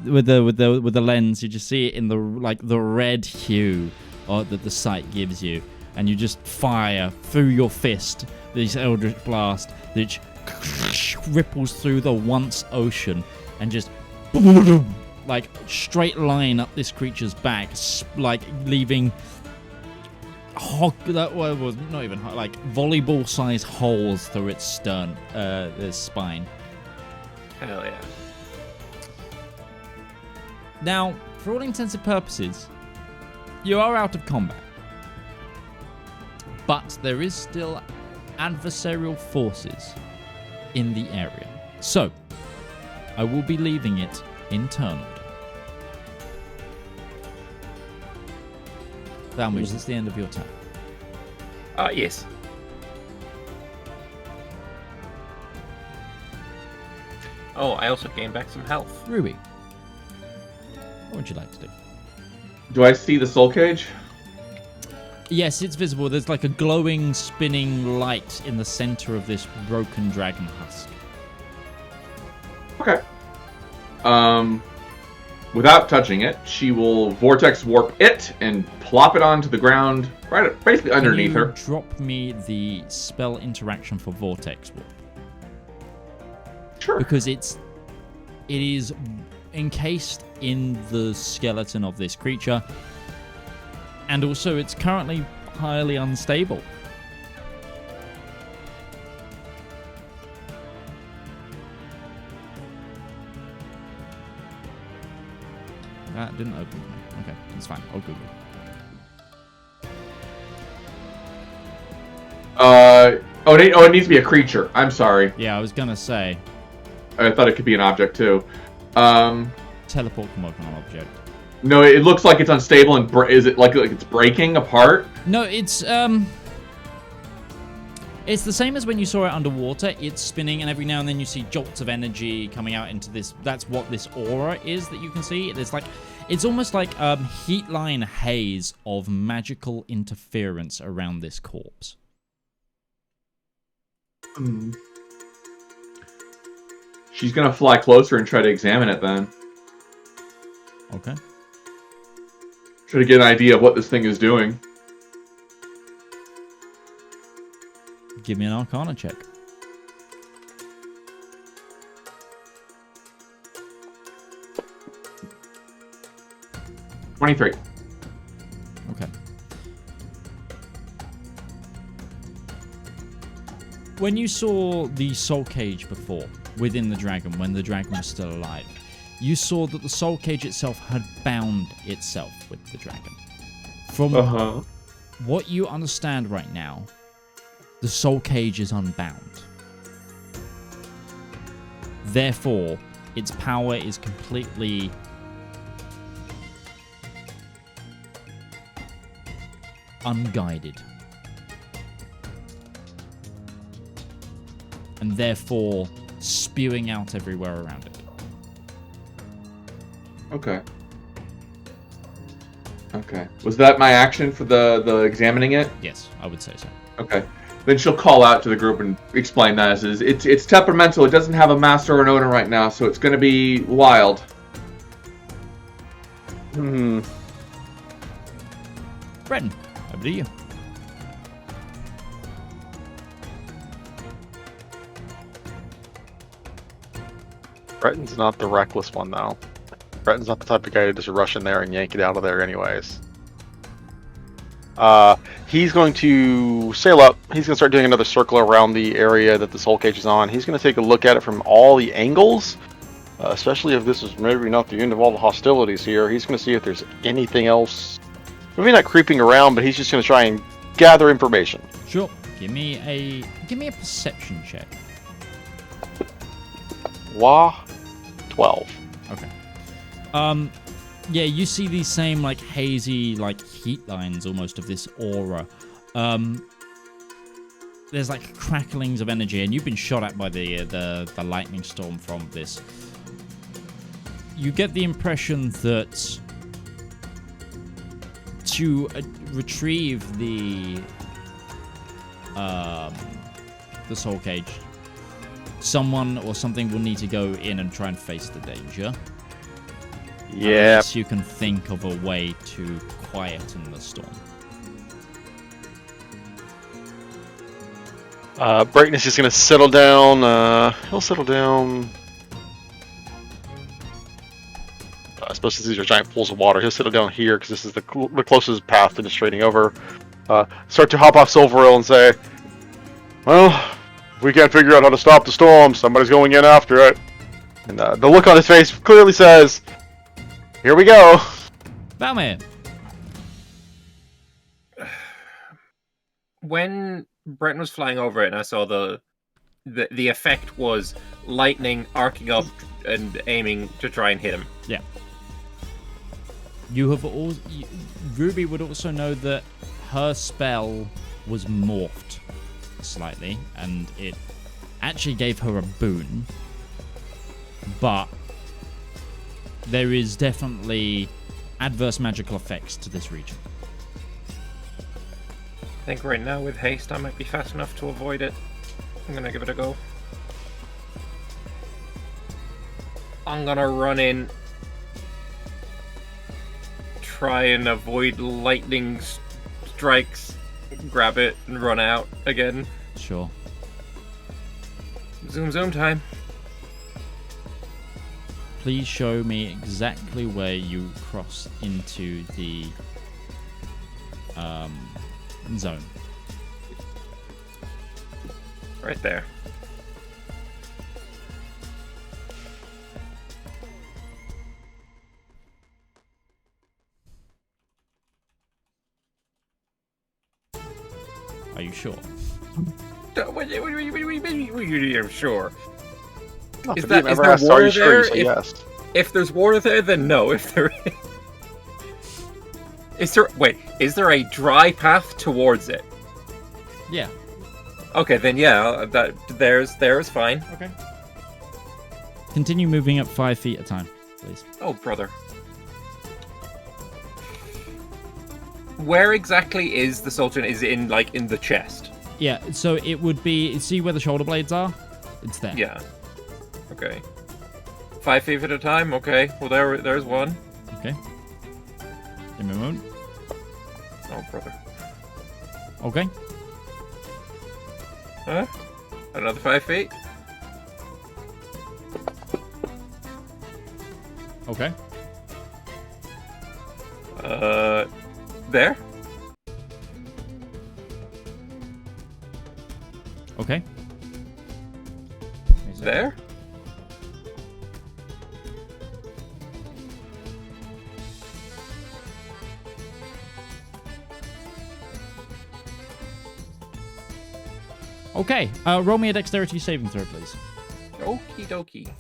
with the lens. You just see it in the red hue that the sight gives you, and you just fire through your fist this eldritch blast, which ripples through the once ocean and just like straight line up this creature's back, like leaving volleyball-sized holes through its its spine. Hell yeah. Now, for all intents and purposes, you are out of combat. But there is still adversarial forces in the area. So, I will be leaving it internal. Valymr, is this the end of your turn? Yes. Oh, I also gained back some health. Ruby, what would you like to do? Do I see the soul cage? Yes, it's visible. There's like a glowing, spinning light in the center of this broken dragon husk. Okay. Without touching it, she will vortex warp it and plop it onto the ground, basically underneath her. Drop me the spell interaction for vortex warp. Sure. Because it is encased in the skeleton of this creature, and also it's currently highly unstable. That didn't open. Okay, that's fine. I'll Google. It needs to be a creature. I'm sorry. Yeah, I was gonna say. I thought it could be an object too. Teleport can work on an object. No, it looks like it's unstable and is it like it's breaking apart? No, it's the same as when you saw it underwater. It's spinning, and every now and then you see jolts of energy coming out into this. That's what this aura is that you can see. It's almost like heat line haze of magical interference around this corpse. She's gonna fly closer and try to examine it then. Okay. Try to get an idea of what this thing is doing. Give me an Arcana check. $23. Okay. When you saw the soul cage before, within the dragon, when the dragon was still alive, you saw that the soul cage itself had bound itself with the dragon. From what you understand right now, the soul cage is unbound. Therefore, its power is completely unguided. And therefore, spewing out everywhere around it. Okay. Was that my action for the examining it? Yes, I would say so. Okay. Then she'll call out to the group and explain that as it's temperamental. It doesn't have a master or an owner right now, so it's going to be wild. Breton, over to you. Breton's not the reckless one, though. Breton's not the type of guy to just rush in there and yank it out of there anyways. He's going to sail up. He's going to start doing another circle around the area that the soul cage is on. He's going to take a look at it from all the angles, especially if this is maybe not the end of all the hostilities here. He's going to see if there's anything else. Maybe not creeping around, but he's just going to try and gather information. Sure. Give me a perception check. Wah, 12. Okay. Yeah, you see these same like hazy like heat lines almost of this aura. There's like cracklings of energy, and you've been shot at by the lightning storm from this. You get the impression that to retrieve the soul cage, someone or something will need to go in and try and face the danger. Yeah. Unless you can think of a way to quieten the storm. Breton is just going to settle down. He'll settle down. Especially since these are giant pools of water. He'll settle down here because this is the closest path to just trading over. Start to hop off Silverhill and say, well, if we can't figure out how to stop the storm, somebody's going in after it. And the look on his face clearly says, here we go. Valymr. When Breton was flying over it and I saw the effect was lightning arcing up and aiming to try and hit him. Yeah. You have Ruby would also know that her spell was morphed slightly, and it actually gave her a boon. But there is definitely adverse magical effects to this region. I think right now with haste I might be fast enough to avoid it. I'm gonna give it a go. I'm gonna run in, try and avoid lightning strikes, grab it and run out again. Sure. Zoom time. Please show me exactly where you cross into the zone. Right there. Are you sure? What I'm sure. Not Is to that- be is ever there asked, are water you sure? You there? say If- yes. If there's water there, then no. If there is there a dry path towards it? Yeah. Okay, then yeah, there's fine. Okay. Continue moving up 5 feet at a time, please. Oh, brother. Where exactly is the sultan? Is it in the chest? Yeah, so it would be... See where the shoulder blades are? It's there. Yeah. Okay. 5 feet at a time. Okay. Well, there's one. Okay. Give me a moment. Oh, brother. Okay. Huh? Another 5 feet. Okay. There. Okay. There. Okay. Roll me a dexterity saving throw, please. Okie dokie.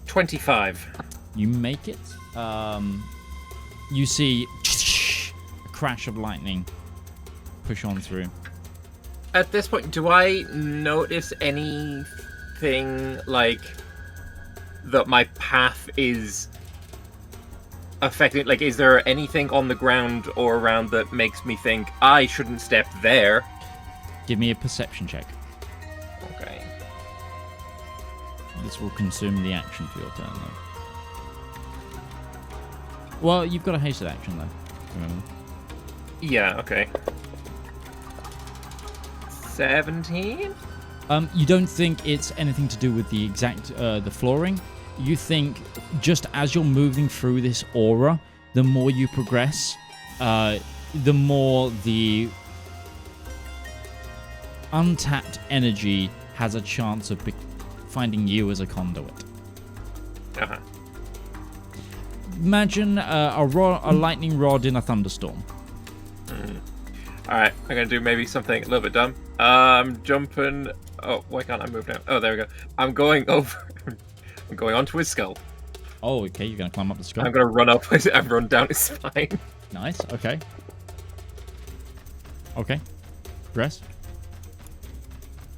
$25. You make it. You see a crash of lightning push on through. At this point, do I notice anything like that my path is affecting? Like, is there anything on the ground or around that makes me think I shouldn't step there? Give me a perception check. Okay. This will consume the action for your turn, though. Well, you've got a hasted action, though. Remember. Yeah, okay. 17? You don't think it's anything to do with the exact the flooring. You think just as you're moving through this aura, the more you progress, the more the untapped energy has a chance of finding you as a conduit. Uh-huh. Imagine a lightning rod in a thunderstorm. Alright, I'm gonna do maybe something a little bit dumb. I'm jumping... Oh, why can't I move now? Oh, there we go. I'm going over... I'm going onto his skull. Oh, okay, you're going to climb up the skull. I'm gonna run up and run down his spine. Nice, okay. Okay. Progress.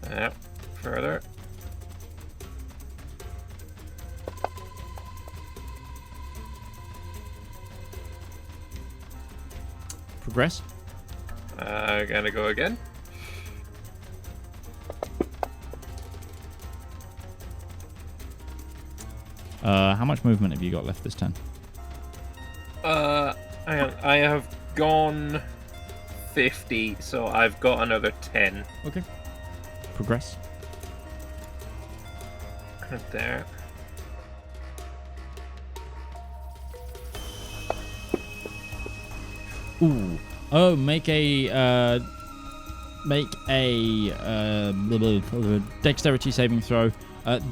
Yeah, further. Progress. Gonna go again. How much movement have you got left this turn? I have gone 50, so I've got another 10. Okay. Progress. There. Ooh. Oh, make a dexterity saving throw.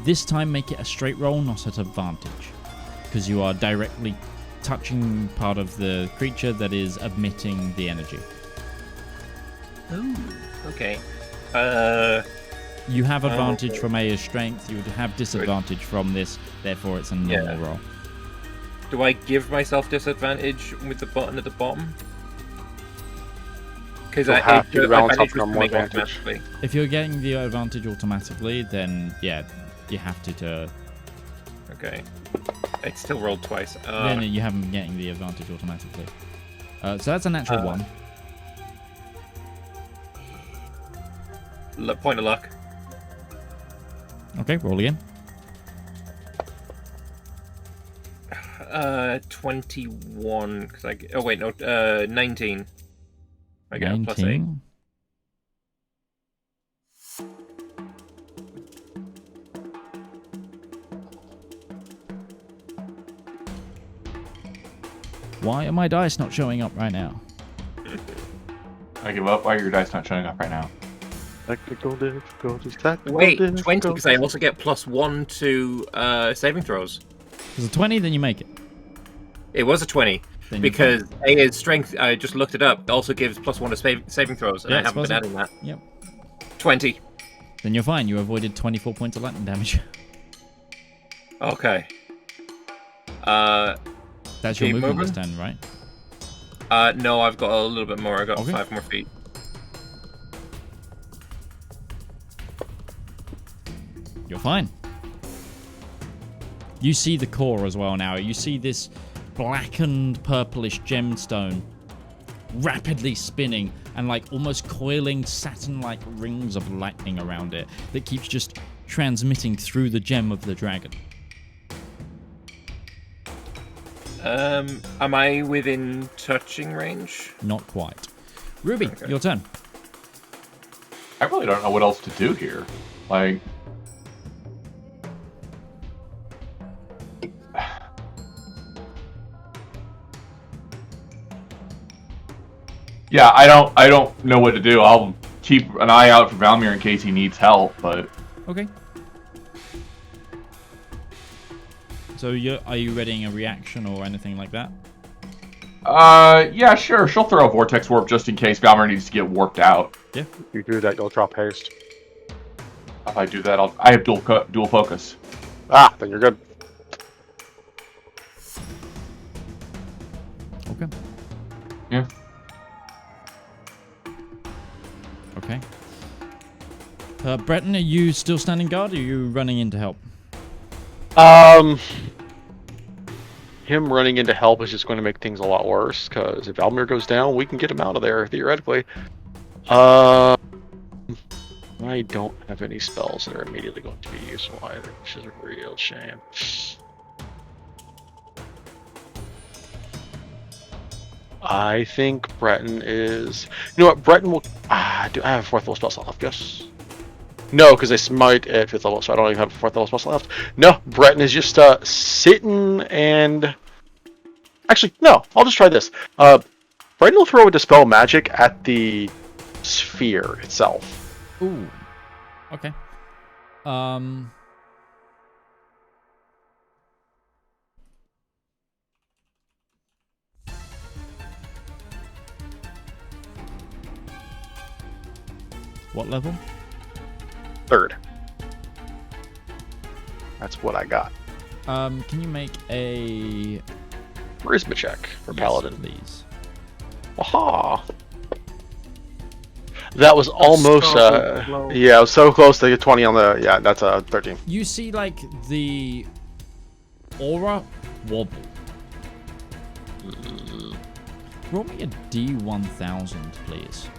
This time, make it a straight roll, not at advantage, because you are directly touching part of the creature that is emitting the energy. Ooh. Okay. You have advantage from Aya's strength. You would have disadvantage from this. Therefore, it's a normal roll. Do I give myself disadvantage with the button at the bottom? Because I have to round advantage something on was more coming advantage. automatically. If you're getting the advantage automatically, then yeah, you have to. Okay. I still rolled twice. Then you haven't been getting the advantage automatically. So that's a natural one. Point of luck. Okay, roll again. 21. Cause oh wait, no, 19. I got a plus 8. 19. Why are my dice not showing up right now? I give up. Why are your dice not showing up right now? Technical difficulties, technical Wait, difficulties. 20 because I also get +1 to saving throws. If it's a 20, then you make it. It was a 20. Then Because A is strength, I just looked it up, it also gives +1 to saving throws, and Yeah, I it's haven't been adding that. Yep. 20. Then you're fine. You avoided 24 points of lightning damage. Okay. That's your Keep movement moving. this turn, right? No, I've got a little bit more. I got Okay. 5 more feet. You're fine. You see the core as well now. You see this blackened purplish gemstone rapidly spinning and like almost coiling Saturn-like rings of lightning around it that keeps just transmitting through the gem of the dragon. Am I within touching range? Not quite. Ruby, Okay. your turn. I really don't know what else to do here. Like, yeah, I don't know what to do. I'll keep an eye out for Valymr in case he needs help, but Okay. So are you readying a reaction or anything like that? yeah, sure. She'll throw a vortex warp just in case Valymr needs to get warped out. If you do that, you'll drop haste. If I do that, I have dual focus. Ah, then you're good. Okay. Yeah. Okay. Breton, are you still standing guard or are you running in to help? Him running into help is just going to make things a lot worse, because if Valymr goes down, we can get him out of there, theoretically. I don't have any spells that are immediately going to be useful either, which is a real shame. I think Breton is... You know what, Breton will... do I have a 4th level spell slot left? Yes. No, because I smite at 5th level, so I don't even have a 4th level spell slot left. No, Breton is just sitting and... Actually, no, I'll just try this. Breton will throw a Dispel Magic at the sphere itself. Ooh. Okay. What level? 3rd. That's what I got. Can you make a Charisma check for Paladin. please? Aha! That was almost, so close. yeah, it was so close to get 20 on the, yeah, that's a 13. You see, like, the aura wobble. Roll me a D1000, please.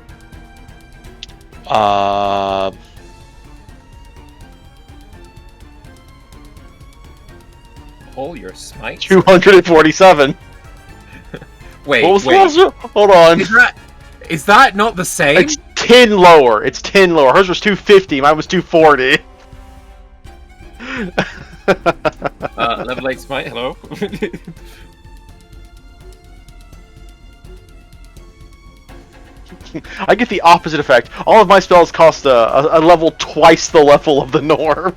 All your smites? 247. Wait, What was the wait. last one? Hold on. Is that not the same? It's 10 lower. It's 10 lower. Hers was 250. Mine was 240. Level 8 smite, hello? I get the opposite effect. All of my spells cost a level twice the level of the norm.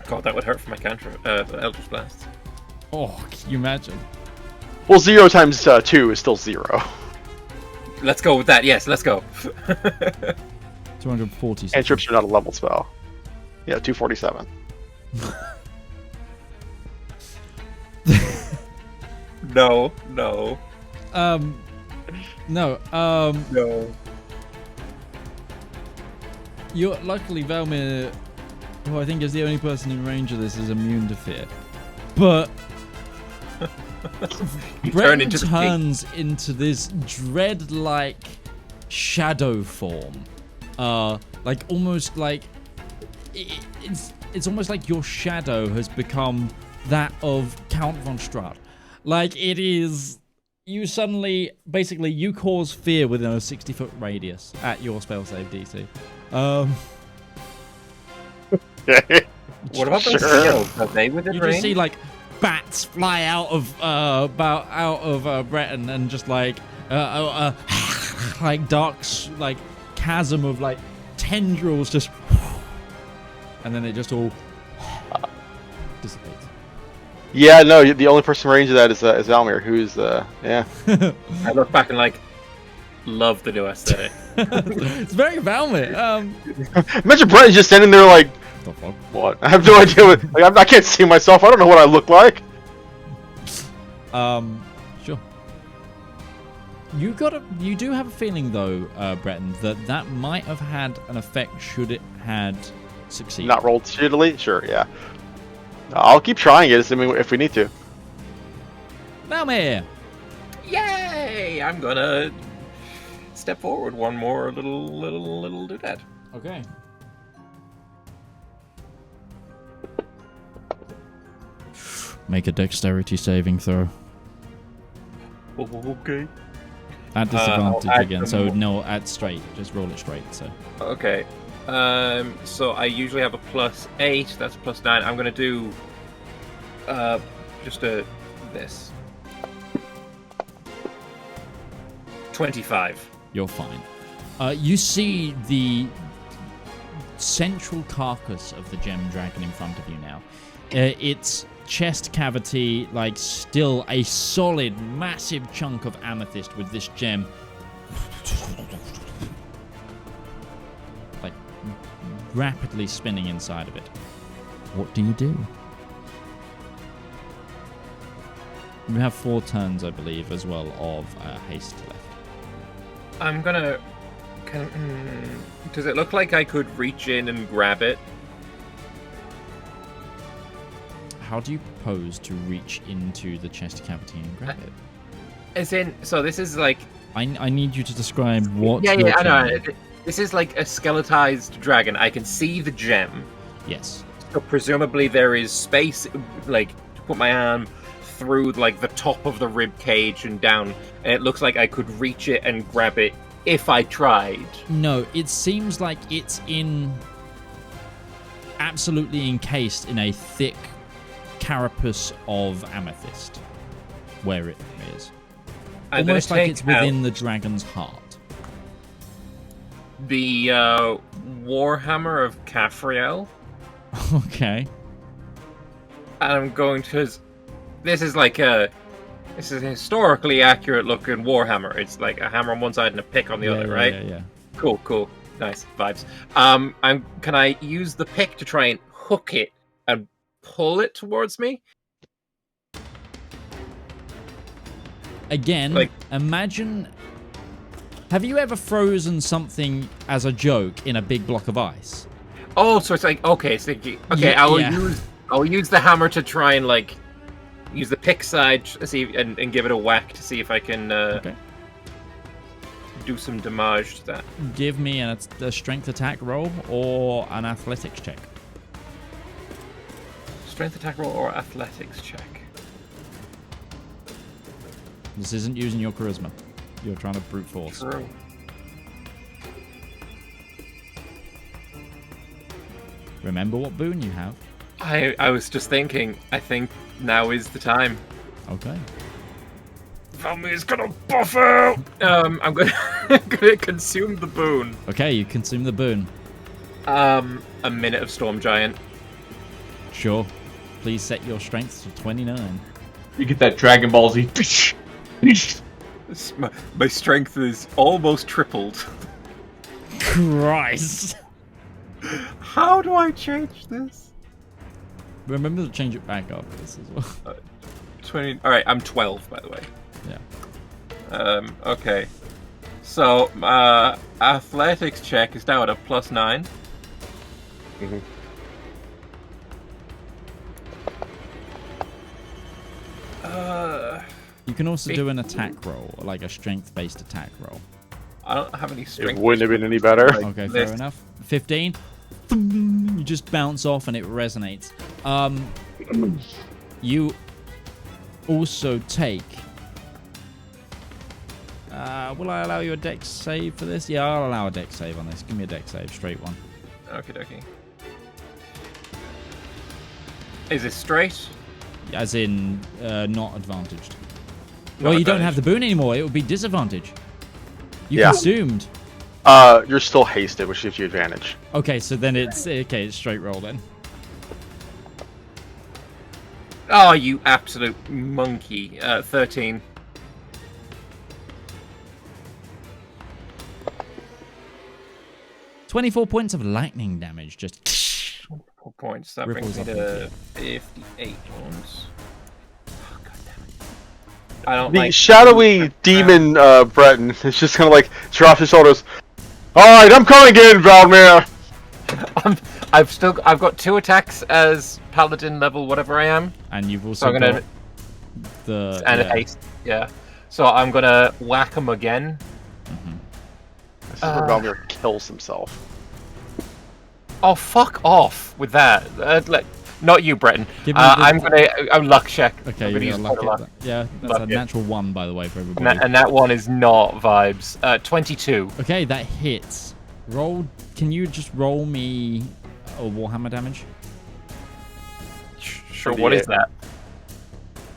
God, that would hurt for my Eldritch Blast. Oh, can you imagine? Well, 0 times 2 is still 0. Let's go with that, yes, let's go. 240. Cantrips are not a level spell. Yeah, 247. No. No. No. You're luckily Valymr, who I think is the only person in range of this, is immune to fear. But Breton turns into this dread-like shadow form, like almost like it's almost like your shadow has become that of Count von Strahd. Like it is. You suddenly, basically, you cause fear within a 60-foot radius at your spell save DC. What about those seals? Are they within You range? just see like bats fly out of Breton and just like like dark like chasm of like tendrils just, and then it just all dissipates. Yeah, no, the only person range of that is Valymr, who's yeah. I look back and like love the new aesthetic. It's very Valymr. Imagine Breton just standing there like, The fuck? what? I have no idea what. Like, I can't see myself. I don't know what I look like. Sure. You do have a feeling though, Breton, that might have had an effect should it had succeeded. Not rolled shittily? Sure, yeah. I'll keep trying it if we need to. Valymr! Yay! I'm gonna step forward one more little do that. Okay. Make a dexterity saving throw. Okay. At disadvantage I'll add again, some so more. no, at straight. Just roll it straight, so. Okay. So I usually have a +8. That's a +9. I'm gonna do just this. 25. You're fine. You see the central carcass of the gem dragon in front of you now. Its chest cavity, like, still a solid, massive chunk of amethyst with this gem. Like, rapidly spinning inside of it. What do you do? You have 4 turns, I believe, as well of haste left. I'm gonna. Does it look like I could reach in and grab it? How do you propose to reach into the chest cavity and grab it? As in, so this is like. I need you to describe what. Yeah, you're I know. trying- This is like a skeletized dragon. I can see the gem. Yes. So presumably there is space, like, to put my arm through, like, the top of the rib cage and down. And it looks like I could reach it and grab it if I tried. No, it seems like it's absolutely encased in a thick carapace of amethyst, where it is. I'm Almost gonna like take it's within the dragon's heart. the Warhammer of Caphriel. Okay. And I'm going to. This is a historically accurate looking Warhammer. It's like a hammer on one side and a pick on the other, right? Yeah. Cool. Nice vibes. Can I use the pick to try and hook it and pull it towards me? Again, Like- imagine. Have you ever frozen something as a joke in a big block of ice? Oh, so it's like okay, Yeah, I will use the hammer to try and like use the pick side to see and give it a whack to see if I can Okay. do some damage to that. Give me a strength attack roll or an athletics check. Strength attack roll or athletics check. This isn't using your charisma. You're trying to brute force. True. Remember what boon you have. I was just thinking. I think now is the time. Okay. Valymr is gonna buff out. I'm gonna I'm gonna consume the boon. Okay, you consume the boon. A minute of Storm Giant. Sure. Please set your strength to 29. You get that Dragon Ball Z. My strength is almost tripled. Christ! How do I change this? Remember to change it back after this as well. 20. All right, I'm 12, by the way. Yeah. Okay. So, athletics check is now at a +9. Mm-hmm. You can also do an attack roll, like a strength-based attack roll. I don't have any strength. It wouldn't have been any better. Okay, This- fair enough. 15. You just bounce off and it resonates. You also take... will I allow you a dex save for this? Yeah, I'll allow a dex save on this. Give me a dex save, straight one. Okay. Is it straight? As in, not advantaged. Not Well, you don't have advantage. the boon anymore. It would be disadvantage. You Yeah. consumed. You're still hasted, which gives you advantage. Okay, so then it's straight roll then. Oh, you absolute monkey. 13. 24 points of lightning damage. Just 4 points. That Ripples brings me up to into 58 wounds. Oh, God damn it. I don't The like... shadowy demon Breton is just kind of like drops his shoulders. Alright, I'm coming in, Valymr! I've got 2 attacks as paladin level, whatever I am. and you've also So I'm gonna got the and yeah. a haste. Yeah. So I'm gonna whack him again. This is where Valymr kills himself. Oh, fuck off with that. Not you, Breton. Give me I'm gonna luck check. Okay, I'm you're gonna use gonna luck luck. it. Yeah, that's Luck a it. natural 1, by the way, for everybody. And that one is not vibes. 22. Okay, that hits. Roll. Can you just roll me a Warhammer damage? Sure. A What is D8. that?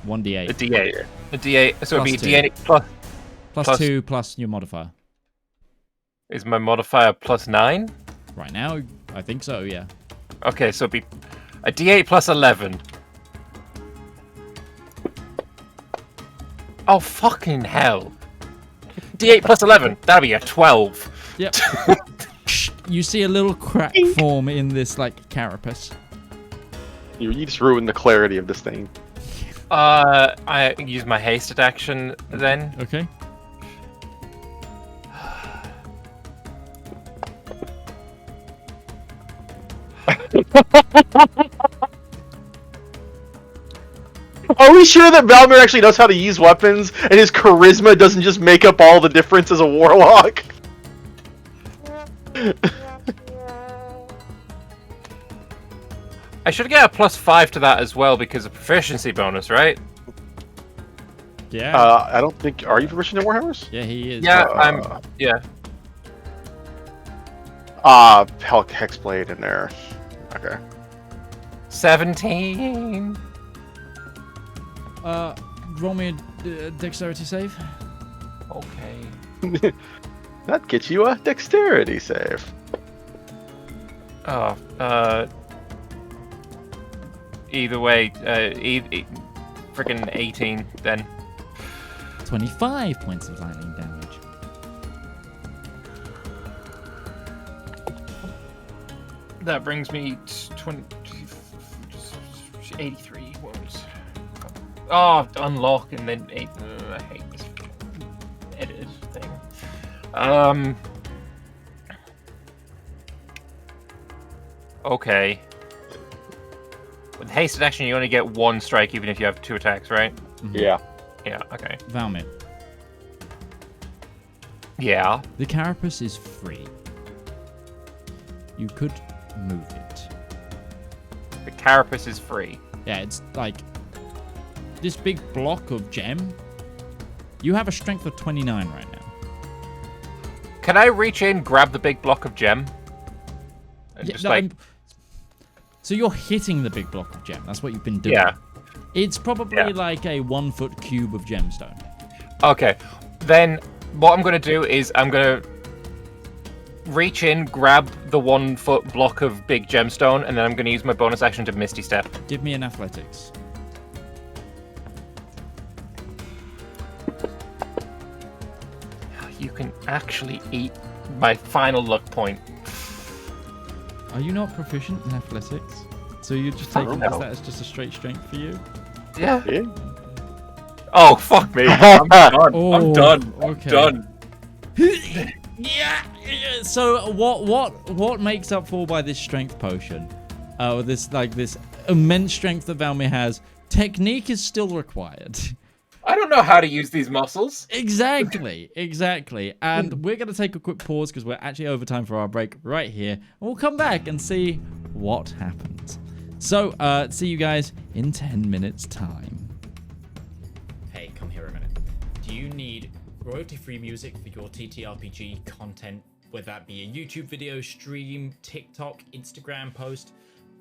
1d8. A D8. A D8. So it'd be Plus D8 plus. Plus 2 plus your modifier. Is my modifier +9? Right now, I think so. Yeah. Okay, so it'd be a D8 plus 11. Oh, fucking hell. D8 plus 11. That'd be a 12. Yep. You see a little crack form in this like carapace. You just ruined the clarity of this thing. I use my hasted action then. Okay. Are we sure that Valymr actually knows how to use weapons, and his charisma doesn't just make up all the difference as a warlock? I should get a +5 to that as well because of proficiency bonus, right? Yeah. I don't think. Are you proficient in Warhammers? Yeah, he is. Yeah, yeah. Hexblade in there. Okay. 17. Roll me a dexterity save. Okay. That gets you a dexterity save. Oh, either way, freaking 18 then. 25 points of lightning damage. That brings me to 83 wounds. Oh, unlock and then 8. I hate this edited thing. Okay. With hasted action, you only get 1 strike even if you have 2 attacks, right? Yeah. Yeah, okay. Valymr. Yeah. The carapace is free. You could move it. The carapace is free. Yeah, it's like this big block of gem. You have a strength of 29 right now. Can I reach in, grab the big block of gem? And Yeah, just no, like... so you're hitting the big block of gem. That's what you've been doing. Yeah. It's probably like a 1-foot cube of gemstone. Okay. Then what I'm going to do is I'm going to reach in, grab the 1-foot block of big gemstone, and then I'm going to use my bonus action to Misty Step. Give me an athletics. You can actually eat my final luck point. Are you not proficient in athletics? So you're just taking No. that as just a straight strength for you? Yeah. Yeah. Oh, fuck me. I'm done. Oh, I'm done. okay. Done. Yeah. So what makes up for by this strength potion? This immense strength that Valymr has. Technique is still required. I don't know how to use these muscles. Exactly. And we're going to take a quick pause because we're actually over time for our break right here. And we'll come back and see what happens. So, see you guys in 10 minutes time. Hey, come here a minute. Do you need royalty-free music for your TTRPG content? Whether that be a YouTube video, stream, TikTok, Instagram post?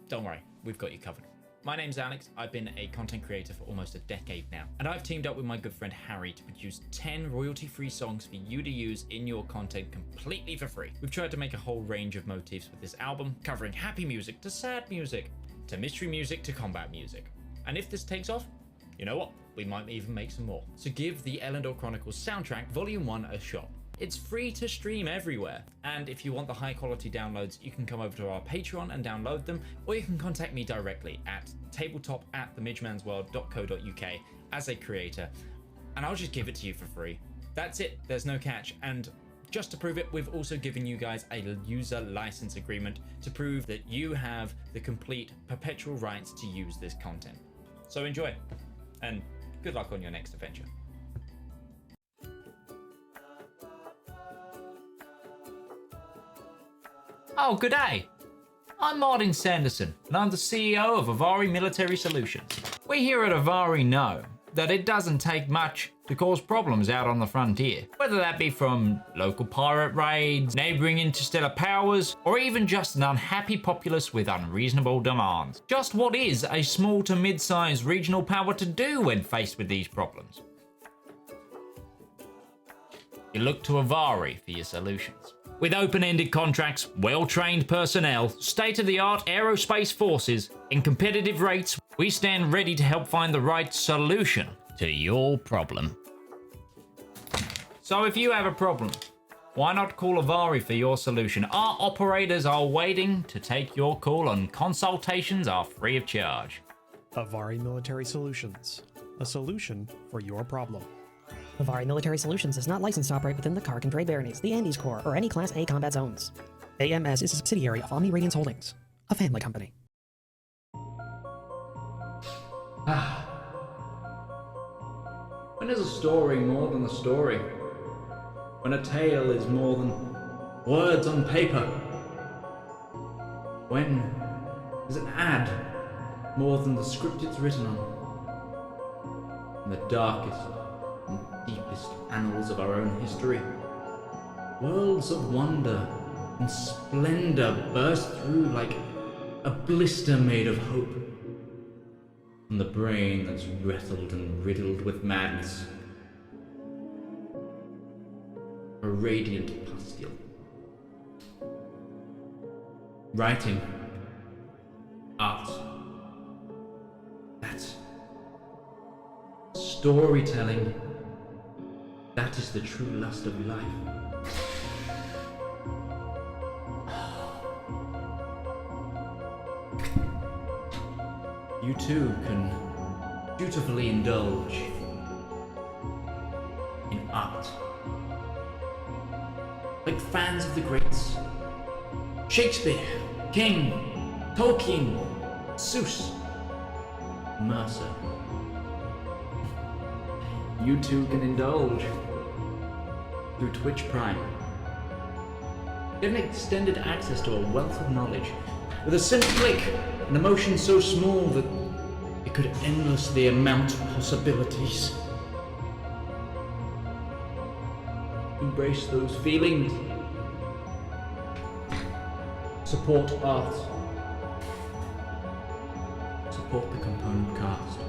Don't worry, we've got you covered. My name's Alex, I've been a content creator for almost a decade now, and I've teamed up with my good friend Harry to produce 10 royalty-free songs for you to use in your content completely for free. We've tried to make a whole range of motifs with this album, covering happy music to sad music, to mystery music to combat music. And if this takes off, you know what? We might even make some more. So give the Elendor Chronicles soundtrack Volume 1 a shot. It's free to stream everywhere, and if you want the high quality downloads, you can come over to our Patreon and download them, or you can contact me directly at tabletop@themidgemansworld.co.uk as a creator, and I'll just give it to you for free. That's it, there's no catch, and just to prove it, we've also given you guys a user license agreement to prove that you have the complete perpetual rights to use this content. So enjoy, and good luck on your next adventure. Oh, good day. I'm Martin Sanderson, and I'm the CEO of Avari Military Solutions. We here at Avari know that it doesn't take much to cause problems out on the frontier, whether that be from local pirate raids, neighbouring interstellar powers, or even just an unhappy populace with unreasonable demands. Just what is a small to mid-sized regional power to do when faced with these problems? You look to Avari for your solutions. With open-ended contracts, well-trained personnel, state-of-the-art aerospace forces, and competitive rates, we stand ready to help find the right solution to your problem. So if you have a problem, why not call Avari for your solution? Our operators are waiting to take your call, and consultations are free of charge. Avari Military Solutions, a solution for your problem. Avari Military Solutions is not licensed to operate within the Kark and Dre Baronies, the Andes Corps, or any Class A combat zones. AMS is a subsidiary of Omni Radiance Holdings, a family company. When is a story more than a story? When a tale is more than words on paper? When is an ad more than the script it's written on? In the darkest and deepest annals of our own history, worlds of wonder and splendor burst through like a blister made of hope. From the brain that's rattled and riddled with madness, a radiant pustule. Writing, art, that's storytelling. That is the true lust of life. You too can dutifully indulge in art. Like fans of the greats. Shakespeare, King, Tolkien, Seuss, Mercer. You too can indulge through Twitch Prime. Get an extended access to a wealth of knowledge with a simple click, an emotion so small that it could endlessly amount to possibilities. Embrace those feelings. Support art. Support the component cast.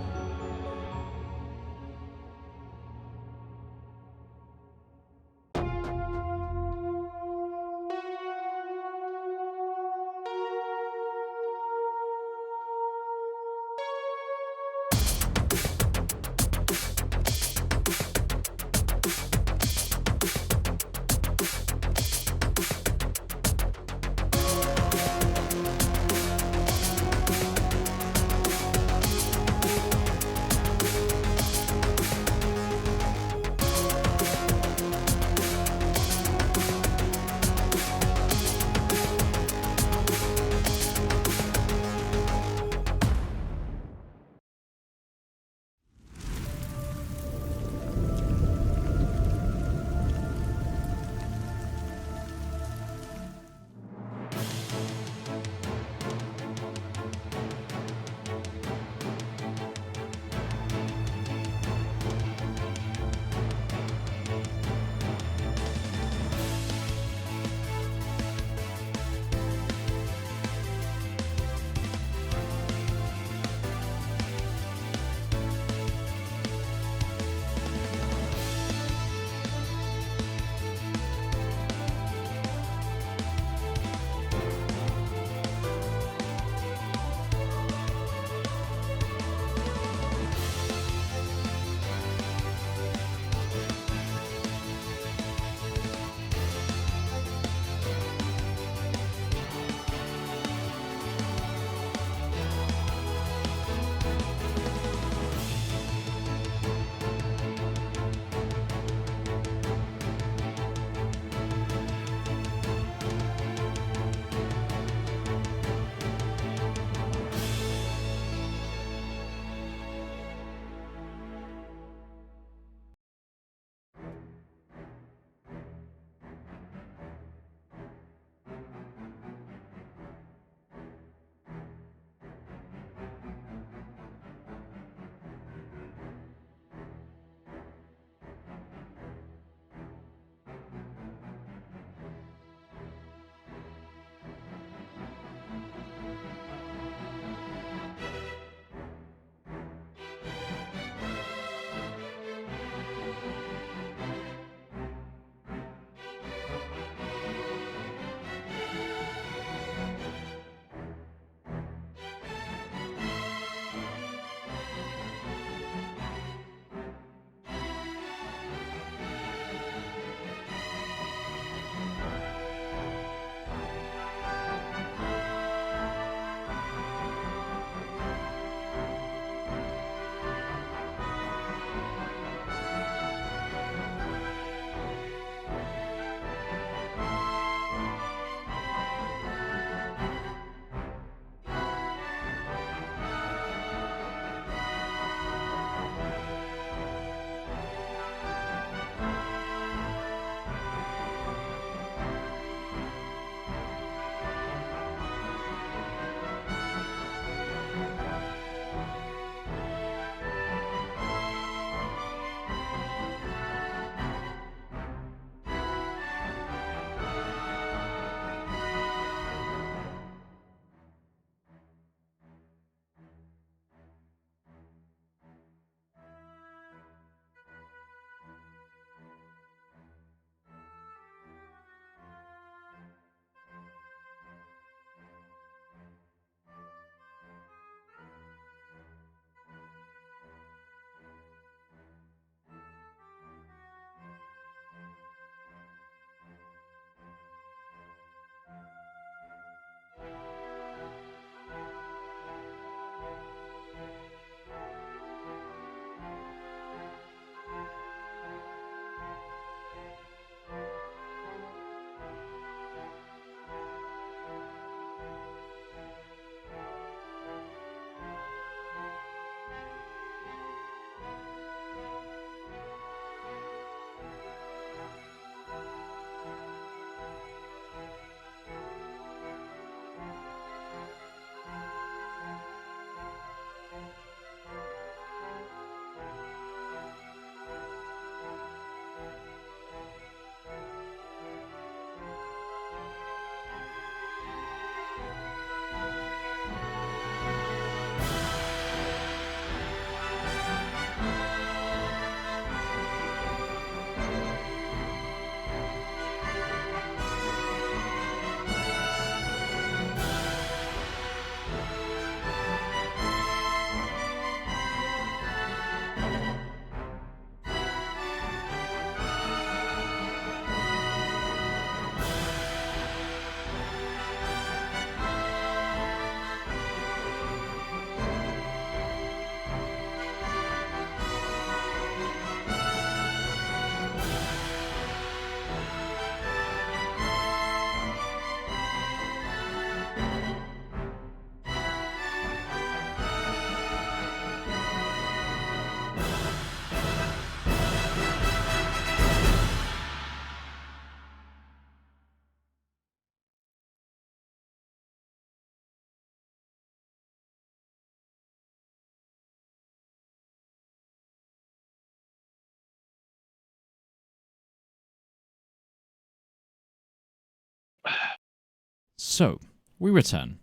So, we return.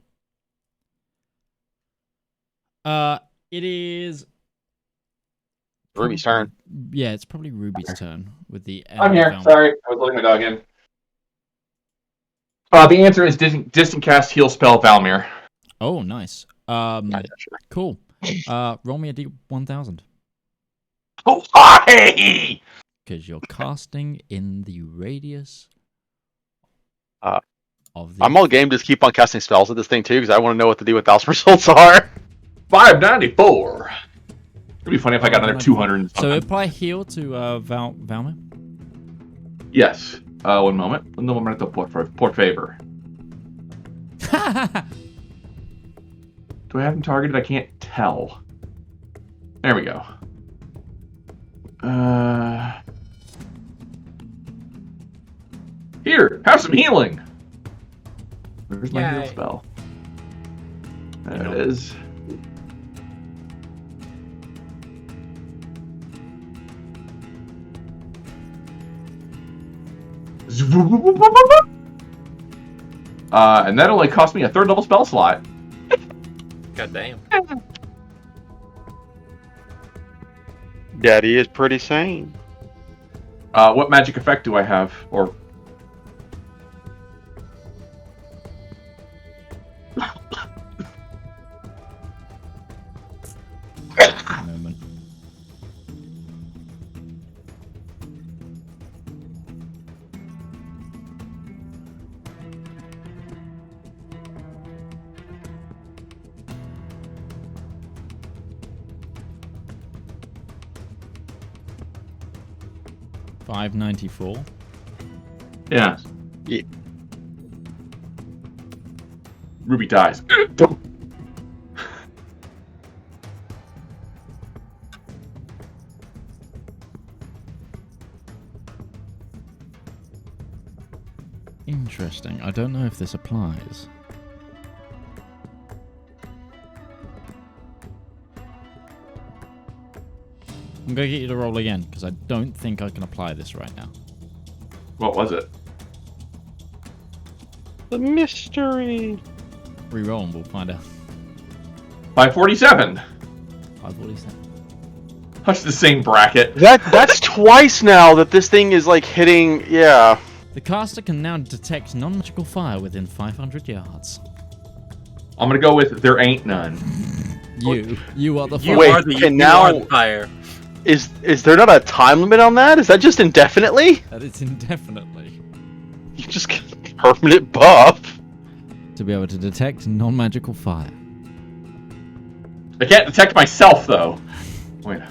It is... Ruby's turn. Yeah, it's probably Ruby's turn with the... I'm here. Valymr. Sorry, I was letting my dog in. The answer is distant cast heal spell Valymr. Oh, nice. Cool. Roll me a D1000. Oh, hi! Because you're casting in the radius of the... I'm all game to just keep on casting spells at this thing too, because I want to know what the D1000 results are. 594. It'd be funny if I got another 200. So apply heal to Valymr. Yes. One moment. No moment to port favor. Do I have him targeted? I can't tell. There we go. Here, have some healing. Where's my heal spell? There it is. And that only cost me a third level spell slot. God damn. Daddy is pretty sane. What magic effect do I have? Or moment. $594. yeah. Yeah. Ruby dies. Interesting. I don't know if this applies. I'm going to get you to roll again, because I don't think I can apply this right now. What was it? The mystery. Reroll and we'll find out. 547. 547. That's the same bracket. That's twice now that this thing is like hitting. Yeah. The caster can now detect non-magical fire within 500 yards. I'm gonna go with there ain't none. You are the You Wait, are the and you now- are the fire. Is there not a time limit on that? Is that just indefinitely? That is indefinitely. You just get a permanent buff. To be able to detect non-magical fire. I can't detect myself though. Wait.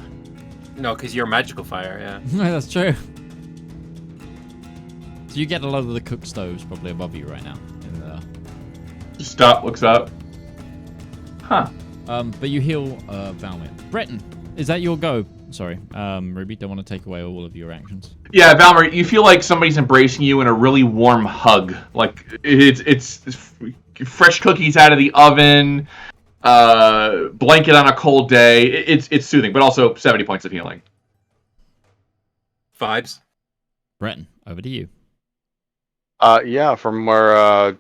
No, because you're magical fire, yeah. No, that's true. So you get a lot of the cook stoves probably above you right now. In the... Just stop, looks up. Huh. But you heal Valymr. Breton, is that your go? Sorry, Ruby, don't want to take away all of your actions. Yeah, Valymr, you feel like somebody's embracing you in a really warm hug. Like it's fresh cookies out of the oven, blanket on a cold day. It's soothing, but also 70 points of healing. Vibes. Breton, over to you. Yeah, from where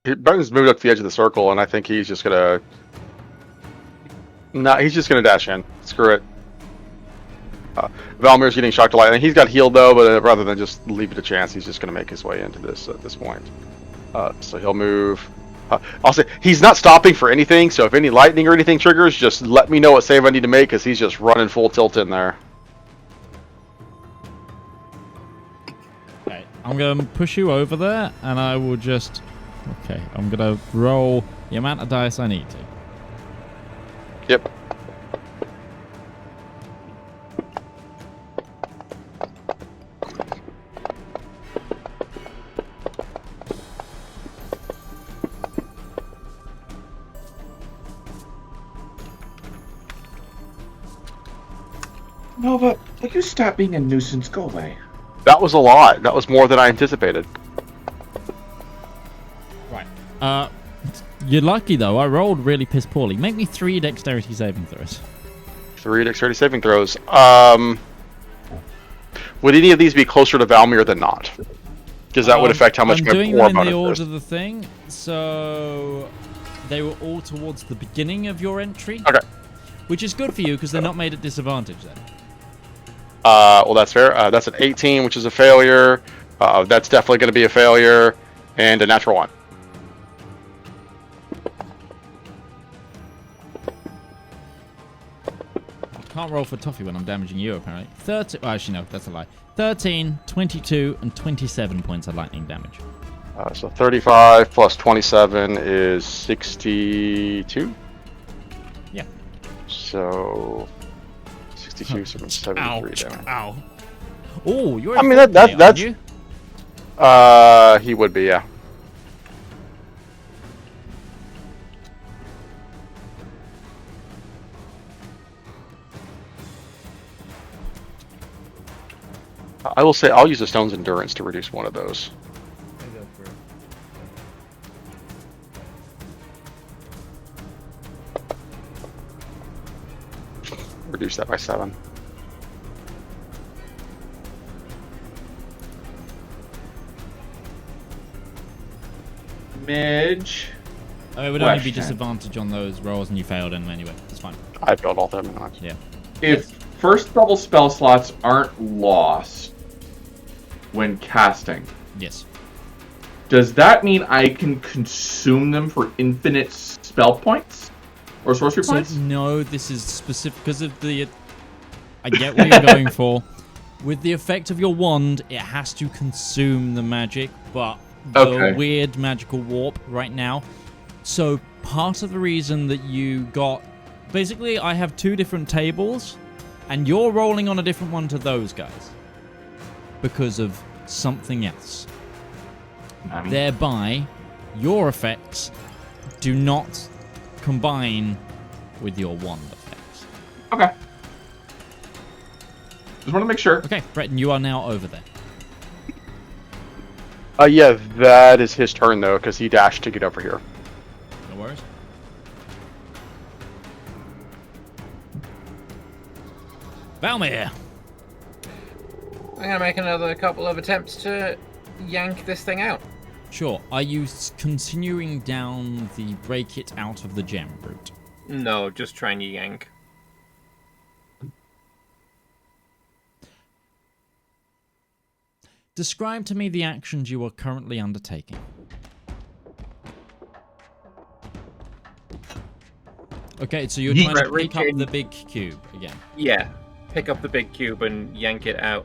Breton's moved up to the edge of the circle, and I think he's just gonna. No, he's just gonna dash in. Screw it. Valymr's getting shocked to light, and he's got healed though. But rather than just leave it a chance, he's just gonna make his way into this at this point. So he'll move. I'll say he's not stopping for anything. So if any lightning or anything triggers, just let me know what save I need to make, because he's just running full tilt in there. Okay, I'm gonna push you over there, and I will just. Okay, I'm gonna roll the amount of dice I need to. Yep. Nova, will you stop being a nuisance? Go away. That was a lot. That was more than I anticipated. Right. You're lucky though. I rolled really piss poorly. Make me 3 dexterity saving throws. 3 dexterity saving throws. Would any of these be closer to Valymr than not? Because that would affect how much I'm my doing core them in the bonus order is. of the thing, so they were all towards the beginning of your entry. Okay. Which is good for you because they're not made at disadvantage then. Well, that's fair. That's an 18, which is a failure. That's definitely going to be a failure. And a natural 1. Can't roll for toffee when I'm damaging you, apparently. 30. Oh, actually, no, that's a lie. 13, 22, and 27 points of lightning damage. So 35 plus 27 is 62. Yeah. So 62, so 73 Ouch. damage. Ow. Oh, you're. I mean, that's. that's. You? He would be, yeah. I will say I'll use the stone's endurance to reduce one of those. Reduce that by 7. Midge. Oh, it would only be Question. disadvantage on those rolls, and you failed them anyway. It's fine. I failed all 7 anyways. Yeah. If first level spell slots aren't lost when casting, Yes. does that mean I can consume them for infinite spell points? Or sorcery So, points? no, this is specific because of the. I get what you're going for. With the effect of your wand, it has to consume the magic, but the Okay. weird magical warp right now. So part of the reason that you got... Basically, I have 2 different tables, and you're rolling on a different one to those guys. Because of something else. I mean, Thereby, your effects do not combine with your wand effects. okay. Just want to make sure. Okay, Breton, you are now over there. Yeah, that is his turn though, because he dashed to get over here. No worries. Valymr! I'm gonna make another couple of attempts to yank this thing out. Sure. Are you continuing down the break it out of the gem route? No, just trying to yank. Describe to me the actions you are currently undertaking. Okay, so you're trying to pick up the big cube again. Yeah, pick up the big cube and yank it out.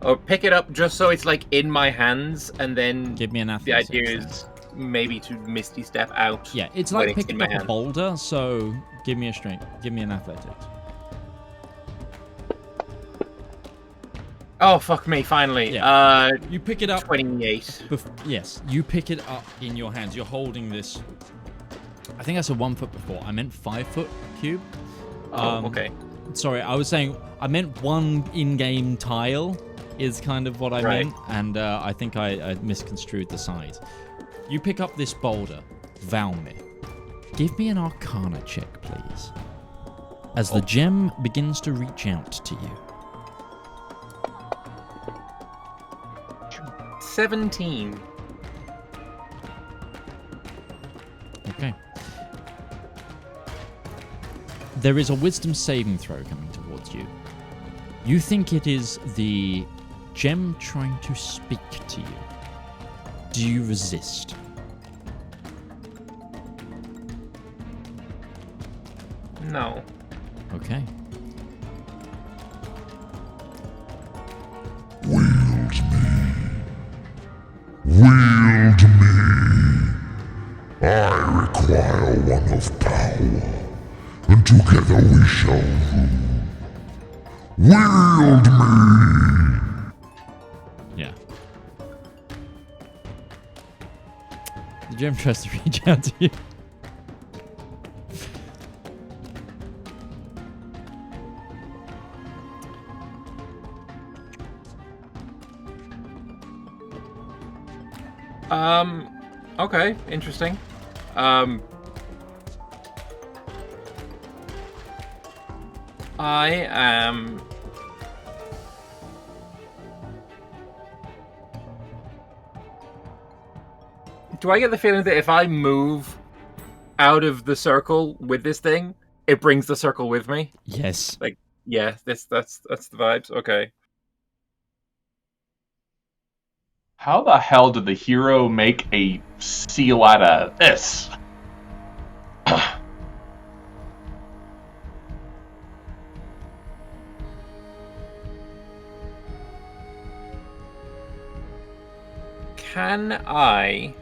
Or pick it up just so it's like in my hands, and then Give me an the athletics. idea is maybe to Misty Step out. Yeah, it's when like in picking my up hand. a boulder, so give me a strength. Give me an athletics. Oh, fuck me, finally. Yeah. You pick it up. 28. Yes, you pick it up in your hands. You're holding this. I think I said 1 foot before. I meant 5 foot cube. Oh, okay. Sorry, I was saying I meant 1 in-game tile is kind of what I meant, and I think I misconstrued the size. You pick up this boulder, Valymr. Give me an Arcana check, please. As the gem begins to reach out to you. 17. Okay. There is a wisdom saving throw coming towards you. You think it is the gem trying to speak to you. Do you resist? No. Okay. Wield me. I require one of power, and together we shall rule. Wield me. Yeah. The gem tries to reach out to you. Okay, interesting. I am... do I get the feeling that if I move out of the circle with this thing, it brings the circle with me? Yes. Like, yeah, that's the vibes. Okay. How the hell did the hero make a seal out of this? Can I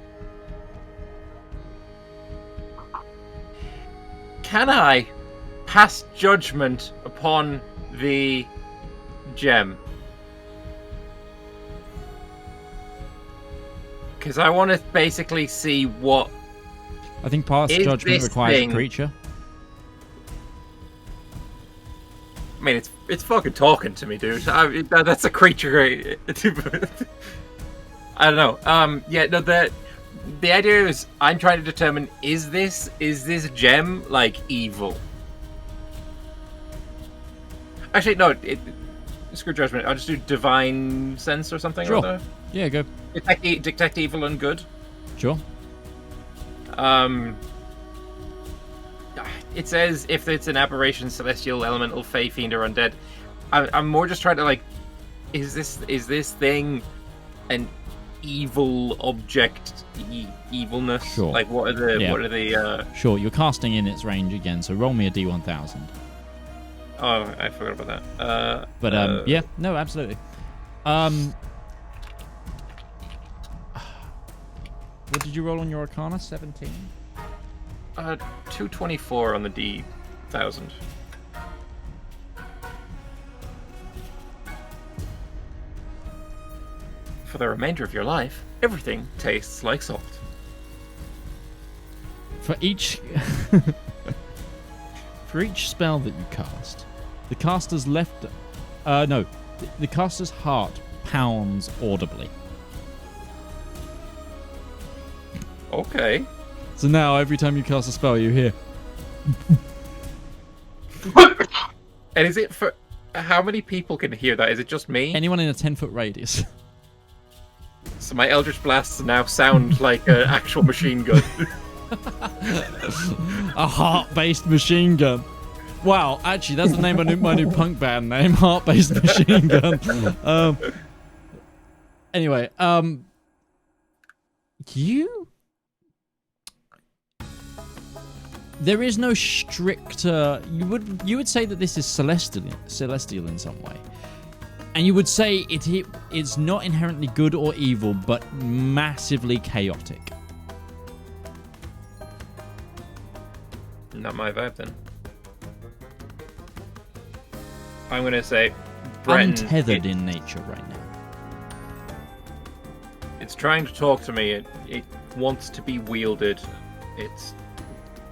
pass judgment upon the gem? Because I want to basically see what... I think pass Is judgment this requires thing- a creature. I mean, it's fucking talking to me, dude. That's a creature. I don't know. Yeah, no, the idea is I'm trying to determine, is this gem, like, evil? Actually, no, screw judgment. I'll just do divine sense or something. Sure. Or other. Yeah, go. Detect evil and good. Sure. It says if it's an aberration, celestial, elemental, fey, fiend, or undead. I'm more just trying to, like, is this thing an evil object? Evilness? Sure. Like, what are the Sure, you're casting in its range again, so roll me a D1000. Oh, I forgot about that. But yeah, no, absolutely. What did you roll on your Arcana? 17. 224 on the D1000. For the remainder of your life, everything tastes like salt. For each for each spell that you cast, the caster's the caster's heart pounds audibly. Okay. So now every time you cast a spell, you hear. And is it for... How many people can hear that? Is it just me? Anyone in a 10-foot radius. So my Eldritch Blasts now sound like an actual machine gun. A heart-based machine gun. Wow, actually, that's the name of my new punk band name. Heart-based machine gun. Anyway, there is no stricter. You would say that this is celestial in some way, and you would say it's not inherently good or evil, but massively chaotic. Not my vibe then. I'm gonna say Breton, Untethered in nature right now. It's trying to talk to me. It wants to be wielded.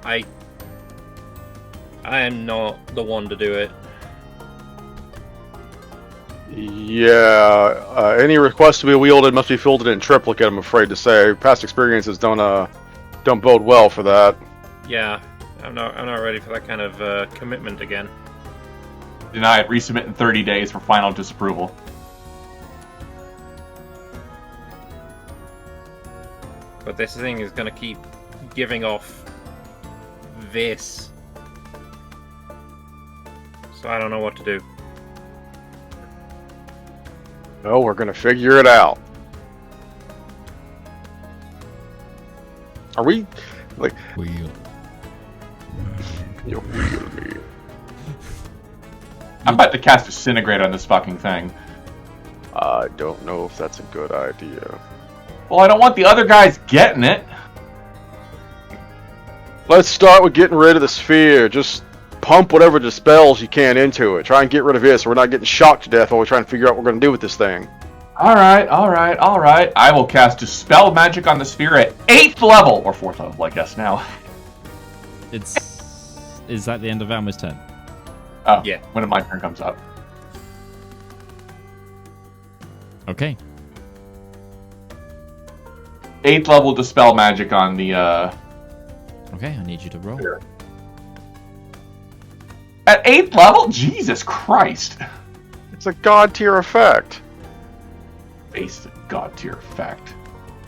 I am not the one to do it. Yeah, any request to be wielded must be fielded in triplicate, I'm afraid to say. Past experiences don't bode well for that. Yeah, I'm not ready for that kind of commitment again. Deny it. Resubmit in 30 days for final disapproval. But this thing is going to keep giving off this. So I don't know what to do. Well, we're gonna figure it out. Are we, like... Wheel. You wheel me. I'm about to cast Disintegrate on this fucking thing. I don't know if that's a good idea. Well, I don't want the other guys getting it. Let's start with getting rid of the sphere. Just pump whatever dispels you can into it. Try and get rid of it so we're not getting shocked to death while we're trying to figure out what we're going to do with this thing. Alright. I will cast Dispel Magic on the sphere at 8th level, or 4th level, I guess now. Is that the end of Valmyr's turn? Oh, yeah. When my turn comes up. Okay. 8th level Dispel Magic on the, Okay, I need you to roll. Sphere. At 8th level? Jesus Christ. It's a god tier effect. Basic god tier effect.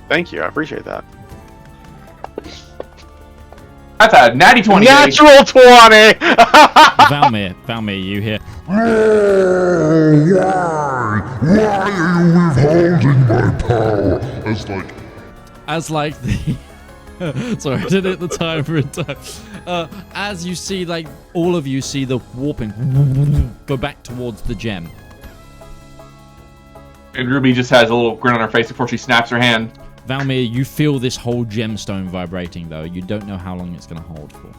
Thank you, I appreciate that. That's a natty 20. Natural 20! Valymr, you hear. No! Why are you withholding my power? As like the... Sorry, I did it the timer in time. As you see, like, all of you see the warping go back towards the gem. And Ruby just has a little grin on her face before she snaps her hand. Valymr, you feel this whole gemstone vibrating, though. You don't know how long it's going to hold for.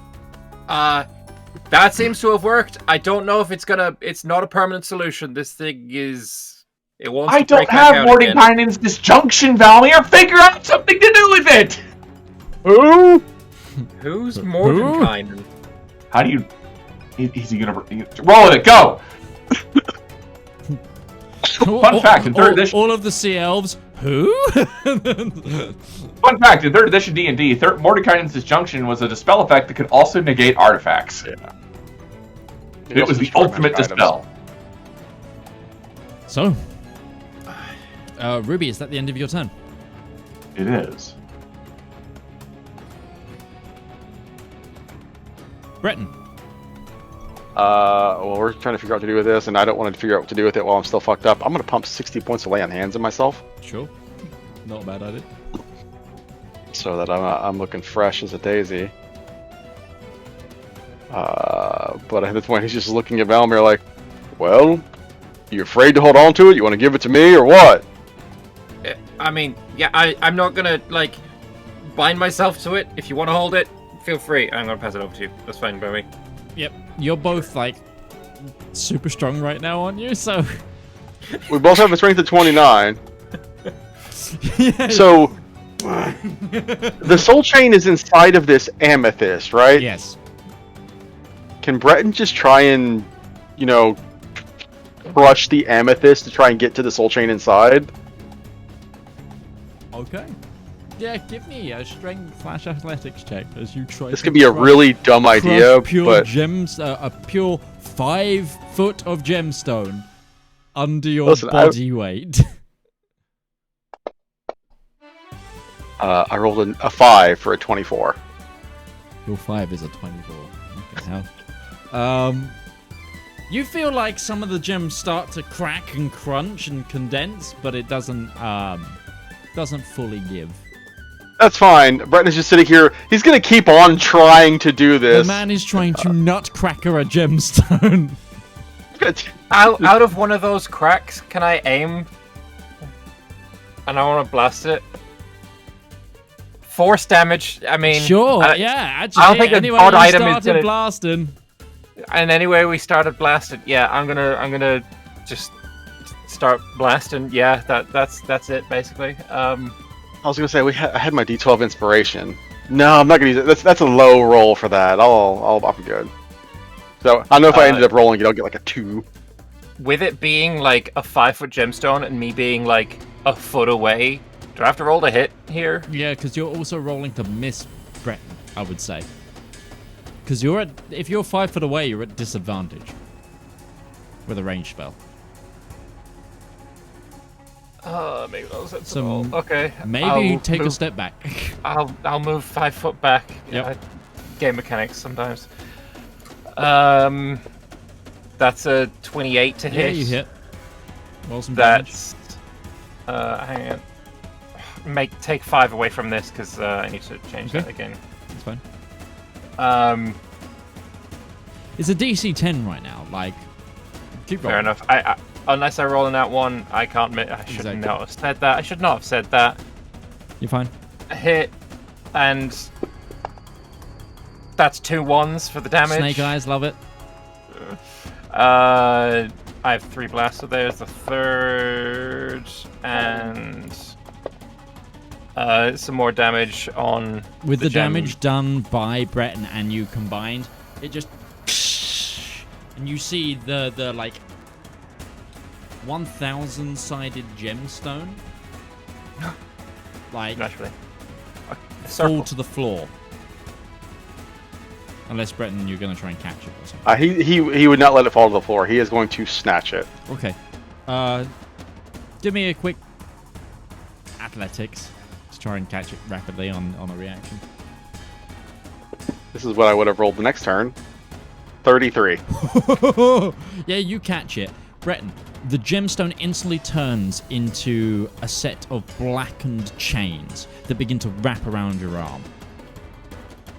That seems to have worked. I don't know if it's gonna... It's not a permanent solution. This thing is... It wants I to break don't back have out again. Mordenkainen's disjunction, Valymr. Figure out something to do with it! Who? Who's Mordenkainen? How do you... Is he gonna... Roll it, go! Fun fact, in 3rd edition... All of the sea elves, who? Fun fact, in 3rd edition D&D, Mordenkainen's disjunction was a dispel effect that could also negate artifacts. Yeah. It was the ultimate dispel. So, Ruby, is that the end of your turn? It is. Breton. Well, we're trying to figure out what to do with this, and I don't want to figure out what to do with it while I'm still fucked up. I'm going to pump 60 points of lay on hands in myself. Sure. Not a bad idea. So that I'm looking fresh as a daisy. But at this point, he's just looking at Valymr like, well, you afraid to hold on to it? You want to give it to me, or what? I mean, yeah, I'm not gonna, like, bind myself to it. If you want to hold it, feel free. I'm gonna pass it over to you. That's fine by me. Yep. You're both, like, super strong right now, aren't you? So... We both have a strength of 29. Yeah. So, the soul chain is inside of this amethyst, right? Yes. Can Breton just try and, you know, crush the amethyst to try and get to the soul chain inside? Okay. Yeah, give me a strength/athletics check as you try. This could be a really dumb idea, pure but gems, a pure 5 foot of gemstone under your Listen, body weight. I rolled a 5 for a 24. Your 5 is a 24. Okay, how? You feel like some of the gems start to crack and crunch and condense, but it doesn't fully give. That's fine. Breton is just sitting here. He's gonna keep on trying to do this. The man is trying to nutcracker a gemstone. Out of one of those cracks, can I aim? And I want to blast it. Force damage. I mean, sure. Yeah. Actually, I don't think anyway, an odd you item started is gonna... blasting. And anyway, we started blasting. Yeah, I'm gonna just start blasting. Yeah, that's it basically. I was gonna say I had my D12 inspiration. No, I'm not gonna use it. That's a low roll for that. I'm good. So I know if I ended up rolling it, I'll get like a 2. With it being like a 5-foot gemstone and me being like a foot away, do I have to roll to hit here? Yeah, because you're also rolling to miss Breton, I would say. Because if you're 5 foot away, you're at disadvantage with a ranged spell. Maybe that was it. Okay. Maybe take a step back. I'll move 5 foot back. Yep. Game mechanics sometimes. That's a 28 to hit. Yeah, you hit. Roll some damage. That's hang on. Take 5 away from this because I need to change that again. That's fine. It's a DC 10 right now. Like, keep rolling. Fair enough. I unless I roll in that one, I can't. I should not have said that. I should not have said that. You're fine. A hit, and that's 2 1s for the damage. Snake eyes, love it. I have 3 blasts, so there's the 3rd, and some more damage on. With the damage done by Breton and you combined, it just, and you see the like 1,000-sided gemstone, like naturally fall to the floor. Unless, Breton, you're going to try and catch it or something. He would not let it fall to the floor. He is going to snatch it. Okay. Give me a quick athletics to try and catch it rapidly on a reaction. This is what I would have rolled the next turn. 33. Yeah, you catch it. Breton, the gemstone instantly turns into a set of blackened chains that begin to wrap around your arm.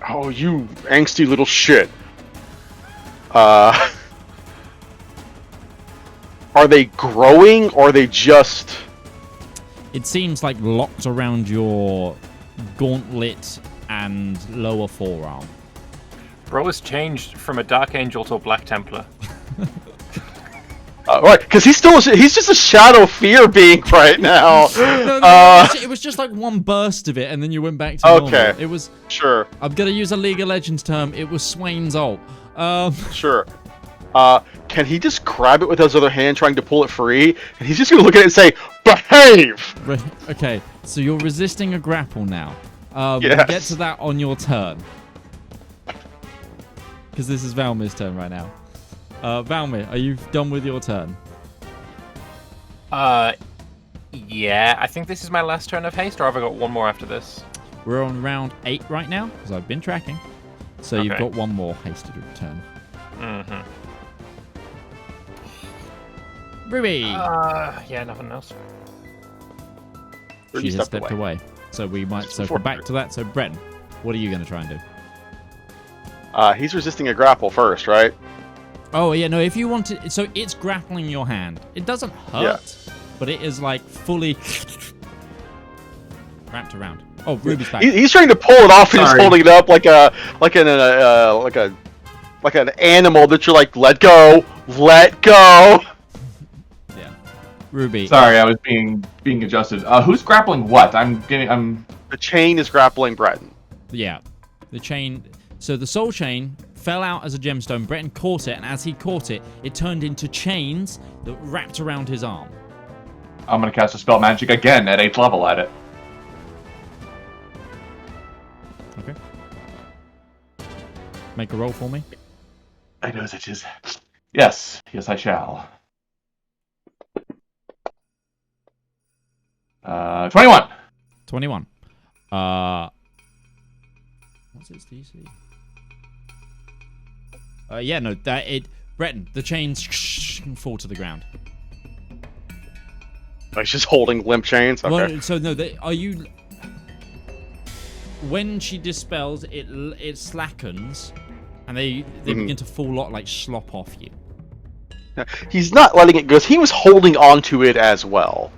Oh, you angsty little shit. Are they growing, or are they just... It seems like locked around your gauntlet and lower forearm. Bro has changed from a Dark Angel to a Black Templar. Right, because he's just a shadow fear being right now. It was just like one burst of it, and then you went back to normal. Okay. It was... Sure. I'm going to use a League of Legends term. It was Swain's ult. Sure. Can he just grab it with his other hand, trying to pull it free? And he's just going to look at it and say, behave! Okay, so you're resisting a grapple now. Yes. We'll get to that on your turn. Because this is Valmyr's turn right now. Valymr, are you done with your turn? Yeah, I think this is my last turn of haste, or have I got one more after this? We're on round 8 right now, because I've been tracking. So you've Okay. got one more hasted turn. Mm-hmm. Ruby! Yeah, nothing else. She has stepped away. So we might circle back to that. So Breton, what are you going to try and do? He's resisting a grapple first, right? Oh, yeah, no, if you want to... So it's grappling your hand. It doesn't hurt, but it is, like, fully wrapped around. Oh, Ruby's back. He's trying to pull it off, and he's holding it up like an animal that you're like, let go. Yeah. Ruby. Sorry, I was being adjusted. Who's grappling what? The chain is grappling Breton. Yeah. The chain... So the soul chain fell out as a gemstone. Breton caught it, and as he caught it, it turned into chains that wrapped around his arm. I'm going to cast a spell magic again at 8th level at it. Okay. Make a roll for me. I know that is. Yes, I shall. 21. 21. What's its DC? Yeah, no, Breton, the chains fall to the ground. He's just holding limp chains? Okay. Well, so, no, are you... When she dispels, it slackens, and they begin to fall like slop off you. He's not letting it go. He was holding on to it as well.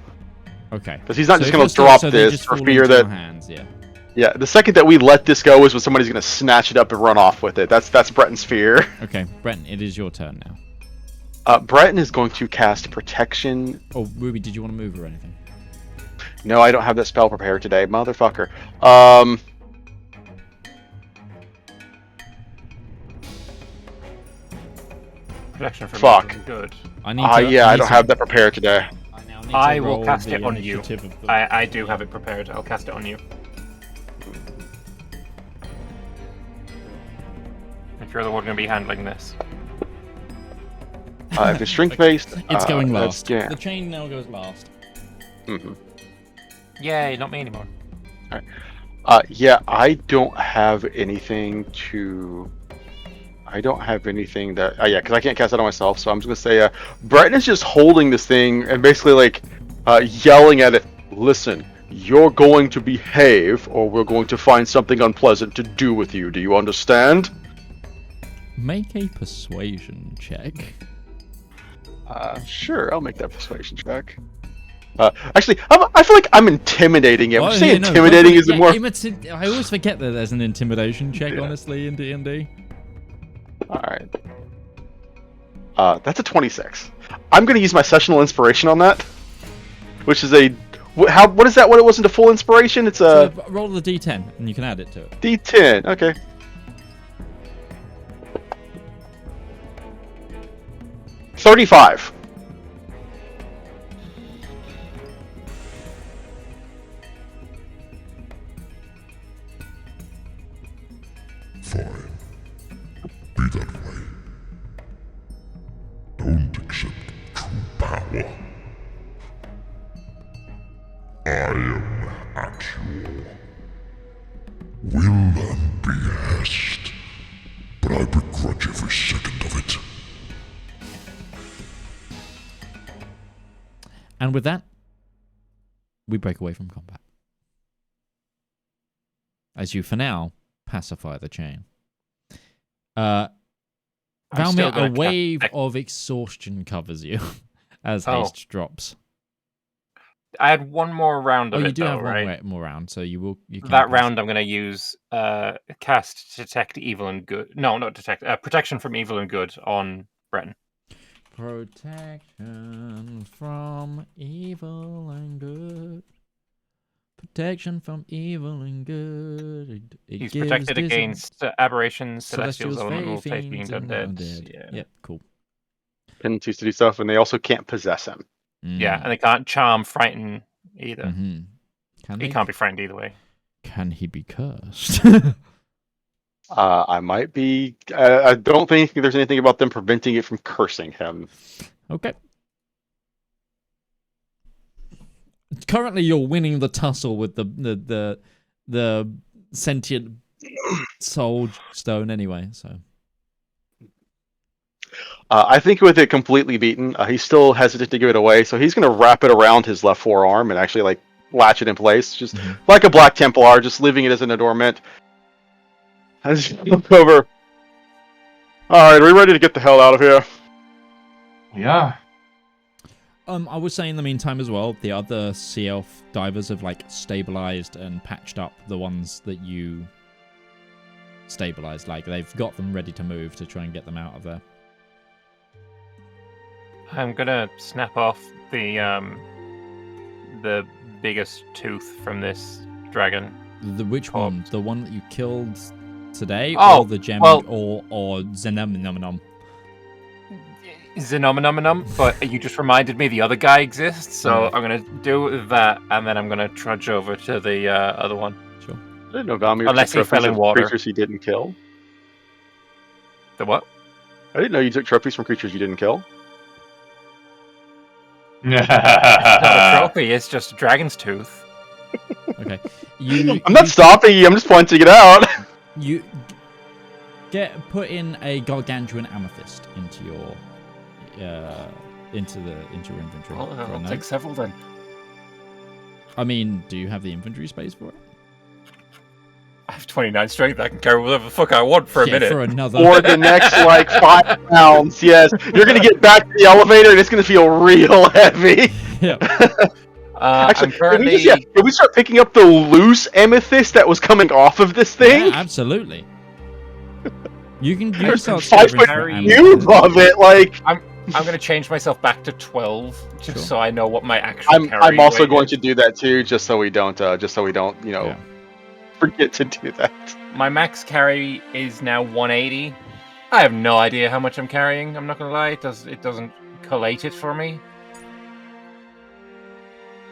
Okay. Because he's not just going to drop this for fear that... Hands, yeah. Yeah, the second that we let this go is when somebody's going to snatch it up and run off with it. That's Breton's fear. Okay, Breton, it is your turn now. Breton is going to cast Protection. Oh, Ruby, did you want to move or anything? No, I don't have that spell prepared today, motherfucker. Protection from Fuck. Good. I don't have that prepared today. I will cast it on you. I do have it prepared. I'll cast it on you. If you're the one going to be handling this. If it's strength-based... It's going last. Yeah. The chain now goes last. Mm-hmm. Yay, not me anymore. Alright. Yeah, I don't have anything to... I don't have anything that... yeah, because I can't cast that on myself, so I'm just going to say... Breton is just holding this thing and basically, like, yelling at it, listen, you're going to behave, or we're going to find something unpleasant to do with you. Do you understand? Make a persuasion check. Sure, I'll make that persuasion check. Actually, I feel like I'm intimidating him. Would you say intimidating is more... I always forget that there's an intimidation check, honestly, in D&D. Alright. That's a 26. I'm going to use my sessional inspiration on that. Which is a... What is that when it wasn't a full inspiration? It's a... So roll the D10, and you can add it to it. D10, okay. $35. Fine. Be that way. Don't accept true power. I am at your will and behest. And with that, we break away from combat. As you, for now, pacify the chain. Valymr, a wave of exhaustion covers you as haste drops. I had one more round of it, you do though, have right? one more round, so you can that round I'm going to use cast Detect Evil and Good. No, not Detect. Protection from Evil and Good on Breton. Protection from evil and good. Protection from evil and good. He's protected against aberrations, celestials, elemental, faith, beings, undead. Yeah. Yep, cool. Can choose to do stuff, and they also can't possess him. Yeah, and they can't charm, frighten either. Mm-hmm. He can't be frightened either way. Can he be cursed? I might be. I don't think there's anything about them preventing it from cursing him. Okay. Currently, you're winning the tussle with the sentient soul stone anyway. So. I think with it completely beaten, he's still hesitant to give it away, so he's going to wrap it around his left forearm and actually like latch it in place, just like a Black Templar, just leaving it as an adornment. I just look over. All right, are we ready to get the hell out of here? Yeah. I would say in the meantime as well, the other Sea Elf divers have like stabilized and patched up the ones that you stabilized. Like they've got them ready to move to try and get them out of there. I'm gonna snap off the biggest tooth from this dragon. Which one? The one that you killed today, Oh, or the gem, well, or Xenominum? Xenominum, but you just reminded me the other guy exists, so I'm gonna do that, and then I'm gonna trudge over to the other one. Sure. I didn't know Valymr Unless took he fell trophies in of water. creatures he didn't kill. The what? I didn't know you took trophies from creatures you didn't kill. It's not a trophy, it's just a dragon's tooth. Okay. I'm not stopping you, I'm just pointing it out. You put in a gargantuan amethyst into your into your inventory. Well, for a I'll note. take several then. I mean, do you have the inventory space for it? I have 29 strength, I can carry whatever the fuck I want for a minute. For another. For the next, 5 pounds, yes. You're going to get back to the elevator and it's going to feel real heavy. Yeah. Actually, I'm currently... can we start picking up the loose amethyst that was coming off of this thing? Yeah, absolutely. You can start 5 foot cube of it, like... I'm going to change myself back to 12, just so I know what my actual carry I'm also weight going is. to do that too, just so we don't, forget to do that. My max carry is now 180. I have no idea how much I'm carrying. I'm not gonna lie. It doesn't collate it for me.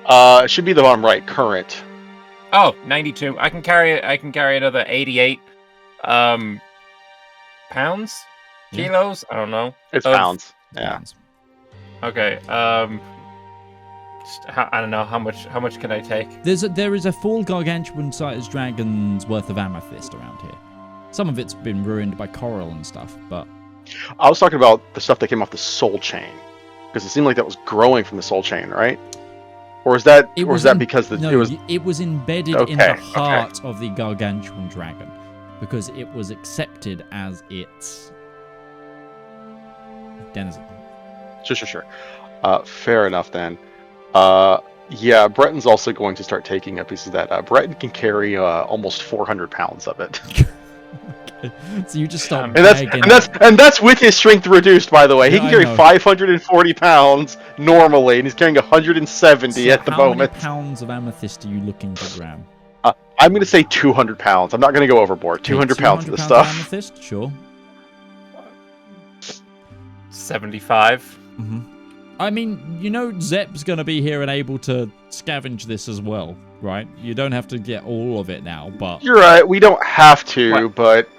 It should be the bottom right, current. Oh, 92. I can carry another 88 pounds, kilos. I don't know. It's pounds. Yeah. Okay. I don't know how much can I take. There is a full gargantuan-sized dragon's worth of amethyst around here. Some of it's been ruined by coral and stuff, but I was talking about the stuff that came off the soul chain, because it seemed like that was growing from the soul chain, right? Or is that it was embedded in the heart of the gargantuan dragon, because it was accepted as its denizen. Sure. Fair enough then. Yeah, Breton's also going to start taking a piece of that. Breton can carry almost 400 pounds of it. Okay. So you just start and that's with his strength reduced, by the way. He can carry 540 pounds normally, and he's carrying 170 at the moment. How many pounds of amethyst are you looking to grab? I'm going to say 200 pounds. I'm not going to go overboard. 200 pounds of this stuff. Of amethyst? Sure. 75. Mm-hmm. I mean, Zep's going to be here and able to scavenge this as well, right? You don't have to get all of it now, but... You're right, we don't have to, but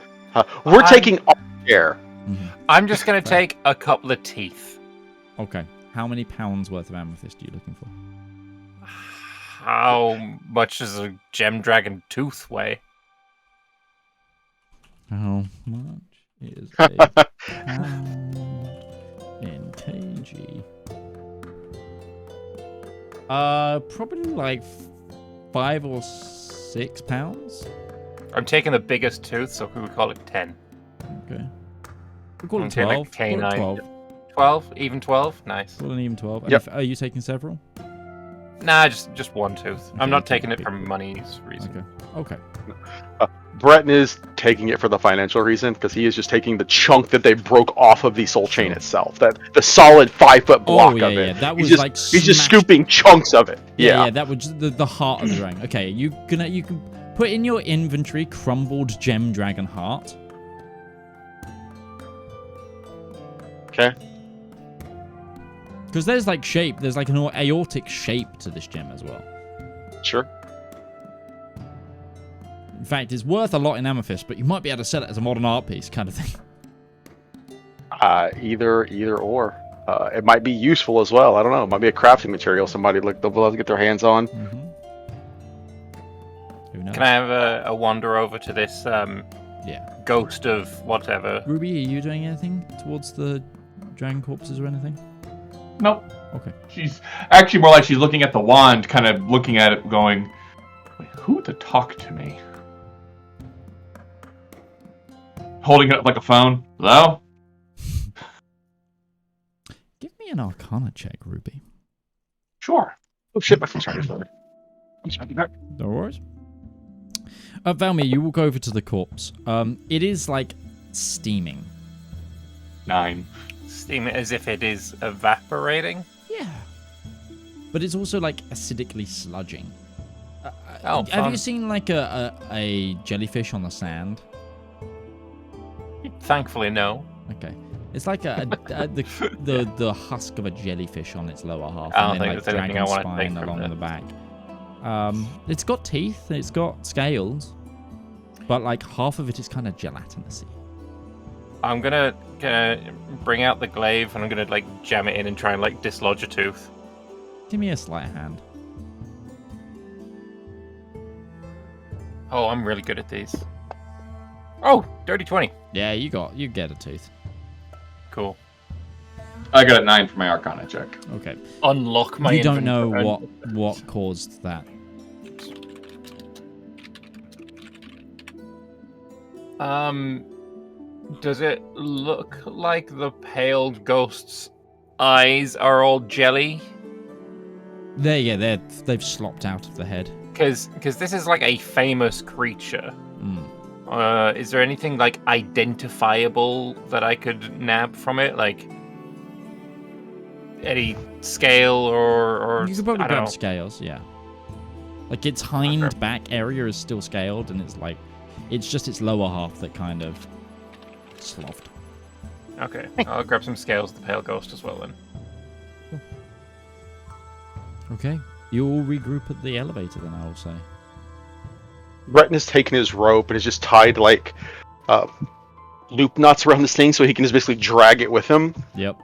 we're taking our share. Mm-hmm. I'm just going to take a couple of teeth. Okay. How many pounds worth of amethyst are you looking for? How much does a gem dragon tooth weigh? How much is a pound in kg? Probably like 5 or 6 pounds. I'm taking the biggest tooth, so we call it 10. Okay. We call I'm it taking 12. a canine. Call it 12? Even 12? Nice. Call it an even 12. Yep. Are you taking several? Nah, just one tooth. Okay, I'm not okay, taking it okay. for money's reason. Okay. Breton is taking it for the financial reason because he is just taking the chunk that they broke off of the soul chain itself. That the solid 5-foot block yeah, of it. yeah. That he's was just, like he's just smashed- scooping chunks of it. Yeah, that was the heart of the dragon. Okay, you can put in your inventory crumbled gem dragon heart. Okay. Because there's like shape. There's like an aortic shape to this gem as well. Sure. In fact, it's worth a lot in amethyst, but you might be able to sell it as a modern art piece kind of thing. Either or. It might be useful as well. I don't know. It might be a crafting material somebody they'll love to get their hands on. Mm-hmm. Who knows? Can I have a wander over to this ghost of whatever? Ruby, are you doing anything towards the dragon corpses or anything? Nope. Okay. She's actually more like she's looking at the wand, kind of looking at it, going, "Wait, who to talk to me?" Holding it up like a phone. Hello? Give me an Arcana check, Ruby. Sure. Oh shit, my phone's starting to start. I'm just back. No worries. Valymr, you walk over to the corpse. It is like steaming. 9. Steam it as if it is evaporating. Yeah. But it's also like acidically sludging. Oh, have fun. you seen like a jellyfish on the sand? Thankfully, no. Okay. It's like the husk of a jellyfish on its lower half, I don't and then think like there's anything I dragon want to take spine from along this. the back. It's got teeth, it's got scales, but like half of it is kind of gelatinousy. I'm gonna bring out the glaive and I'm gonna like jam it in and try and like dislodge a tooth. Give me a sleight of hand. Oh, I'm really good at these. Oh, dirty 20. Yeah, you get a tooth. Cool. I got a 9 for my Arcana check. Okay. Unlock my You don't know inventory. what caused that. Does it look like the pale ghost's eyes are all jelly? They've slopped out of the head. Because this is like a famous creature. Mm. Is there anything like identifiable that I could nab from it? Like any scale or You could probably I don't grab know. scales, yeah. Like its hind back area is still scaled, and it's just its lower half that kind of sloughed. Okay, I'll grab some scales of the pale ghost as well then. Okay. You all regroup at the elevator then, I will say. Breton has taken his rope and has just tied like loop knots around this thing so he can just basically drag it with him. Yep.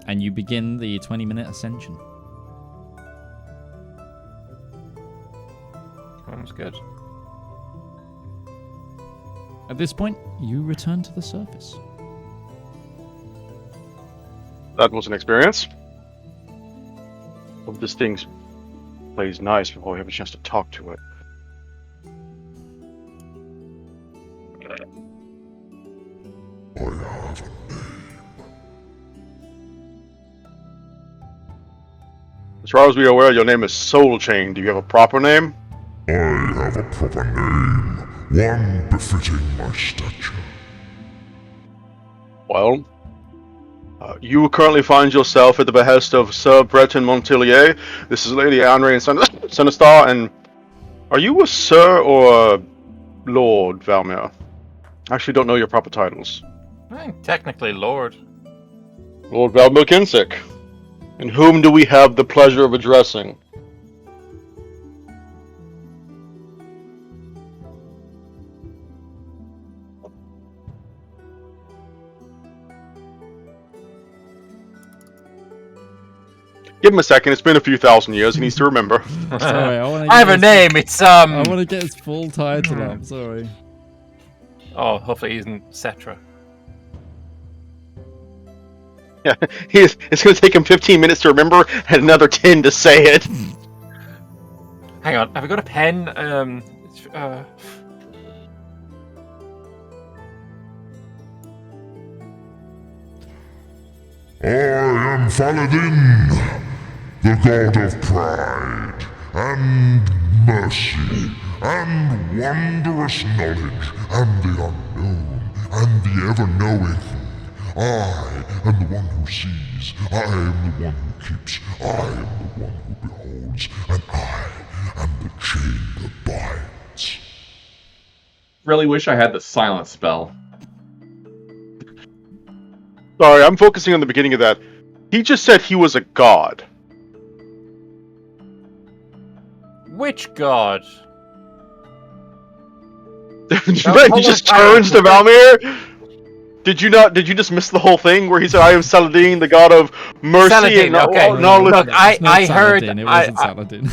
And you begin the 20-minute ascension. Sounds good. At this point, you return to the surface. That was an experience. Hope this thing plays nice before we have a chance to talk to it. I have a name. As far as we are aware, your name is Soul Chain. Do you have a proper name? I have a proper name, one befitting my stature. Well, you currently find yourself at the behest of Sir Breton Montilier. This is Lady Anrayne Sunderstar, and are you a Sir or a Lord, Valymr? I actually don't know your proper titles. I'm technically Lord. Lord Valymr Kensek. And whom do we have the pleasure of addressing? Give him a second. It's been a few thousand years. He needs to remember. Sorry, I have a name. It's I want to get his full title up. Sorry. Oh, hopefully he isn't Cetra. Yeah, it's going to take him 15 minutes to remember and another 10 to say it. Hang on, have I got a pen? I am Faladin, the god of pride, and mercy, and wondrous knowledge, and the unknown, and the ever-knowing. I am the one who sees, I am the one who keeps, I am the one who beholds, and I am the chain that binds. Really wish I had the silent spell. Sorry, I'm focusing on the beginning of that. He just said he was a god. Which god? He just turns to Valymr. Did you just miss the whole thing where he said, "I am Saladin, the god of mercy Saladin, and okay. knowledge"? Look, I heard. It wasn't Saladin.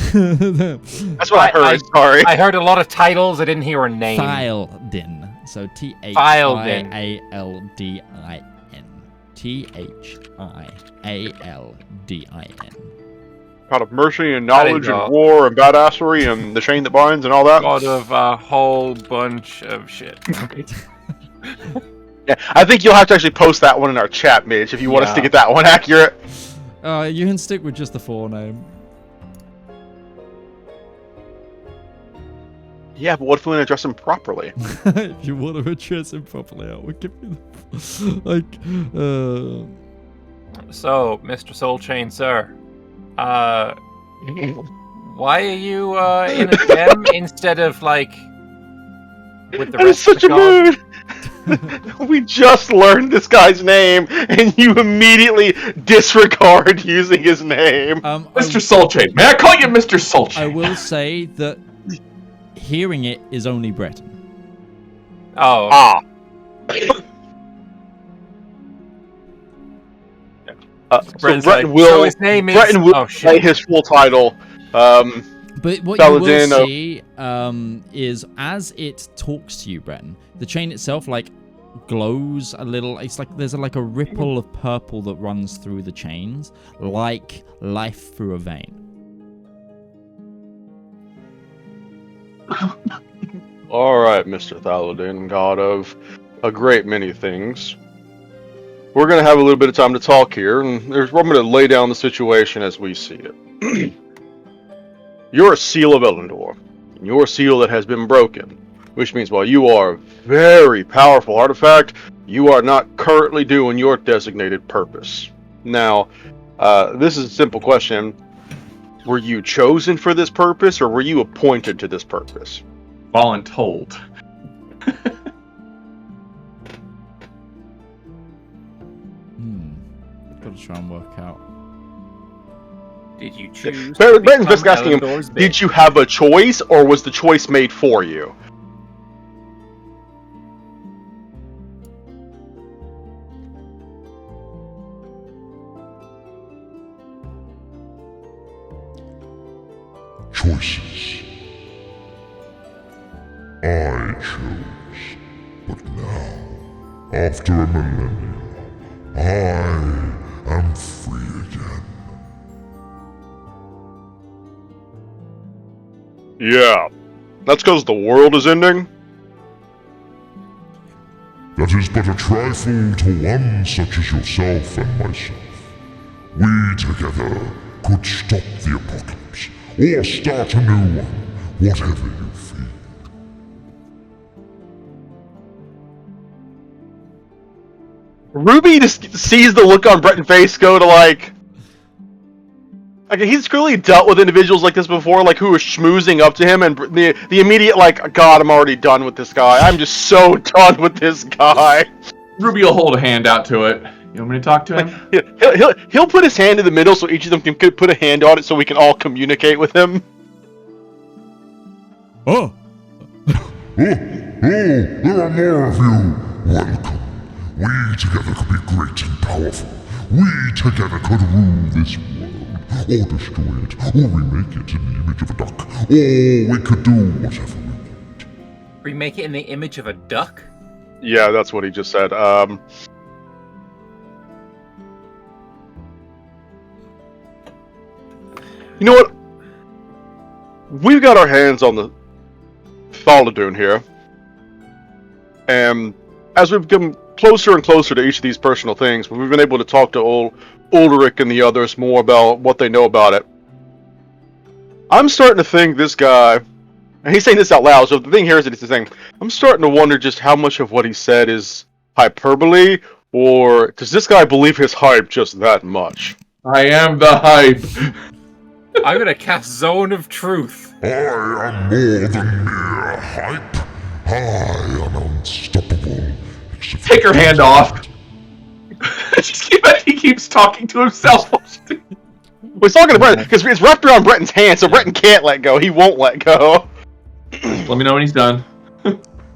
That's what I heard. Sorry. I heard a lot of titles. I didn't hear a name. Thyaldin. So Thialdin. Thialdin. God of mercy and knowledge and war and badassery and the chain that binds and all that. God of a whole bunch of shit. Yeah, I think you'll have to actually post that one in our chat, Mitch, if you want us to get that one accurate. You can stick with just the forename. Yeah, but what if we want to address him properly? If you want to address him properly, I will give you the... So, Mr. Soul Chain, sir, why are you in a gem instead of like with the rest of the gods? We just learned this guy's name, and you immediately disregard using his name. Mr. Soulchain. May I call you Mr. Soulchain? I will say that hearing it is only Breton. Oh. So Breton will say his full title. But what you will see is as it talks to you, Breton, the chain itself glows a little. It's like there's a ripple of purple that runs through the chains, like life through a vein. All right, Mr. Thaladin, god of a great many things. We're going to have a little bit of time to talk here, and I'm going to lay down the situation as we see it. You're a seal of Elendor, and you're a seal that has been broken, which means while you are a very powerful artifact, you are not currently doing your designated purpose. Now, this is a simple question. Were you chosen for this purpose, or were you appointed to this purpose? Voluntold. Got to try and work out. Did you choose? Breton's just asking him, did you have a choice, or was the choice made for you? Choices. I chose, but now, after a millennium, I am free again. Yeah, that's because the world is ending? That is but a trifle to one such as yourself and myself. We together could stop the apocalypse, or start a new one, whatever you feel. Ruby just sees the look on Breton's face go to he's clearly dealt with individuals like this before, who are schmoozing up to him, and the immediate God, I'm already done with this guy. I'm just so done with this guy. Ruby will hold a hand out to it. You want me to talk to him? He'll put his hand in the middle so each of them can put a hand on it so we can all communicate with him. Oh, there are more of you. Welcome. We together could be great and powerful. We together could rule this world, or destroy it, or remake it in the image of a duck, or we could do whatever we want. Remake it in the image of a duck? Yeah, that's what he just said. You know what? We've got our hands on the Thaladoon here. And as we've come closer and closer to each of these personal things, we've been able to talk to Ulrich and the others more about what they know about it. I'm starting to think this guy, and he's saying this out loud, so the thing here is that he's saying, I'm starting to wonder just how much of what he said is hyperbole, or does this guy believe his hype just that much? I am the hype. I'm gonna cast Zone of Truth. I am more than mere hype. I am unstoppable. Take your hand off. He keeps talking to himself. Well, he's talking to Breton, because it's wrapped around Breton's hand, so Breton can't let go. He won't let go. Let me know when he's done.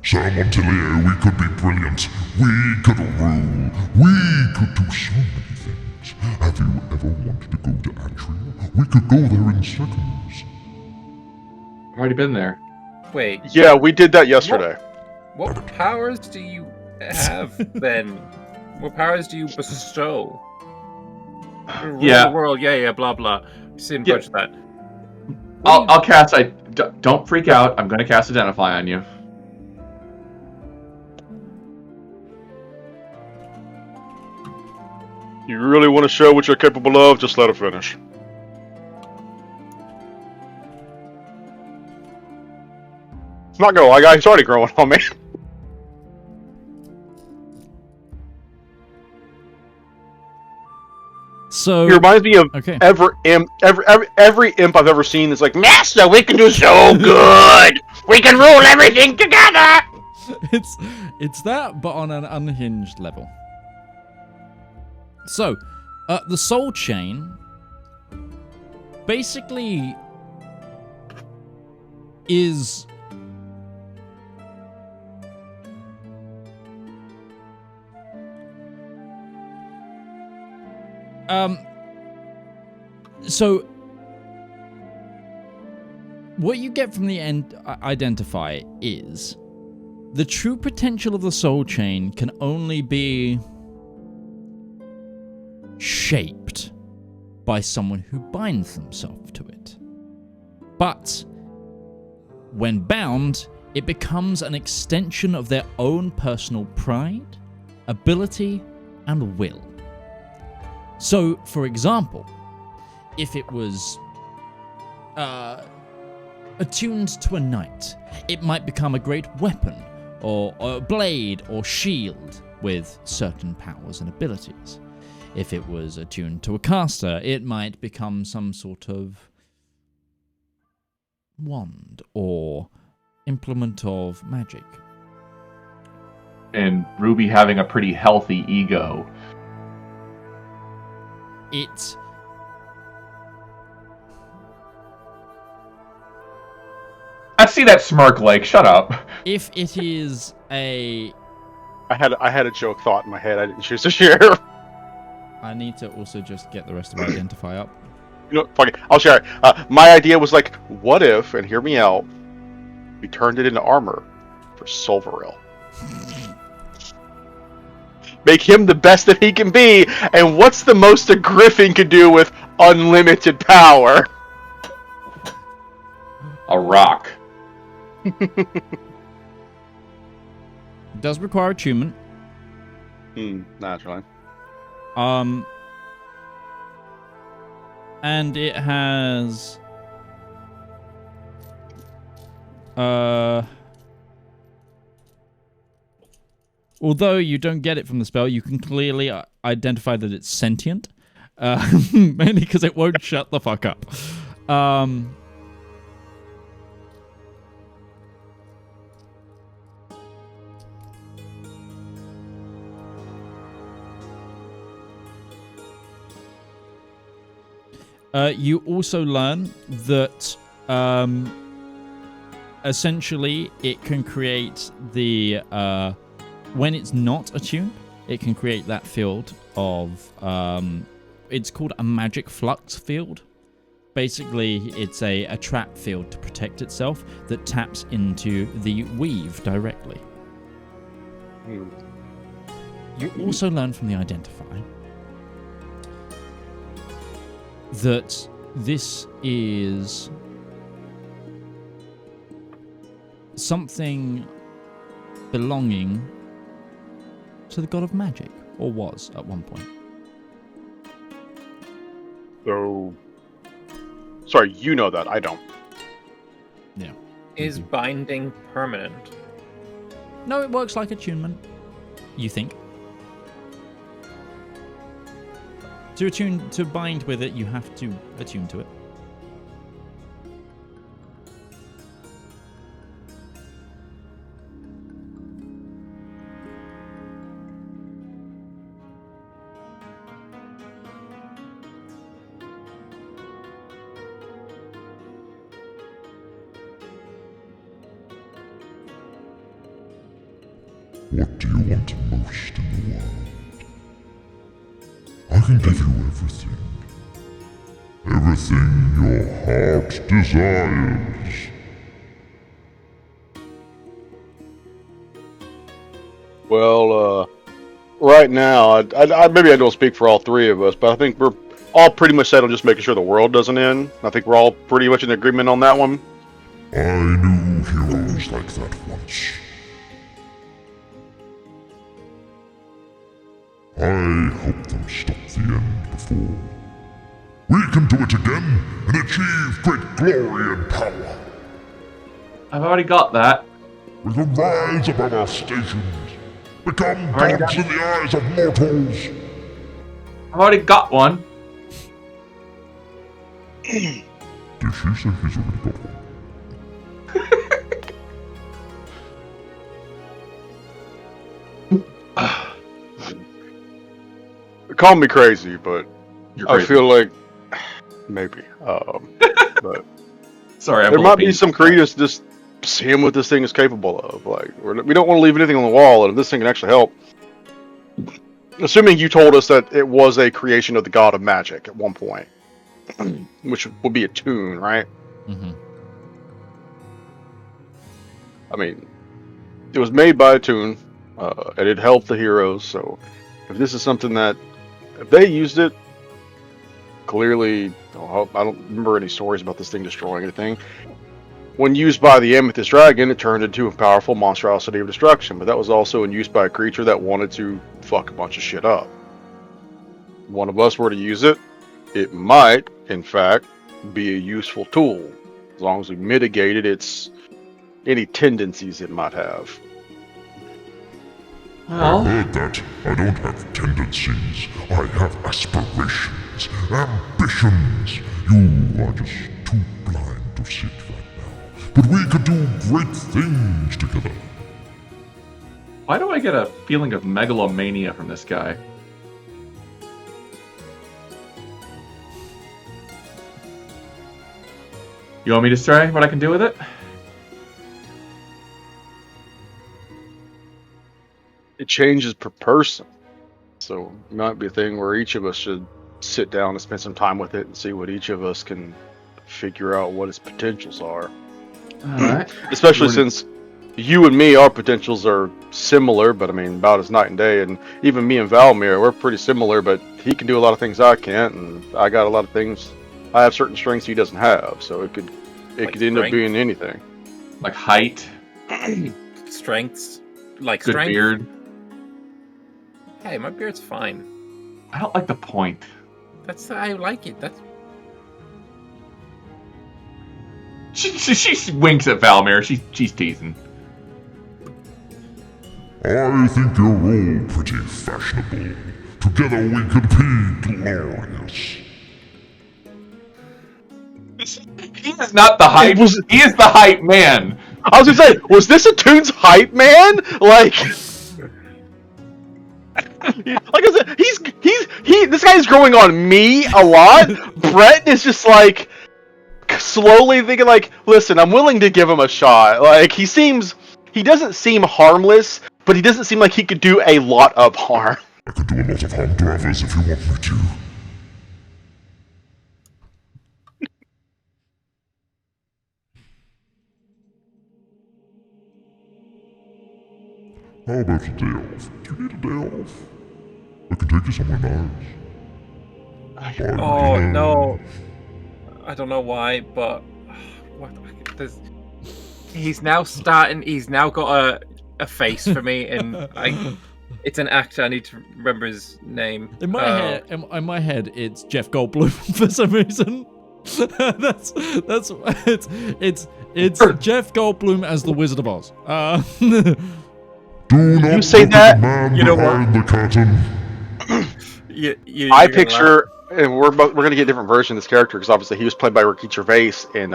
Sir Montelier, we could be brilliant. We could rule. We could do so many things. Have you ever wanted to go to Antria? We could go there in seconds. I've already been there. Wait. Yeah, we did that yesterday. What powers do you have, then? What powers do you bestow? Rule the world, yeah, blah, blah. Just didn't touch that. I'll cast... Don't freak out. I'm going to cast Identify on you. You really want to show what you're capable of? Just let her finish. It's not gonna lie, guys. It's already growing on me. So he reminds me of every imp I've ever seen. That's like, Master, we can do so good. We can rule everything together. It's that, but on an unhinged level. So, the soul chain basically is so what you get from the identify is the true potential of the soul chain can only be shaped by someone who binds themselves to it. But when bound, it becomes an extension of their own personal pride, ability, and will. So, for example, if it was attuned to a knight, it might become a great weapon, or a blade, or shield with certain powers and abilities. If it was attuned to a caster, it might become some sort of wand or implement of magic. And Ruby having a pretty healthy ego. I see that smirk, Lake. Shut up. If it is a... I had a joke thought in my head I didn't choose to share. I need to also just get the rest of Identify up. You know, fuck it. I'll share it. My idea was like, what if, and hear me out, we turned it into armor for Solvaril. Make him the best that he can be, and what's the most a Griffin could do with unlimited power? A rock. It does require attunement. Naturally. And it has although you don't get it from the spell, you can clearly identify that it's sentient, mainly because it won't shut the fuck up. You also learn that essentially it can create the when it's not attuned, it can create that field of it's called a magic flux field. Basically, it's a trap field to protect itself that taps into the weave directly. You also learn from the identify that This is something belonging to the god of magic, or was at one point. So, sorry, you know that. I don't. Yeah. Is binding permanent? No, it works like attunement. You think? To bind with it, you have to attune to it. What do you want most in the world? I can give you everything. Everything your heart desires. Well, right now, I maybe I don't speak for all three of us, but I think we're all pretty much set on just making sure the world doesn't end. I think we're all pretty much in agreement on that one. I knew heroes like that once. I hope them stop the end before. We can do it again and achieve great glory and power. I've already got that. We can rise above our stations, become gods in the eyes of mortals. I've already got one. Did she say she's already got one? Call me crazy, but You're crazy. I feel like maybe. But Sorry, there might be some credence to just seeing what this thing is capable of. Like, we don't want to leave anything on the wall, and if this thing can actually help. Assuming you told us that it was a creation of the god of magic at one point, which would be a tune, right? Mm-hmm. I mean, it was made by a tune, and it helped the heroes. So, if this is something that, if they used it, clearly, I don't remember any stories about this thing destroying anything. When used by the Amethyst Dragon, it turned into a powerful monstrosity of destruction, but that was also in use by a creature that wanted to fuck a bunch of shit up. If one of us were to use it, it might, in fact, be a useful tool, as long as we mitigated any tendencies it might have. I heard that. I don't have tendencies. I have aspirations, ambitions. You are just too blind to see it right now. But we could do great things together. Why do I get a feeling of megalomania from this guy? You want me to say what I can do with it? It changes per person, so it might be a thing where each of us should sit down and spend some time with it and see what each of us can figure out what its potentials are. Alright. Especially since you and me, our potentials are similar, but I mean about as night and day, and even me and Valymr, we're pretty similar, but he can do a lot of things I can't, and I got a lot of things, I have certain strengths he doesn't have, so it could end up being anything. Like height? Strengths? Like Good strength? beard? Hey, my beard's fine. I don't like the point. I like it. She winks at Valymr. She's teasing. I think you're all pretty fashionable. Together we could be glorious. He is not the hype. He is the hype man. I was gonna say, was this a Toon's hype man? Like, like I said, this guy's growing on me a lot. Brett is just like slowly thinking, like, listen, I'm willing to give him a shot. Like, he doesn't seem harmless, but he doesn't seem like he could do a lot of harm. I could do a lot of harm to others if you want me to. How about a day off? Do you need a day off? I can take you somewhere nice. Oh, no. I don't know why, but he's now starting. He's now got a face for me, and it's an actor. I need to remember his name. In my head, it's Jeff Goldblum for some reason. it's Jeff Goldblum as the Wizard of Oz. Do not You say look that, at the man you know behind the curtain. I picture, and we're going to get a different version of this character because obviously he was played by Ricky Gervais in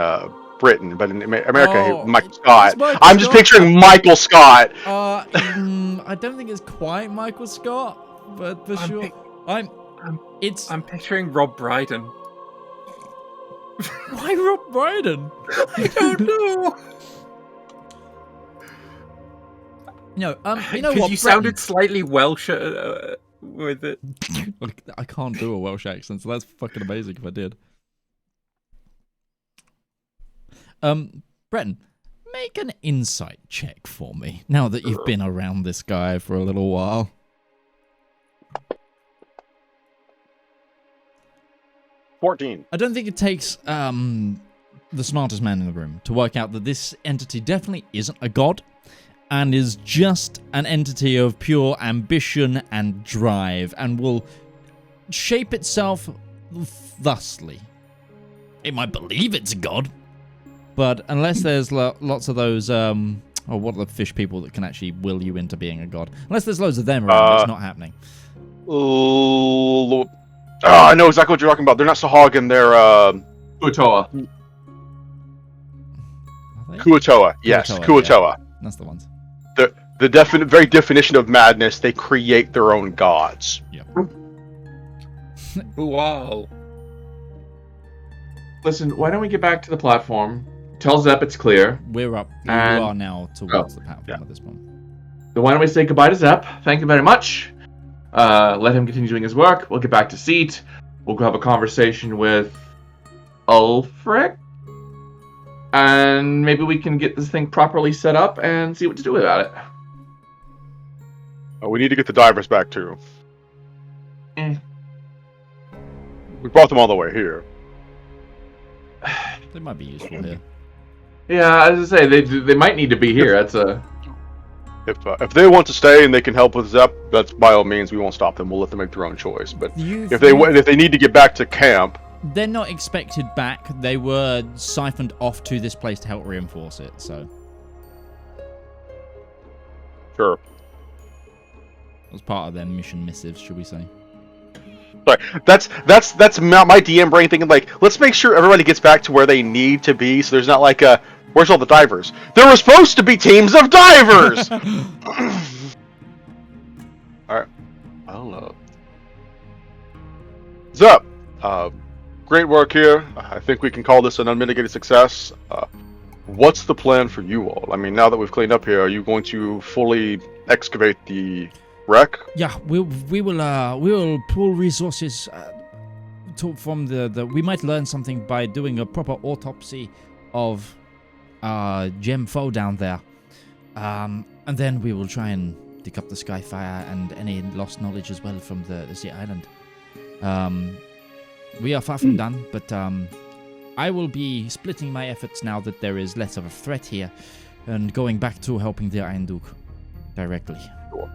Britain, but in America, Michael Scott. I'm just picturing Michael Scott. I don't think it's quite Michael Scott, but for sure, I'm picturing Rob Brydon. Why Rob Brydon? I don't know. No, you know what? what? You sounded slightly Welsh with it. I can't do a Welsh accent, so that's fucking amazing if I did. Breton, make an insight check for me, now that you've been around this guy for a little while. $14. I don't think it takes the smartest man in the room to work out that this entity definitely isn't a god, and is just an entity of pure ambition and drive, and will shape itself thusly. It might believe it's a god, but unless there's lots of those, what are the fish people that can actually will you into being a god? Unless there's loads of them around, it's not happening. I know exactly what you're talking about. They're not Sahagin, they're Kuatoa. Kuatoa. Yes, Kuatoa. Yeah. That's the ones. The very definition of madness, they create their own gods. Yep. Wow. Listen, why don't we get back to the platform? Tell Zep it's clear. We're up. You are now towards the platform at this point. So why don't we say goodbye to Zep? Thank you very much. Let him continue doing his work. We'll get back to seat. We'll go have a conversation with Ulfric. And maybe we can get this thing properly set up and see what to do about it. We need to get the divers back too. We brought them all the way here. They might be useful here. Yeah, as I say, they might need to be here. That's a. If they want to stay and they can help with Zep, that's by all means. We won't stop them. We'll let them make their own choice. But if they need to get back to camp, they're not expected back. They were siphoned off to this place to help reinforce it. So sure. As part of their mission missives, should we say? Sorry, that's my DM brain thinking like, let's make sure everybody gets back to where they need to be. So there's not like where's all the divers? There were supposed to be teams of divers. All right, I don't know. Zep, great work here. I think we can call this an unmitigated success. What's the plan for you all? I mean, now that we've cleaned up here, are you going to fully excavate the wreck? Yeah, we will pull resources from the. We might learn something by doing a proper autopsy of Gem Foe down there, and then we will try and dig up the Skyfire and any lost knowledge as well from the Sea Island. We are far from done, but I will be splitting my efforts now that there is less of a threat here, and going back to helping the Iron Duke directly. Sure.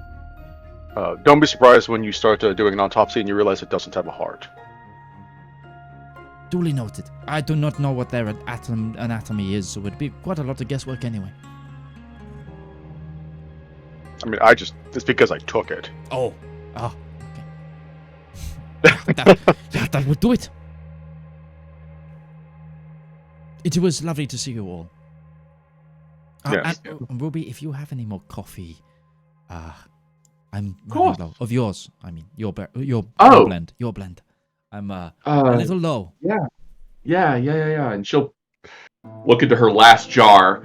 Don't be surprised when you start doing an autopsy and you realize it doesn't have a heart. Duly noted. I do not know what their anatomy is, so it'd be quite a lot of guesswork anyway. I mean, it's because I took it. Oh. Okay. that would do it. It was lovely to see you all. Yes. And Ruby, if you have any more coffee, I'm really low. Of yours, I mean, your blend. Your blend. I'm a little low. Yeah. And she'll look into her last jar.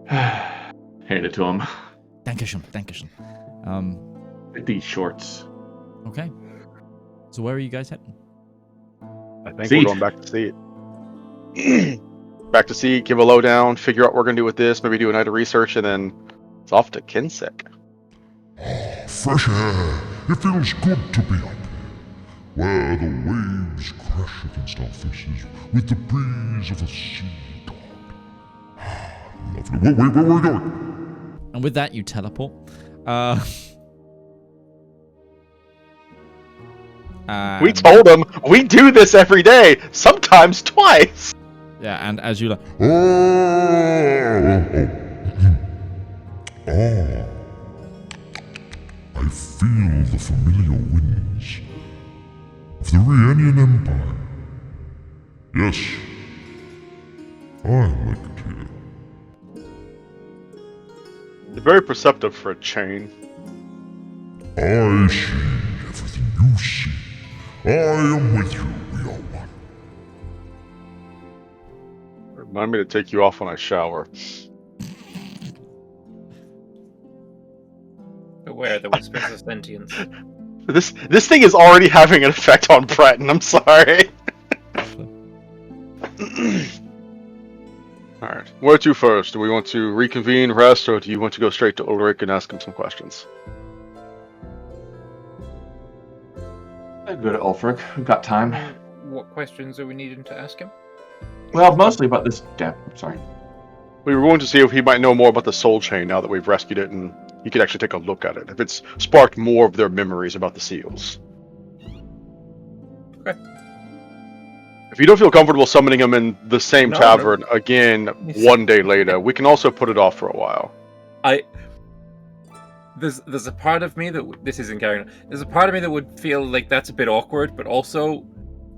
Hand it to him. Dankeschön. These shorts. Okay. So where are you guys heading? I think we're going back to seat. Back to seat, give a lowdown, figure out what we're going to do with this, maybe do a night of research, and then it's off to Kensek. Fresh air. It feels good to be up, where the waves waves crash against our faces with the breeze of a sea god. Lovely. Wait, where are we going? And with that, you teleport. We told them we do this every day, sometimes twice. Yeah, and as you like, I feel the familiar winds of the Reanian Empire. Yes, I like it here. They're very perceptive for a chain. I see everything you see. I am with you. We are one. Remind me to take you off when I shower. Beware the whispers of sentience. This thing is already having an effect on Breton. I'm sorry. Alright. Where to first? Do we want to reconvene, rest, or do you want to go straight to Ulrich and ask him some questions? I'd go to Ulfric. We've got time. What questions are we needing to ask him? Well, mostly about this. Yeah, sorry. We were going to see if he might know more about the Soul Chain now that we've rescued it, and you could actually take a look at it. If it's sparked more of their memories about the seals. Okay. If you don't feel comfortable summoning them in the same tavern again one day later, we can also put it off for a while. There's a part of me that this isn't carrying. There's a part of me that would feel like that's a bit awkward, but also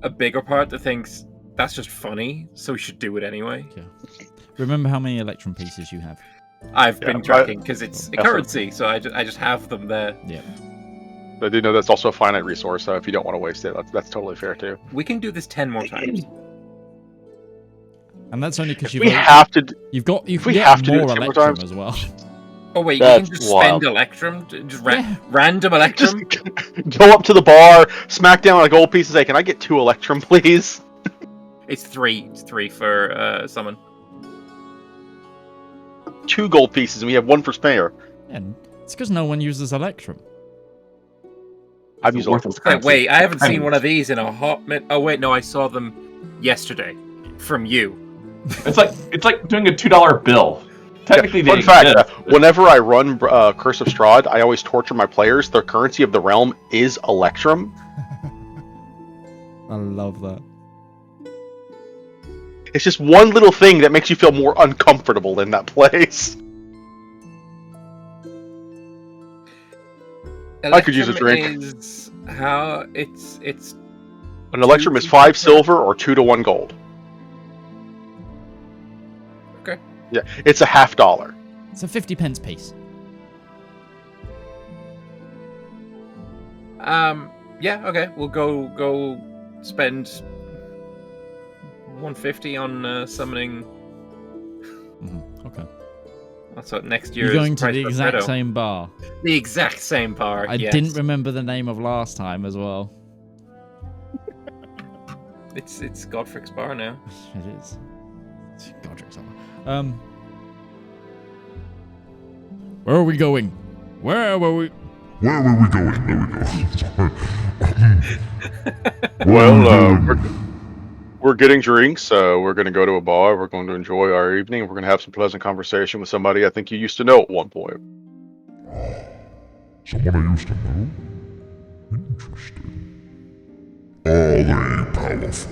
a bigger part that thinks that's just funny, so we should do it anyway. Yeah. Remember how many Electrum pieces you have. I've been tracking because it's a currency, so I just have them there. Yeah. I do know that's also a finite resource, so if you don't want to waste it, that's totally fair too. We can do this 10 more times. And that's only because you have to. You can we get have to do more it 10 more Electrum times as well. Oh wait, That's you can just wild. spend Electrum? Just random Electrum? Just go up to the bar, smack down a gold piece and say, "Can I get 2 Electrum, please?" It's 3. It's 3 for summon. 2 gold pieces, and we have 1 for spare. Yeah, it's because no one uses Electrum. I've used worthless Wait, currency. wait, I haven't seen one of these in a hot minute. Oh wait, no, I saw them yesterday from you. It's like doing a $2 bill. Technically, Fun fact: whenever I run Curse of Strahd, I always torture my players. Their currency of the realm is Electrum. I love that. It's just one little thing that makes you feel more uncomfortable in that place. I could use a drink. Is how it's An Electrum is 5 silver or 2 to 1 gold. Okay. Yeah, it's a $50. It's a 50 pence piece. Yeah, okay. We'll go spend 150 on summoning. Okay. That's what next year. You're going to the exact Breton. same bar. The exact same bar. I didn't remember the name of last time as well. It's Godfrey's bar now. It is. It's Godric's bar. Where are we going? Where were we? Where were we going? There we go. Sorry. Well, we're getting drinks, so we're going to go to a bar. We're going to enjoy our evening. We're going to have some pleasant conversation with somebody I think you used to know at one point. Someone I used to know? Interesting. Are they powerful?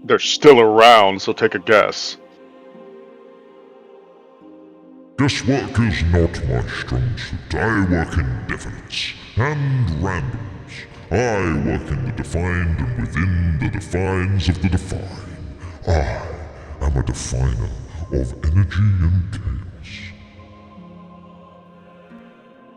They're still around, so take a guess. Guesswork is not my strong suit. I work in definites and randoms. I work in the defined and within the defines of the define. I am a definer of energy and chaos.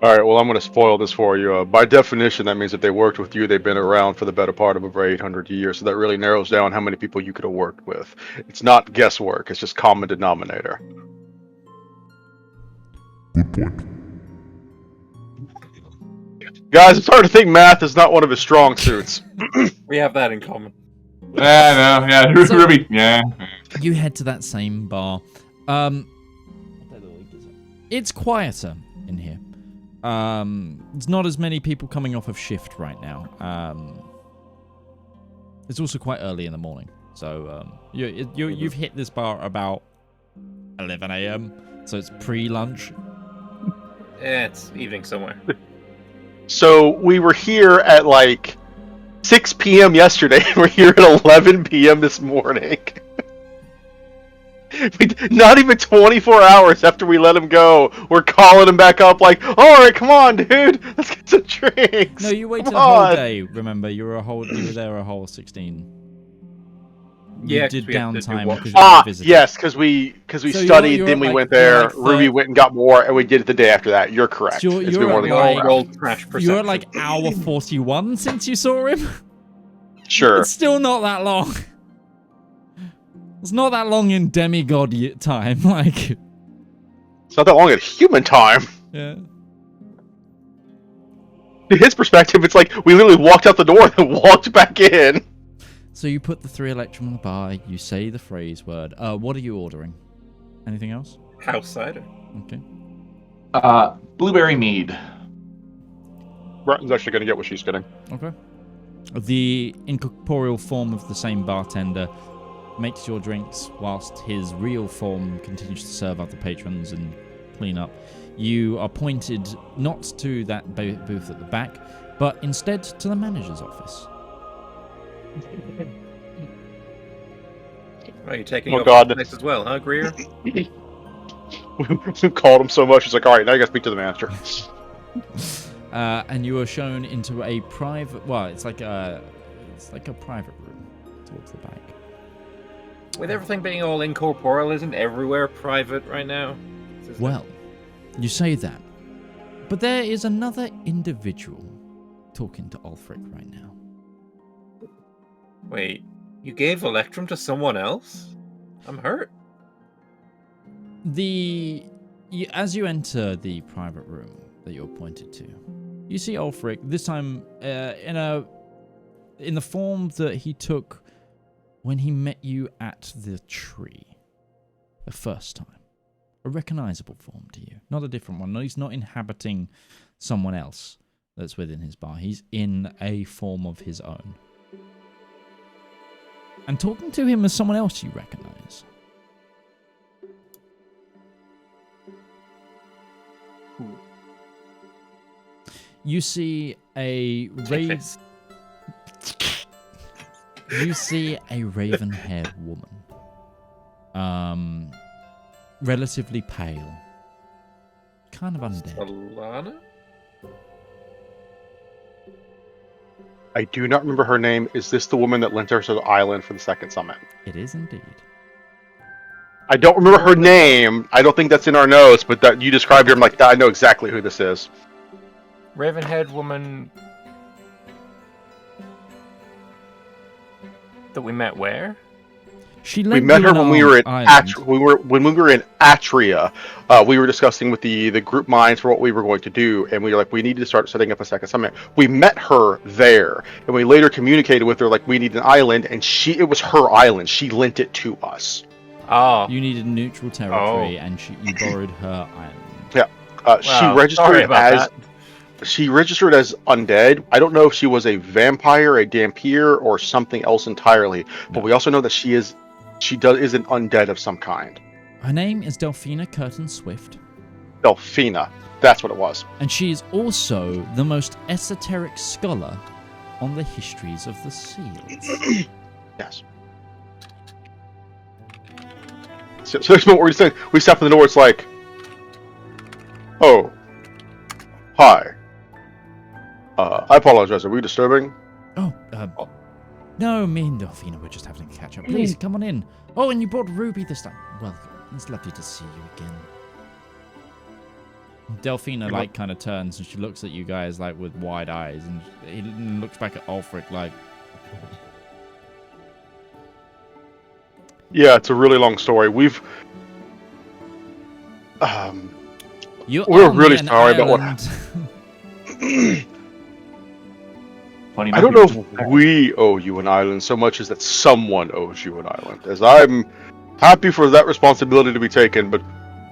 Alright, well, I'm going to spoil this for you. By definition, that means if they worked with you, they've been around for the better part of over 800 years, so that really narrows down how many people you could have worked with. It's not guesswork, it's just common denominator. Good point. Guys, it's hard to think math is not one of his strong suits. We have that in common. Ruby, yeah. You head to that same bar. It's quieter in here. There's not as many people coming off of shift right now. It's also quite early in the morning, so you've hit this bar about 11 a.m., so it's pre-lunch. Yeah, it's evening somewhere. So we were here at like 6 p.m. yesterday. We're here at 11 p.m. this morning. Not even 24 hours after we let him go, we're calling him back up like, all right, come on, dude, let's get some drinks. No, you waited a whole day. Remember, you were there a whole 16. Yeah, you did downtime because you visited. Yes, because we studied, then we went there. Ruby went and got more, and we did it the day after that. You're correct. So it's been more than you're at like hour 41 since you saw him. Sure. It's still not that long. It's not that long in demigod time. Like, it's not that long in human time. Yeah. To his perspective, it's like we literally walked out the door and walked back in. So you put the 3 Electrum on the bar, you say the phrase word. What are you ordering? Anything else? House cider. Okay. Blueberry mead. Breton's actually going to get what she's getting. Okay. The incorporeal form of the same bartender makes your drinks whilst his real form continues to serve other patrons and clean up. You are pointed not to that booth at the back, but instead to the manager's office. Are you taking over the place as well, huh, Greer? We called him so much, he's like, all right, now you got to speak to the manager. And you are shown into a private... Well, it's like a private room towards the back. With everything being all incorporeal, isn't everywhere private right now? Well, you say that. But there is another individual talking to Ulfric right now. Wait, you gave Electrum to someone else? I'm hurt. As you enter the private room that you're pointed to, you see Ulfric, this time in the form that he took when he met you at the tree the first time. A recognizable form to you, not a different one. No, he's not inhabiting someone else that's within his bar. He's in a form of his own. And talking to him as someone else you recognize. You see a raven-haired woman. Relatively pale. Kind of undead. Alana? I do not remember her name. Is this the woman that lent us to the island for the second summit? It is indeed. I don't remember her name. I don't think that's in our notes, but that you described her. I'm like, I know exactly who this is. Raven-haired woman that we met where? We met her when we were in when we were in Atria. We were discussing with the group minds for what we were going to do, and we were like, we need to start setting up a second summit. We met her there, and we later communicated with her like we need an island, and it was her island. She lent it to us. Oh, you needed neutral territory, and you borrowed her island. Yeah, she registered as undead. I don't know if she was a vampire, a Dampier, or something else entirely. But we also know that she is an undead of some kind. Her name is Delphina Curtin Swift. Delphina, that's what it was. And she is also the most esoteric scholar on the histories of the seals. Yes. So there's what we're saying. We step in the door. It's like, oh, hi. I apologize. Are we disturbing? No, me and Delphina were just having a catch up. Please, come on in. Oh, and you brought Ruby this time. Welcome. It's lovely to see you again. Delphina, kind of turns and she looks at you guys, with wide eyes. And he looks back at Ulfric, Yeah, it's a really long story. We're really sorry about what happened. I don't know if we owe you an island so much as that someone owes you an island. As I'm happy for that responsibility to be taken, but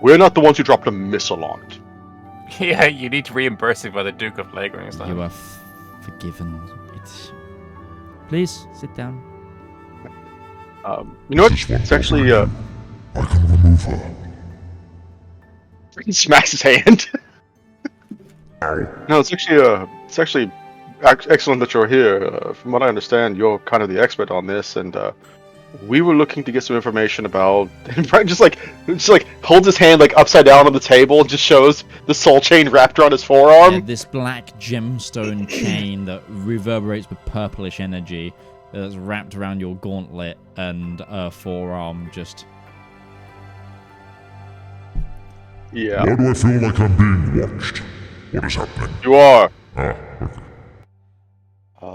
we're not the ones who dropped a missile on it. Yeah, you need to reimburse him by the Duke of Flagrings. You are forgiven. Please sit down. You know what? It's actually I can remove her. He smacks his hand. No, it's actually excellent that you're here. From what I understand, you're kind of the expert on this, and we were looking to get some information about. And Brian just like holds his hand like upside down on the table, and just shows the soul chain wrapped around his forearm. Yeah, this black gemstone chain that reverberates with purplish energy that's wrapped around your gauntlet and forearm. Just Yeah. Why do I feel like I'm being watched? What is happening? You are. Ah, okay.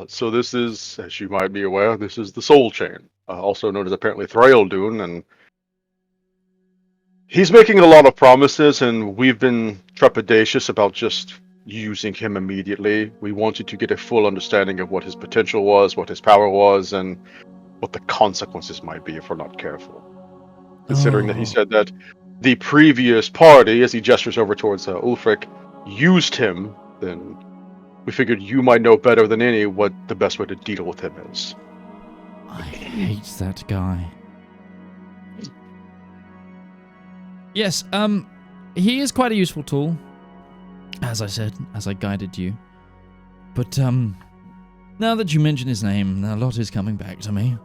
So this is, as you might be aware, this is the Soul Chain, also known as apparently Thraeldun, and he's making a lot of promises, and we've been trepidatious about just using him immediately. We wanted to get a full understanding of what his potential was, what his power was, and what the consequences might be if we're not careful. Considering that he said that the previous party, as he gestures over towards Ulfric, used him, then we figured you might know better than any what the best way to deal with him is. I hate that guy. Yes, he is quite a useful tool. As I said, as I guided you. But, now that you mention his name, a lot is coming back to me.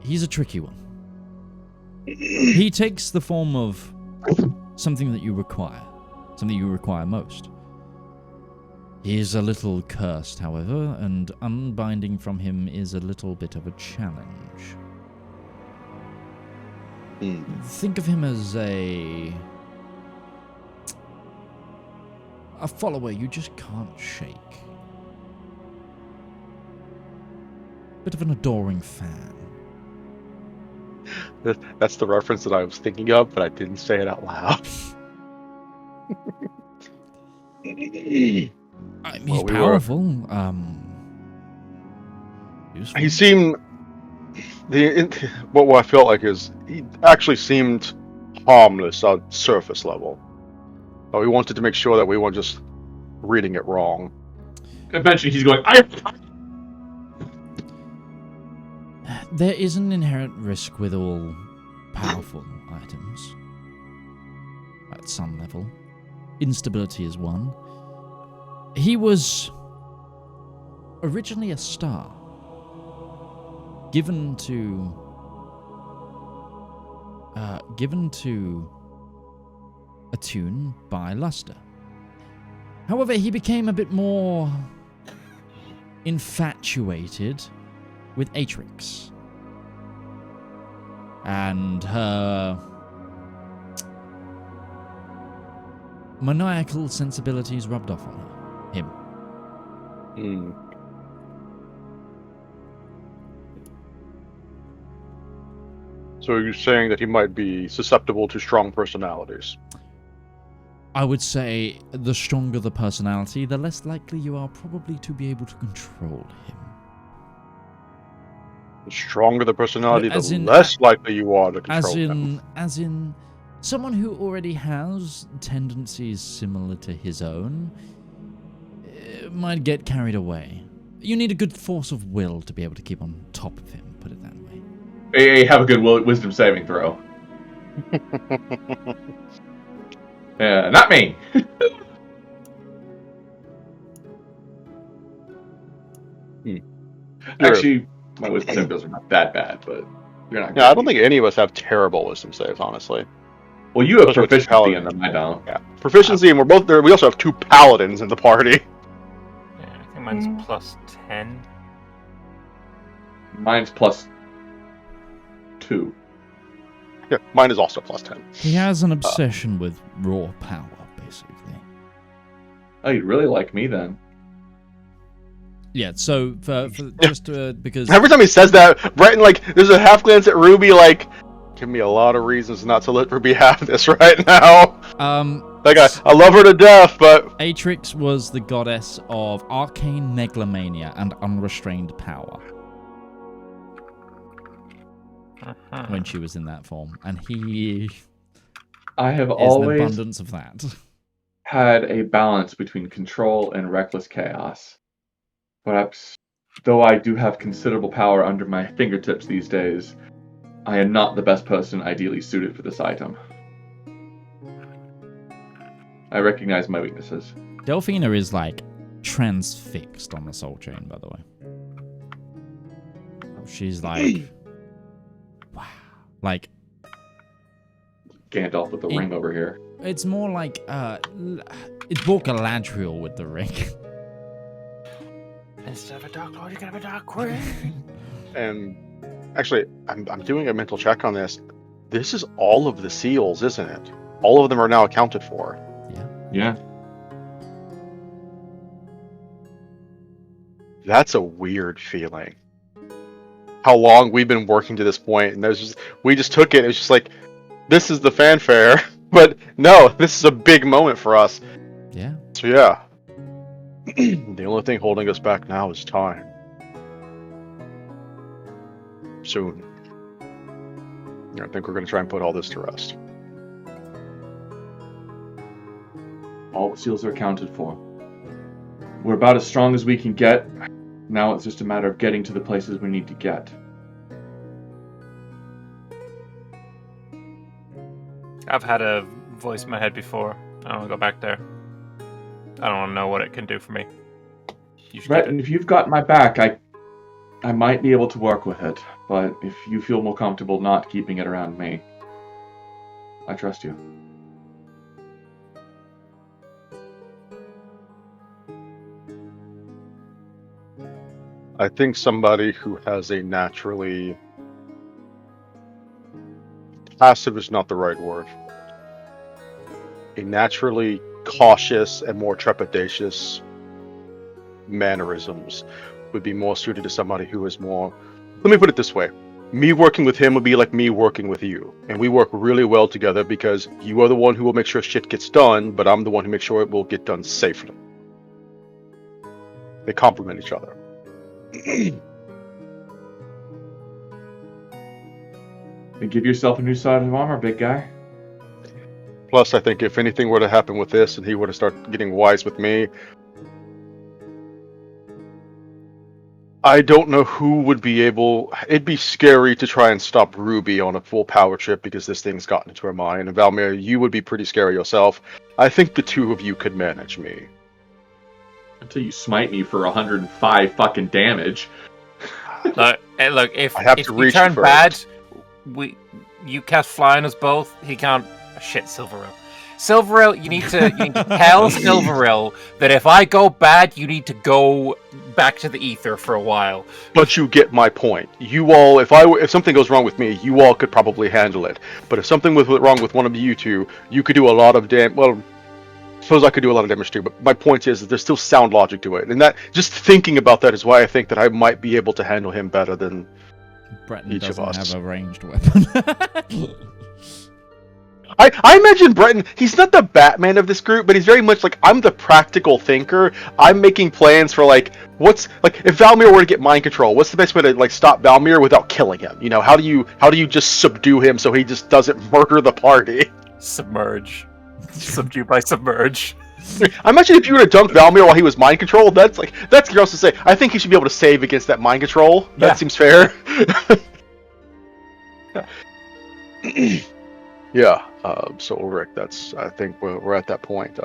He's a tricky one. He takes the form of something that you require. Something you require most. He is a little cursed, however, and unbinding from him is a little bit of a challenge. Think of him as a follower you just can't shake. Bit of an adoring fan. That's the reference that I was thinking of, but I didn't say it out loud. He's powerful. Useful. He seemed what I felt like is he actually seemed harmless on surface level. But we wanted to make sure that we weren't just reading it wrong. Eventually, he's going. There is an inherent risk with all powerful items. At some level. Instability is one. He was originally a star. Given to attune by Luster. However, he became a bit more infatuated with Atrix. And her maniacal sensibilities rubbed off on him. So you're saying that he might be susceptible to strong personalities? I would say the stronger the personality, the less likely you are probably to be able to control him. The stronger the personality, the less likely you are to control him. As in, someone who already has tendencies similar to his own might get carried away. You need a good force of will to be able to keep on top of him, put it that way. Hey, have a good wisdom saving throw. Yeah, not me. Actually, my wisdom saving throws are not that bad, but you're not. Yeah, I don't think any of us have terrible wisdom saves, honestly. Well, you have proficiency in them. I don't. Yeah, proficiency, and we're both there. We also have 2 paladins in the party. Yeah, I think mine's plus 10. Mine's plus 2. Yeah, mine is also plus 10. He has an obsession with raw power, basically. Oh, you really like me then? Yeah, so for just because every time he says that, Breton there's a half glance at Ruby, give me a lot of reasons not to let Ruby have this right now. I love her to death, but Atrix was the goddess of arcane megalomania and unrestrained power. when she was in that form, and he I have is an always abundance of that. had a balance between control and reckless chaos. Perhaps, though I do have considerable power under my fingertips these days, I am not the best person ideally suited for this item. I recognize my weaknesses. Delphina is like transfixed on the soul chain, by the way. She's like, wow, like Gandalf with the ring over here. it's more like it's more Galadriel with the ring. Instead of a dark lord, you can have a dark queen. And actually, I'm doing a mental check on this. This is all of the seals, isn't it? All of them are now accounted for. Yeah. That's a weird feeling. How long we've been working to this point, and we just took it. It was just like, this is the fanfare, but no, this is a big moment for us. Yeah. So yeah, the only thing holding us back now is time. Soon. I think we're going to try and put all this to rest. All the seals are accounted for. We're about as strong as we can get. Now it's just a matter of getting to the places we need to get. I've had a voice in my head before. I don't want to go back there. I don't want to know what it can do for me. You should Brett, get and it. if you've got my back, I might be able to work with it. But if you feel more comfortable not keeping it around me, I trust you. I think somebody who has a naturally... Passive is not the right word. A naturally cautious and more trepidatious mannerisms would be more suited to somebody who is more... Let me put it this way. Me working with him would be like me working with you. And we work really well together because you are the one who will make sure shit gets done, but I'm the one who makes sure it will get done safely. They complement each other. Then give yourself a new side of armor, big guy. Plus, I think if anything were to happen with this and he were to start getting wise with me, I don't know who would be able... It'd be scary to try and stop Ruby on a full power trip because this thing's gotten into her mind. And Valymr, you would be pretty scary yourself. I think the two of you could manage me. Until you smite me for 105 fucking damage. Look, if I have to you reach turn first. bad, you cast fly on us both. He can't. Shit, Silveril. Silveril, you need to tell Silveril that if I go bad, you need to go back to the ether for a while. But you get my point. You all, if something goes wrong with me, you all could probably handle it. But if something was wrong with one of you two, you could do a lot of damage. Well, I suppose I could do a lot of damage too. But my point is that there's still sound logic to it, and that just thinking about that is why I think that I might be able to handle him better than Breton each of doesn't us. have a ranged weapon. I imagine Breton, he's not the Batman of this group, but he's very much like, I'm the practical thinker. I'm making plans for, like, if Valymr were to get mind control, what's the best way to, like, stop Valymr without killing him? You know, how do you just subdue him so he just doesn't murder the party? Submerge. Subdue by submerge. I imagine if you were to dunk Valymr while he was mind controlled, that's gross to say. I think he should be able to save against that mind control. That Yeah. seems fair. Yeah, so Ulrich, I think we're at that point.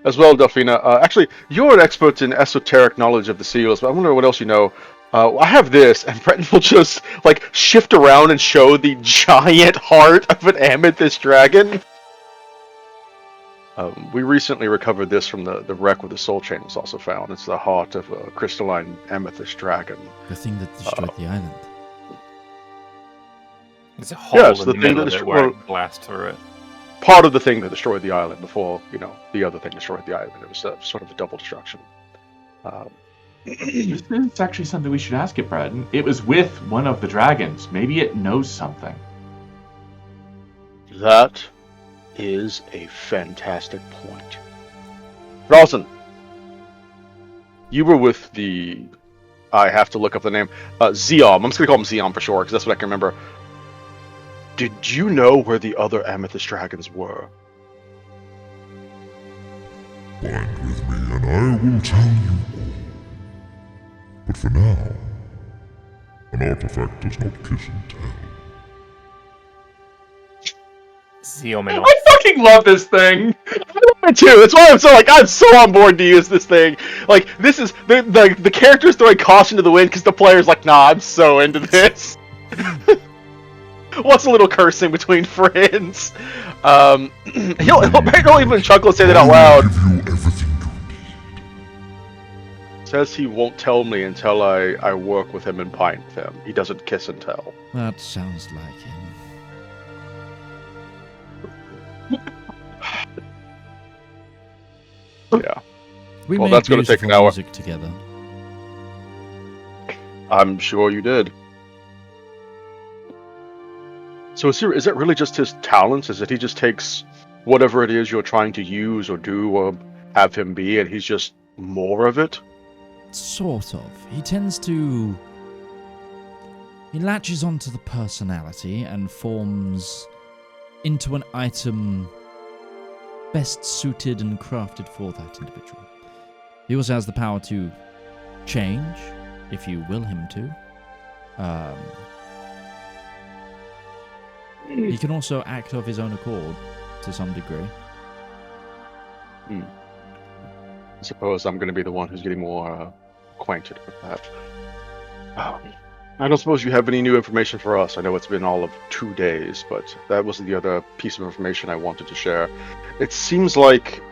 As well, Delphina, actually, you're an expert in esoteric knowledge of the seals, but I wonder what else you know. I have this, and Breton will just, like, shift around and show the giant heart of an amethyst dragon. We recently recovered this from the wreck where the soul chain was also found. It's the heart of a crystalline amethyst dragon. The thing that destroyed the island. There's a hole Yes, in the the thing middle that of it where destroyed- it blasts through it. Part of the thing that destroyed the island before, the other thing destroyed the island. It was sort of a double destruction. This is actually something we should ask it, Brad. It was with one of the dragons. Maybe it knows something. That is a fantastic point. Rawson, you were with I have to look up the name, Zeom. I'm just going to call him Zeom for short, because that's what I can remember. Did you know where the other Amethyst Dragons were? Bind with me and I will tell you all. But for now, an artifact does not kiss and tell. Zeomino. I fucking love this thing. I too. That's why I'm so on board to use this thing. Like, this is the character's throwing caution to the wind because the player's like, nah, I'm so into this. What's a little cursing between friends? He'll even chuckle and say that out loud. Give you everything you need. Says he won't tell me until I work with him and pine with him. He doesn't kiss and tell. That sounds like him. Yeah. We Well, made that's gonna take an beautiful hour. music together. I'm sure you did. So is it really just his talents? Is it he just takes whatever it is you're trying to use or do or have him be, and he's just more of it? Sort of. He tends to... He latches onto the personality and forms into an item best suited and crafted for that individual. He also has the power to change, if you will him to. He can also act of his own accord, to some degree. I suppose I'm going to be the one who's getting more acquainted with that. I don't suppose you have any new information for us. I know it's been all of 2 days, but that was the other piece of information I wanted to share. It seems like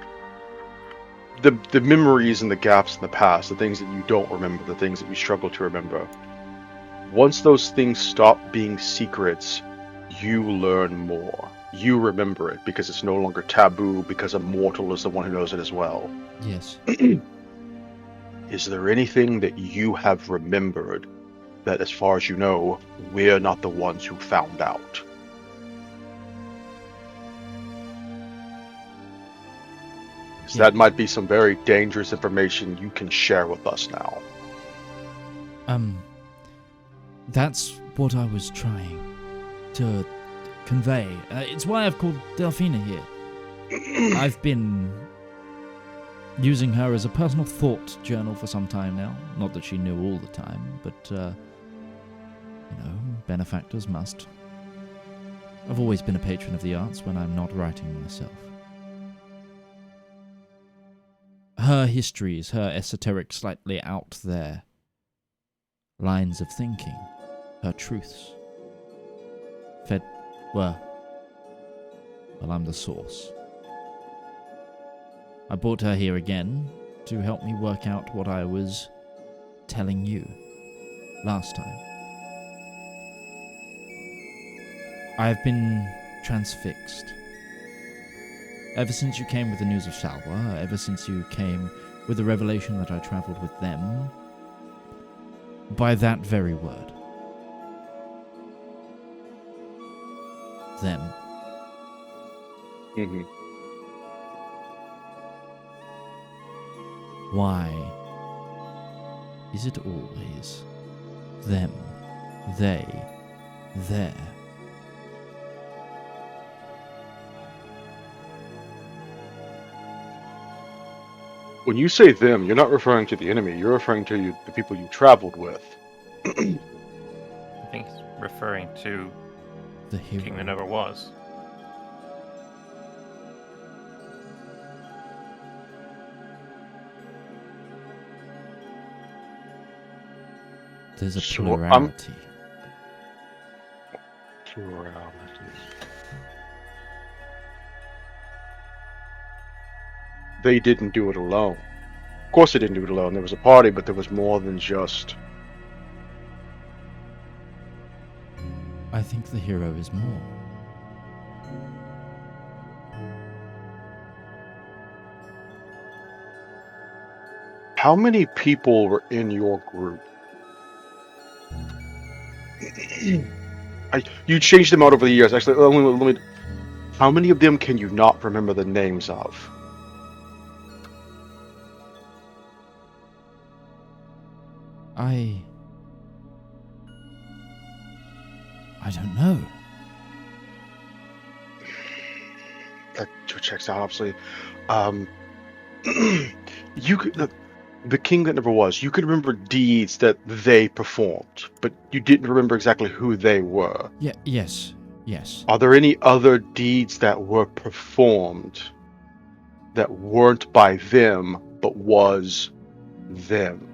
the memories and the gaps in the past, the things that you don't remember, the things that you struggle to remember, once those things stop being secrets, you learn more. You remember it because it's no longer taboo, because a mortal is the one who knows it as well. Yes. Is there anything that you have remembered that, as far as you know, we're not the ones who found out? So that might be some very dangerous information you can share with us now. That's what I was trying to convey. It's why I've called Delphina here. I've been using her as a personal thought journal for some time now. Not that she knew all the time, but, benefactors must. I've always been a patron of the arts when I'm not writing myself. Her histories, her esoteric, slightly out there lines of thinking, her truths, well, I'm the source. I brought her here again to help me work out what I was telling you last time. I've been transfixed. Ever since you came with the news of Salwa, ever since you came with the revelation that I travelled with them, by that very word. Them. Mm-hmm. Why is it always them, they, there? When you say them, you're not referring to the enemy, you're referring to the people you traveled with. I think he's referring to The hero. King that never was. There's a Sure, plurality. Plurality. They didn't do it alone. Of course they didn't do it alone. There was a party, but there was more than just... I think the hero is more. How many people were in your group? You changed them out over the years. Actually, let me. How many of them can you not remember the names of? I don't know. checks out, obviously. You could, the king that never was, you could remember deeds that they performed, but you didn't remember exactly who they were. Yeah, yes. Are there any other deeds that were performed that weren't by them, but was them?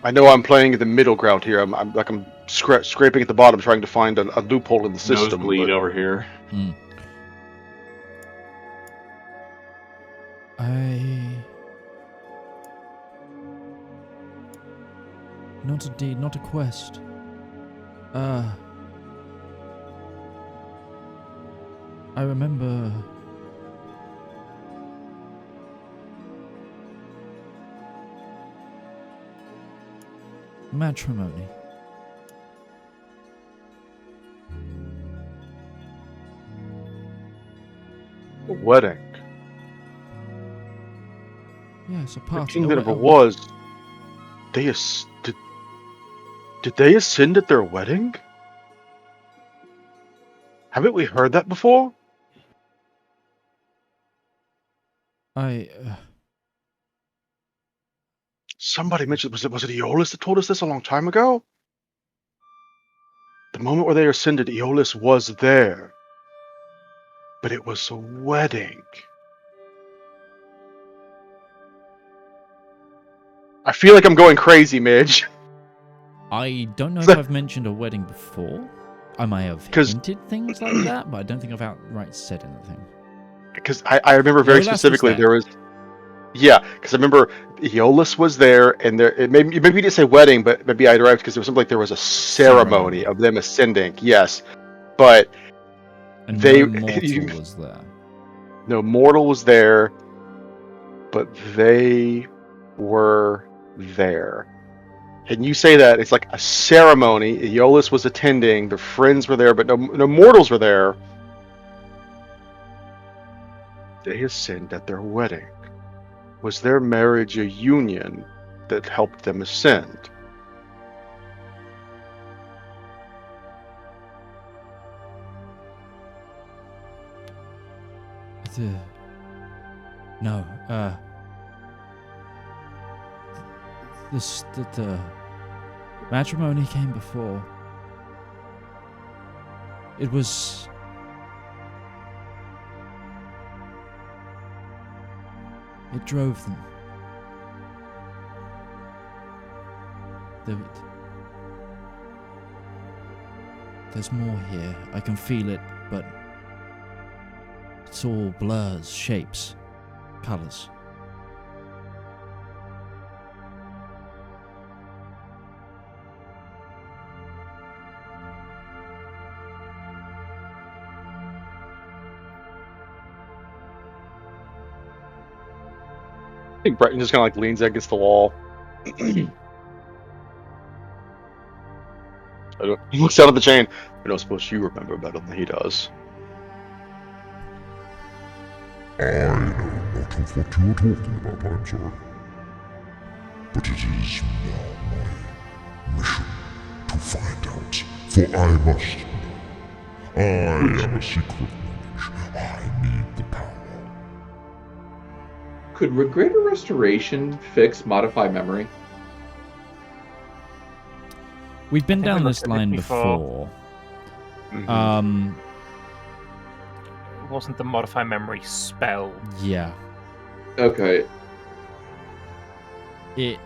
I know I'm playing the middle ground here. I'm scraping at the bottom, trying to find a loophole in the system. Nosebleed over here. Not a deed, not a quest. I remember... matrimony. A wedding. Yes, a The party. king that never was. Did they ascend at their wedding? Haven't we heard that before? Somebody mentioned, was it Aeolus that told us this a long time ago? The moment where they ascended, Aeolus was there. But it was a wedding. I feel like I'm going crazy, Midge. I don't know if I've mentioned a wedding before. I may have hinted things like that, but I don't think I've outright said anything. Because I remember very specifically there was... Yeah, because I remember Aeolus was there, and maybe you didn't say wedding, but maybe I arrived because it was something like there was a ceremony of them ascending. Yes, but and no mortal was there. No mortal was there, but they were there. And you say that it's like a ceremony. Aeolus was attending. Their friends were there, but no mortals were there. They ascend at their wedding. Was their marriage a union that helped them ascend? No. The matrimony came before. It was... It drove them. There's more here. I can feel it, but it's all blurs, shapes, colors. I think Breton just kind of like leans against the wall. He looks down at the chain. I don't suppose you remember better than he does. I know not of what you are talking about, I'm sorry. But it is now my mission to find out, for I must know. I am a secret knowledge. I need the power. Could Greater Restoration fix Modify Memory? We've been down this line before. Mm-hmm. It wasn't the Modify Memory spell. Yeah. Okay. It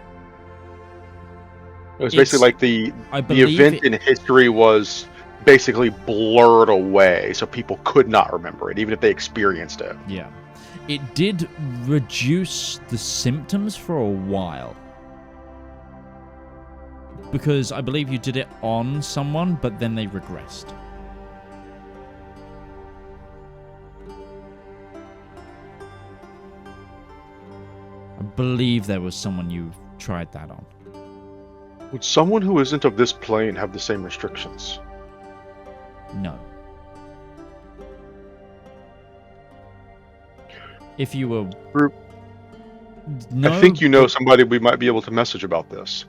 was basically like the event in history was basically blurred away, so people could not remember it, even if they experienced it. Yeah. It did reduce the symptoms for a while. Because I believe you did it on someone, but then they regressed. I believe there was someone you tried that on. Would someone who isn't of this plane have the same restrictions? No. If you were... No, I think you know somebody we might be able to message about this.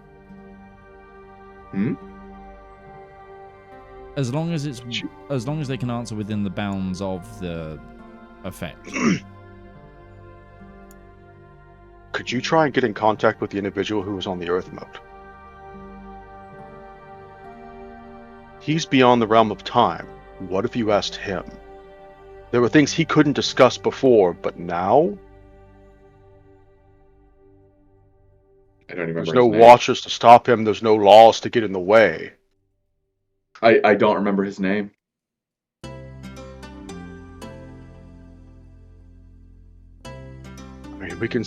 As long as they can answer within the bounds of the effect. Could you try and get in contact with the individual who was on the Earth mode? He's beyond the realm of time. What if you asked him? There were things he couldn't discuss before, but now? I don't remember. There's no watchers to stop him. There's no laws to get in the way. I don't remember his name. I mean, we can...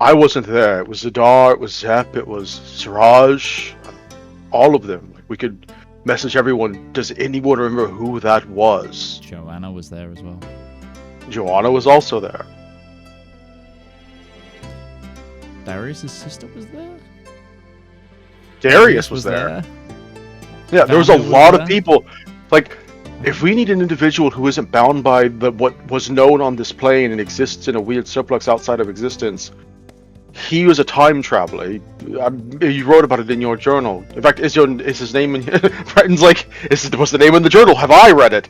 I wasn't there. It was Zedaar, it was Zep, it was Siraj. All of them. We could message everyone. Does anyone remember who that was? Joanna was there as well. Joanna was also there. Darius' sister was there? Darius was there. Yeah, there was a lot of people. Like, if we need an individual who isn't bound by what was known on this plane and exists in a weird surplus outside of existence, he was a time traveler. You wrote about it in your journal. In fact, is his name in Breton's like, what's the name in the journal? Have I read it?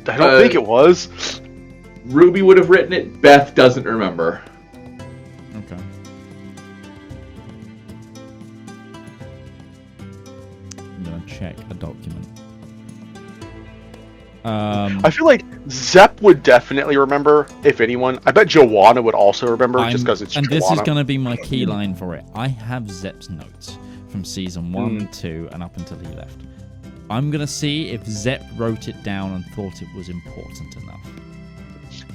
I don't think it was. Ruby would have written it. Beth doesn't remember. Okay. I'm gonna check a document. I feel like Zep would definitely remember, if anyone. I bet Joanna would also remember, just because it's and Joanna. This is going to be my key line for it. I have Zep's notes from season 1, 2, and up until he left. I'm going to see if Zep wrote it down and thought it was important enough.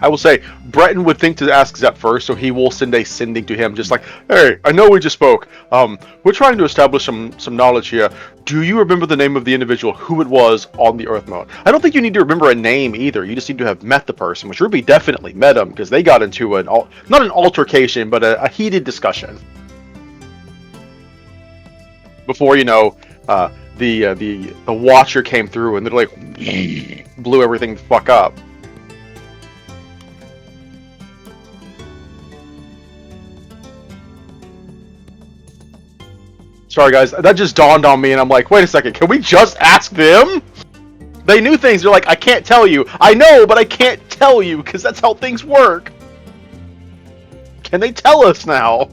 I will say, Breton would think to ask Zep first, so he will send a sending to him, just like, hey, I know we just spoke. We're trying to establish some knowledge here. Do you remember the name of the individual, who it was on the Earth mode? I don't think you need to remember a name either. You just need to have met the person, which Ruby definitely met him, because they got into not an altercation, but a heated discussion. Before, the Watcher came through and literally blew everything the fuck up. Sorry, guys. That just dawned on me, and I'm like, wait a second. Can we just ask them? They knew things. They're like, I can't tell you. I know, but I can't tell you, because that's how things work. Can they tell us now?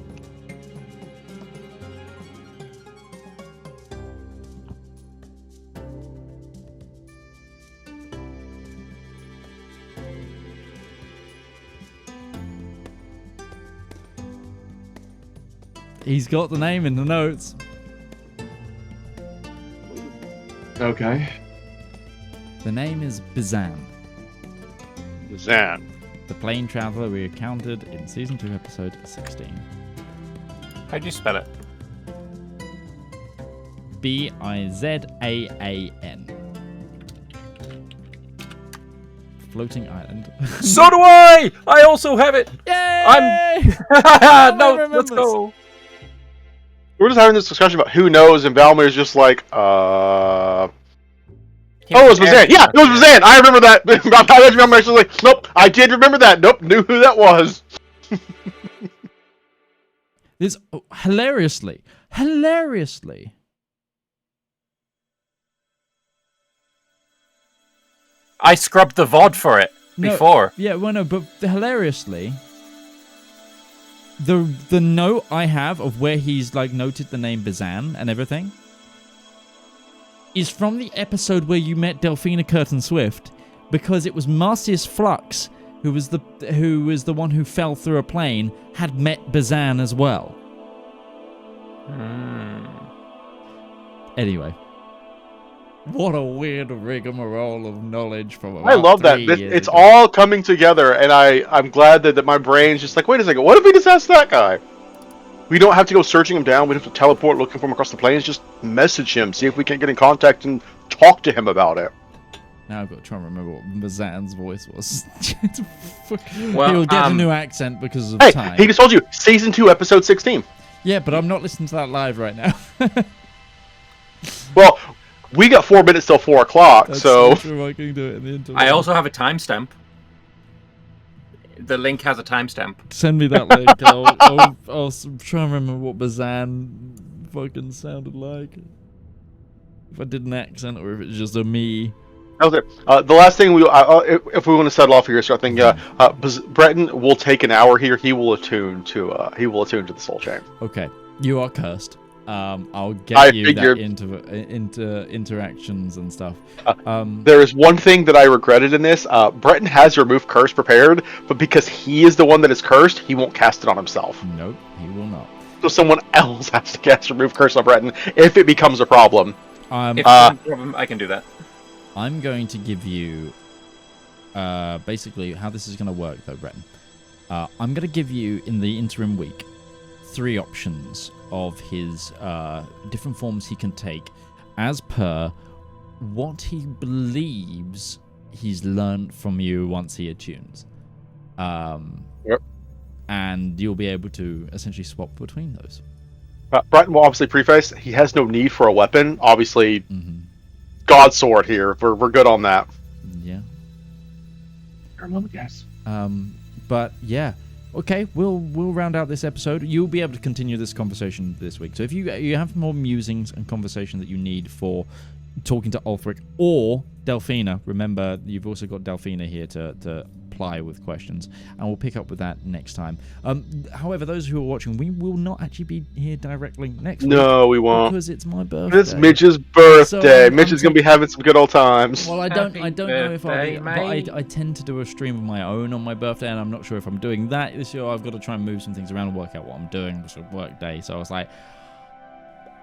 He's got the name in the notes. Okay. The name is Bizan. Bizan. The plane traveler we encountered in season 2, episode 16. How'd you spell it? Bizaan. Floating island. So do I! I also have it! Yay! No, let's go. We're just having this discussion about who knows, and Valymr is just like, Oh, it was Bizan. Yeah, it was Bizan. I remember that. I remember actually like, nope, I did remember that. Nope, knew who that was. This hilariously. I scrubbed the VOD for it before. Yeah, well, no, but hilariously, the note I have of where he's like noted the name Bizan and everything is from the episode where you met Delphina Curtin Swift, because it was Marcius Flux who was the one who fell through a plane, had met Bizan as well. Anyway, what a weird rigmarole of knowledge from about I love that. 3 years It's ago. all coming together, and I'm glad that my brain's just like, wait a second, what if we just ask that guy? We don't have to go searching him down. We don't have to teleport looking for him across the plains. Just message him, see if we can get in contact and talk to him about it. Now I've got to try and remember what Bazan's voice was. Well, He'll get a new accent because of Hey, time. he just told you, season 2, episode 16. Yeah, but I'm not listening to that live right now. Well, we got 4 minutes till 4 o'clock, That's so... true, I can do it in the internet. I also have a timestamp. The link has a timestamp. Send me that link. I'll try and remember what Bazan fucking sounded like. if I did an accent or if it's just a me. Okay. The last thing if we want to settle off here, so I think Breton will take an hour here. He will attune to the soul chain. Okay, you are cursed. I'll get you that into interactions and stuff. There is one thing that I regretted in this. Breton has remove curse prepared, but because he is the one that is cursed, he won't cast it on himself. Nope, he will not. So someone else has to cast remove curse on Breton if it becomes a problem. If it's a problem, I can do that. I'm going to give you basically how this is going to work, though, Breton. I'm going to give you, in the interim week, 3 options of his different forms he can take as per what he believes he's learned from you once he attunes. Yep. And you'll be able to essentially swap between those. Breton will obviously preface, he has no need for a weapon. Obviously, God sword here. We're good on that. Yeah. Yes. But yeah. Okay, we'll round out this episode. You'll be able to continue this conversation this week. So if you have more musings and conversation that you need for talking to Ulfric or Delphina, remember you've also got Delphina here to ply with questions, and we'll pick up with that next time. However, those who are watching, we will not actually be here directly next week. No, we won't. Because it's my birthday. It's Midge's birthday. Midge is going to be having some good old times. Well, I don't know if I'll be, mate. but I tend to do a stream of my own on my birthday, and I'm not sure if I'm doing that this year. I've got to try and move some things around and work out what I'm doing. It's a work day, so I was like,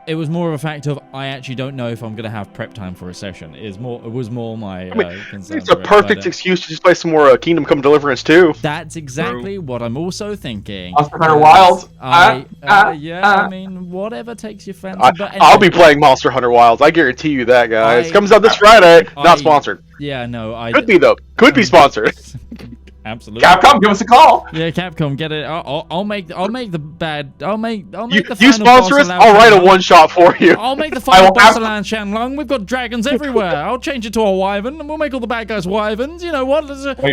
it was more of a fact of I actually don't know if I'm going to have prep time for a session. It was more my concern. It's a perfect excuse to just play some more Kingdom Come Deliverance 2. That's exactly what I'm also thinking. Monster Hunter Wilds. I mean, whatever takes your fancy. But anyway, I'll be playing Monster Hunter Wilds. I guarantee you that, guys. It comes out this Friday. Not sponsored. Yeah, no. Could be, though. Could be sponsored. Absolutely. Capcom, give us a call. Yeah, Capcom, get it. I'll make the bad. I'll make the you final sponsor us. boss I'll write a Shanlong. one-shot for you. I'll make the final boss of Land Shanlong. We've got dragons everywhere. I'll change it to a wyvern, and we'll make all the bad guys wyverns. You know what?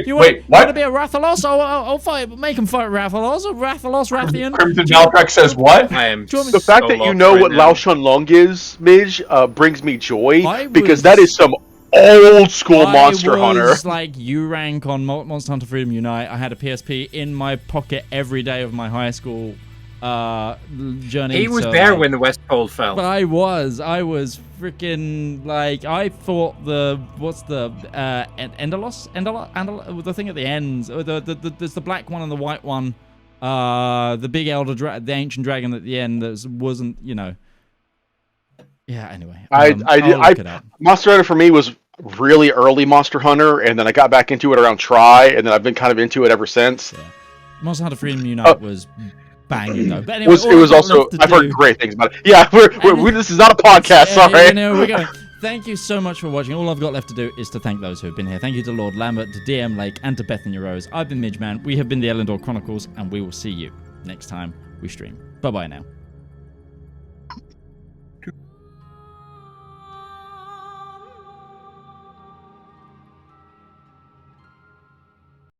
You want to be a Rathalos? I'll fight. Make them fight Rathalos. Rathian. Crimson Maltrek says what? I am The fact that you know what Lao Shanlong is, Midge, brings me joy because that is some old school Monster Hunter. I was like you rank on Monster Hunter Freedom Unite. I had a PSP in my pocket every day of my high school journey. He was there when the West Pole fell. I was freaking like I thought what's the Endalos, the thing at the end. There's the black one and the white one. The big the ancient dragon at the end that wasn't, you know. Yeah. Anyway, Monster Hunter for me was really early Monster Hunter, and then I got back into it around Try, and then I've been kind of into it ever since. Yeah. Monster Hunter Freedom Unite was banging though. But anyway, it was also I've heard great things about it. Yeah, this is not a podcast. Sorry. We're going. Thank you so much for watching. All I've got left to do is to thank those who have been here. Thank you to Lord Lambert, to DM Lake, and to Bethany Rose. I've been Midgeman. We have been the Elendor Chronicles, and we will see you next time we stream. Bye bye now.